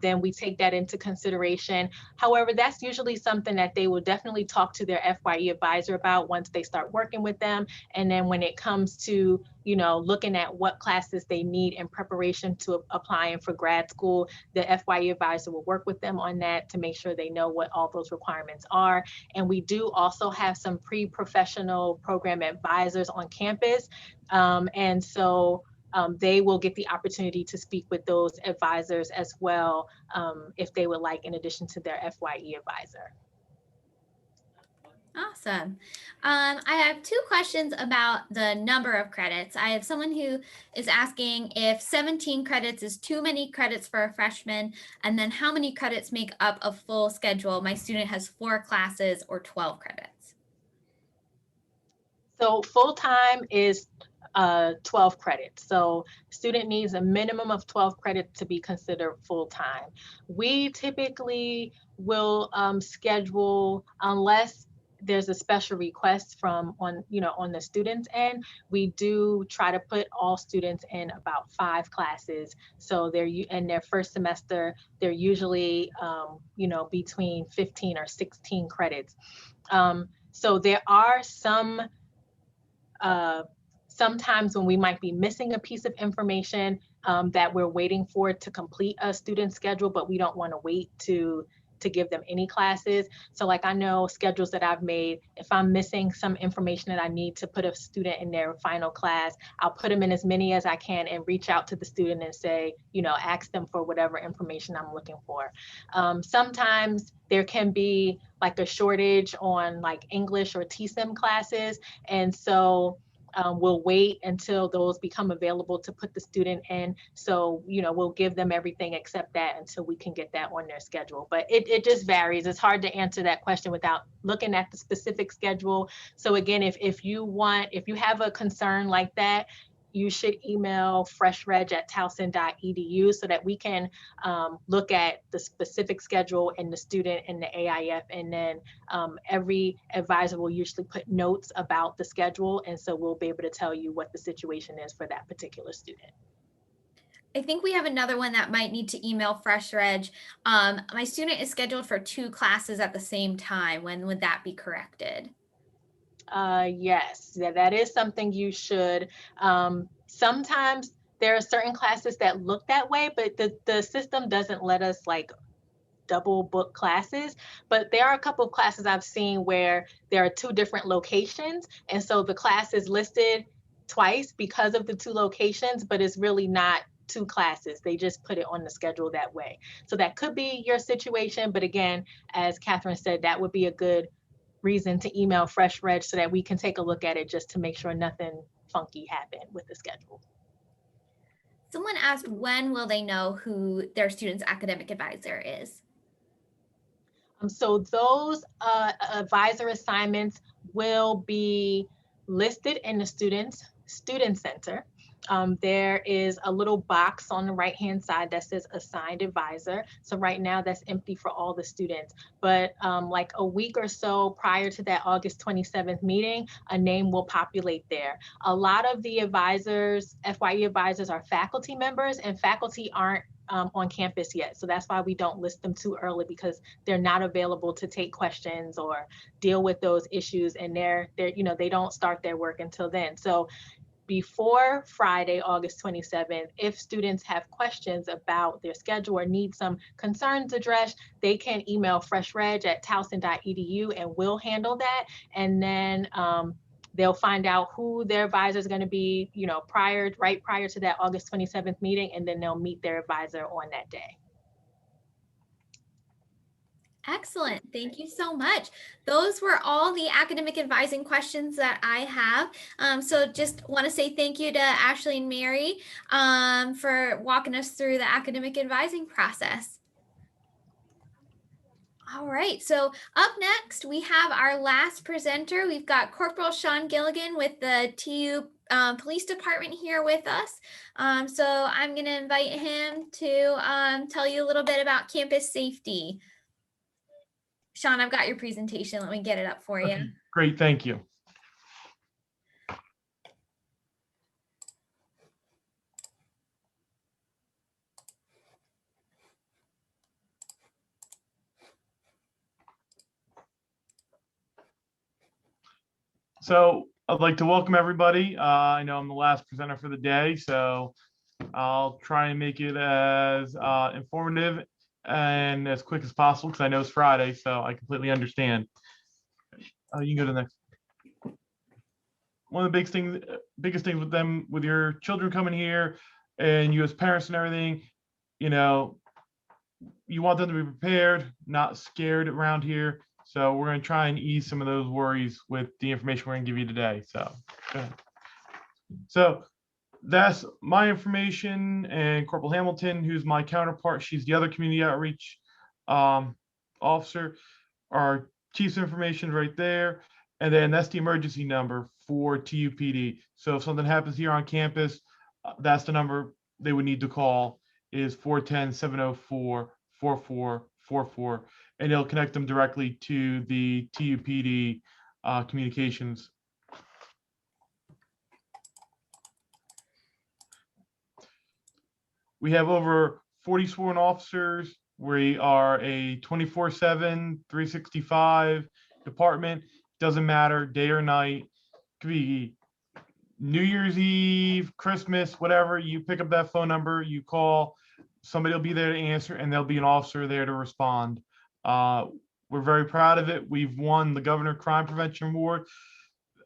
then we take that into consideration. However, that's usually something that they will definitely talk to their FYE advisor about once they start working with them. And then when it comes to, looking at what classes they need in preparation to applying for grad school, the FYE advisor will work with them on that to make sure they know what all those requirements are. And we do also have some pre-professional program advisors on campus. And so they will get the opportunity to speak with those advisors as well, if they would like, in addition to their FYE advisor. Awesome. I have two questions about the number of credits. I have someone who is asking if 17 credits is too many credits for a freshman, and then how many credits make up a full schedule. My student has 4 classes or 12 credits. So full-time is 12 credits. So student needs a minimum of 12 credits to be considered full-time. We typically will schedule, unless there's a special request from on the student's end, we do try to put all students in about 5 classes. So they're in their first semester, they're usually between 15 or 16 credits. So there are sometimes when we might be missing a piece of information that we're waiting for to complete a student schedule, but we don't want to wait to give them any classes. So like I know schedules that I've made, if I'm missing some information that I need to put a student in their final class, I'll put them in as many as I can and reach out to the student and say, ask them for whatever information I'm looking for. Sometimes there can be like a shortage on like English or TSIM classes. And so we'll wait until those become available to put the student in. So, we'll give them everything except that until we can get that on their schedule. But it just varies. It's hard to answer that question without looking at the specific schedule. So again, if you have a concern like that, you should email freshreg@towson.edu so that we can look at the specific schedule and the student and the AIF. And then every advisor will usually put notes about the schedule. And so we'll be able to tell you what the situation is for that particular student. I think we have another one that might need to email FreshReg. My student is scheduled for 2 classes at the same time. When would that be corrected? Yes, that is something you should. Sometimes there are certain classes that look that way, but the system doesn't let us like double book classes. But there are a couple of classes I've seen where there are 2 different locations. And so the class is listed twice because of the 2 locations, but it's really not 2 classes. They just put it on the schedule that way. So that could be your situation. But again, as Catherine said, that would be a good reason to email FreshReg so that we can take a look at it just to make sure nothing funky happened with the schedule. Someone asked, when will they know who their student's academic advisor is? So those advisor assignments will be listed in the student center. There is a little box on the right-hand side that says assigned advisor. So right now that's empty for all the students. But like a week or so prior to that August 27th meeting, a name will populate there. A lot of the advisors, FYE advisors, are faculty members, and faculty aren't on campus yet. So that's why we don't list them too early, because they're not available to take questions or deal with those issues. And they don't start their work until then. So before Friday, August 27th, if students have questions about their schedule or need some concerns addressed, they can email freshreg@towson.edu and we'll handle that. And then they'll find out who their advisor is going to be, right prior to that August 27th meeting, and then they'll meet their advisor on that day. Excellent. Thank you so much. Those were all the academic advising questions that I have. So just want to say thank you to Ashley and Mary for walking us through the academic advising process. All right, so up next, we have our last presenter. We've got Corporal Sean Gilligan with the TU Police Department here with us. So I'm going to invite him to tell you a little bit about campus safety. Sean, I've got your presentation. Let me get it up for you. Okay, great, thank you. So I'd like to welcome everybody. I know I'm the last presenter for the day, so I'll try and make it as informative and as quick as possible, because I know it's Friday, so I completely understand. You can go to the next. one of the biggest things with them, with your children coming here and you as parents and everything, you know, you want them to be prepared, not scared around here. So we're going to try and ease some of those worries with the information we're going to give you today. So, go ahead. So that's my information, and Corporal Hamilton, who's my counterpart, she's the other community outreach officer. Our chief's information right there. And then that's the emergency number for TUPD. So if something happens here on campus, that's the number they would need to call, is 410-704-4444. And it'll connect them directly to the TUPD communications. We have over 40 sworn officers. We are a 24/7, 365 department. Doesn't matter, day or night. Could be New Year's Eve, Christmas, whatever. You pick up that phone number, you call, somebody will be there to answer, and there'll be an officer there to respond. We're very proud of it. We've won the Governor Crime Prevention Award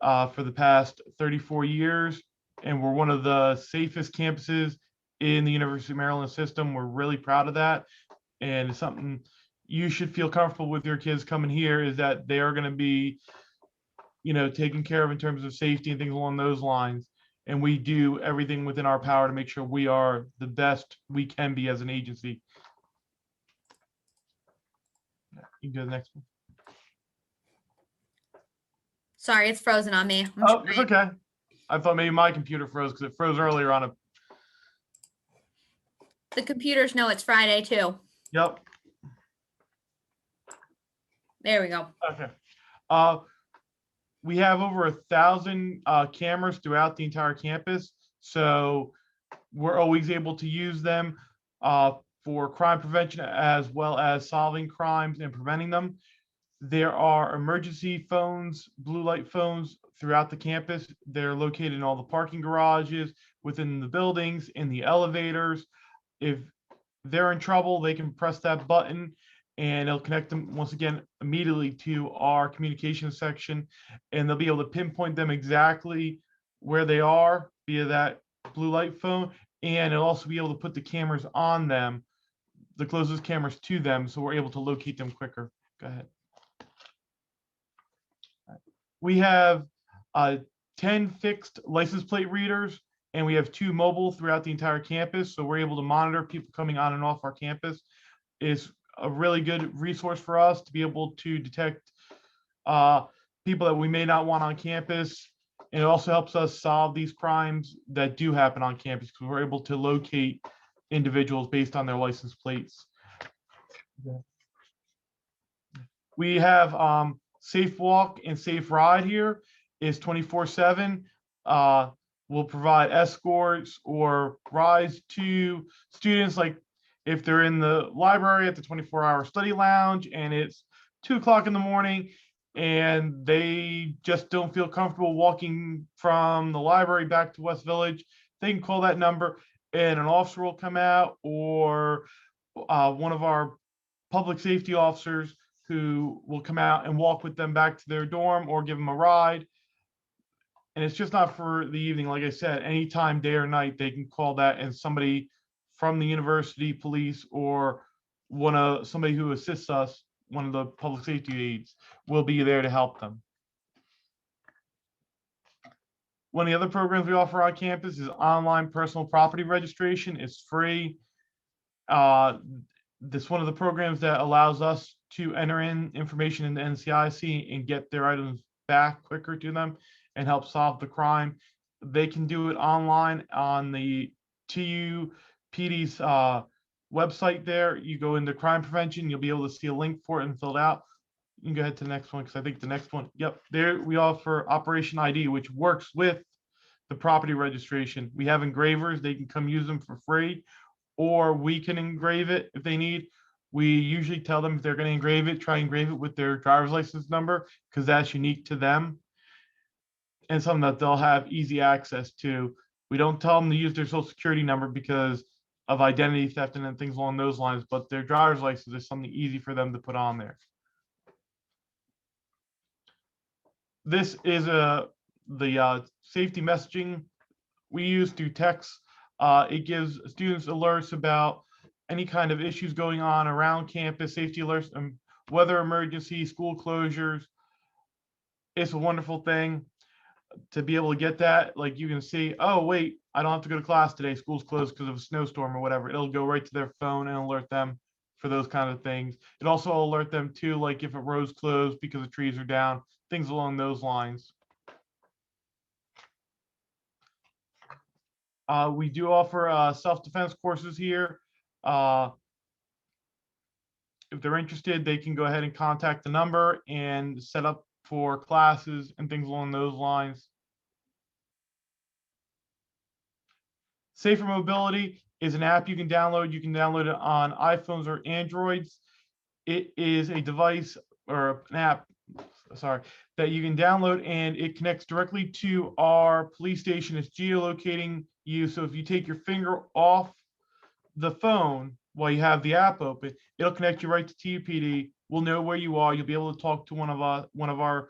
for the past 34 years, and we're one of the safest campuses in the University of Maryland system. We're really proud of that, and it's something you should feel comfortable with your kids coming here, is that they are going to be, you know, taken care of in terms of safety and things along those lines. And we do everything within our power to make sure we are the best we can be as an agency. You can go to the next one. Sorry, it's frozen on me. Oh, it's okay. I thought maybe my computer froze because it froze earlier on a. The computers know it's Friday too. Yep. There we go. Okay. We have over 1,000 cameras throughout the entire campus, so we're always able to use them for crime prevention as well as solving crimes and preventing them. There are emergency phones, blue light phones throughout the campus. They're located in all the parking garages, within the buildings, in the elevators. If they're in trouble, they can press that button and it'll connect them once again immediately to our communication section, and they'll be able to pinpoint them exactly where they are via that blue light phone, and it'll also be able to put the cameras on them, the closest cameras to them, so we're able to locate them quicker. Go ahead. We have 10 fixed license plate readers, and we have 2 mobile throughout the entire campus, so we're able to monitor people coming on and off our campus. It's a really good resource for us to be able to detect people that we may not want on campus. And it also helps us solve these crimes that do happen on campus, because we're able to locate individuals based on their license plates. We have Safe Walk and Safe Ride here is 24/7. We'll provide escorts or rides to students, like if they're in the library at the 24-hour study lounge and it's 2 o'clock in the morning and they just don't feel comfortable walking from the library back to West Village, they can call that number and an officer will come out, or one of our public safety officers who will come out and walk with them back to their dorm or give them a ride. And it's just not for the evening. Like I said, anytime, day or night, they can call that, and somebody from the university police or somebody who assists us, one of the public safety aides, will be there to help them. One of the other programs we offer on campus is online personal property registration. It's free. This is one of the programs that allows us to enter in information in the NCIC and get their items back quicker to them and help solve the crime. They can do it online on the TUPD's website there. You go into crime prevention, you'll be able to see a link for it and fill it out. You can go ahead to the next one, because I think the next one, yep, there we offer Operation ID, which works with the property registration. We have engravers, they can come use them for free, or we can engrave it if they need. We usually tell them if they're going to engrave it, try and engrave it with their driver's license number, because that's unique to them and something that they'll have easy access to. We don't tell them to use their social security number because of identity theft and things along those lines, but their driver's license is something easy for them to put on there. This is a the safety messaging we use through text. It gives students alerts about any kind of issues going on around campus, safety alerts, weather emergency, school closures. It's a wonderful thing to be able to get that. Like you can see, oh wait, I don't have to go to class today. School's closed because of a snowstorm or whatever. It'll go right to their phone and alert them for those kind of things. It also will alert them too, like if a road's closed because the trees are down, things along those lines. We do offer self-defense courses here. If they're interested, they can go ahead and contact the number and set up for classes and things along those lines. Safer Mobility is an app you can download. You can download it on iPhones or Androids. It is a device or an app, sorry, that you can download, and it connects directly to our police station. It's geolocating you. So if you take your finger off the phone while you have the app open, it'll connect you right to TUPD. We'll know where you are. You'll be able to talk to one of our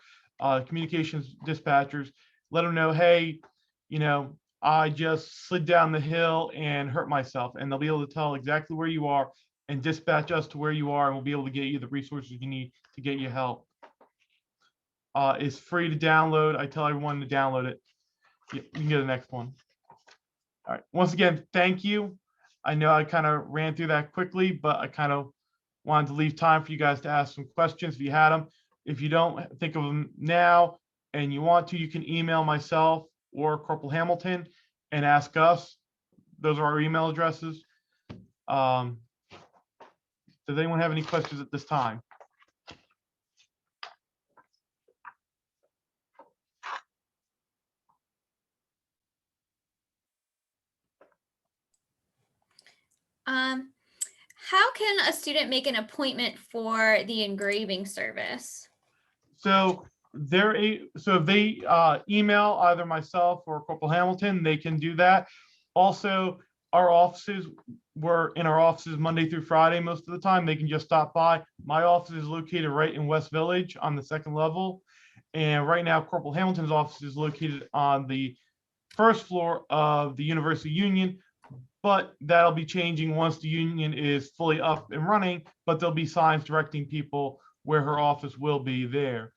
communications dispatchers. Let them know, hey, you know, I just slid down the hill and hurt myself, and they'll be able to tell exactly where you are and dispatch us to where you are, and we'll be able to get you the resources you need to get you help. It's free to download. I tell everyone to download it. You can get the next one. All right. Once again, thank you. I know I kind of ran through that quickly, but I kind of wanted to leave time for you guys to ask some questions if you had them. If you don't think of them now and you want to, you can email myself or Corporal Hamilton and ask us. Those are our email addresses. Does anyone have any questions at this time? How can a student make an appointment for the engraving service? So if they email either myself or Corporal Hamilton, they can do that. Also, we're in our offices Monday through Friday most of the time. They can just stop by. My office is located right in West Village on the second level. And right now, Corporal Hamilton's office is located on the first floor of the University Union, but that'll be changing once the union is fully up and running, but there'll be signs directing people where her office will be there.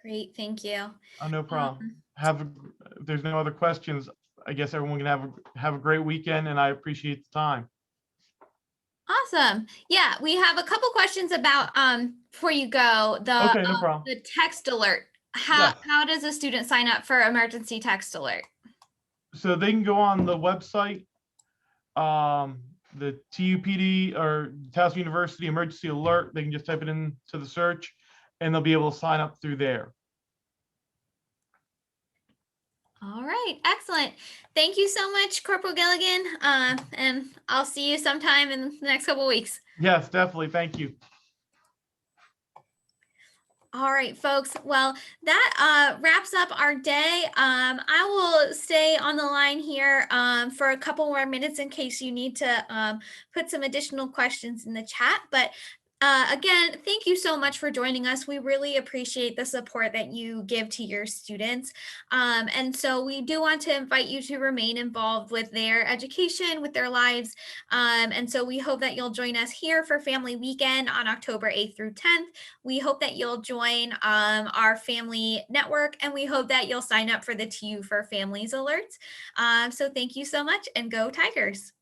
Great, thank you. Oh, no problem. If there's no other questions, I guess everyone can have a great weekend, and I appreciate the time. Awesome. Yeah, we have a couple questions about before you go, Okay, no problem. the text alert. How does a student sign up for emergency text alert? So they can go on the website, the TUPD or Towson University Emergency Alert. They can just type it into the search, and they'll be able to sign up through there. All right, excellent. Thank you so much, Corporal Gilligan. And I'll see you sometime in the next couple of weeks. Yes, definitely. Thank you. All right, folks. Well, that wraps up our day. I will stay on the line here for a couple more minutes in case you need to put some additional questions in the chat. But again, thank you so much for joining us. We really appreciate the support that you give to your students. And so we do want to invite you to remain involved with their education, with their lives. And so we hope that you'll join us here for Family Weekend on October 8th through 10th. We hope that you'll join our family network, and we hope that you'll sign up for the TU for Families alerts. So thank you so much, and go Tigers.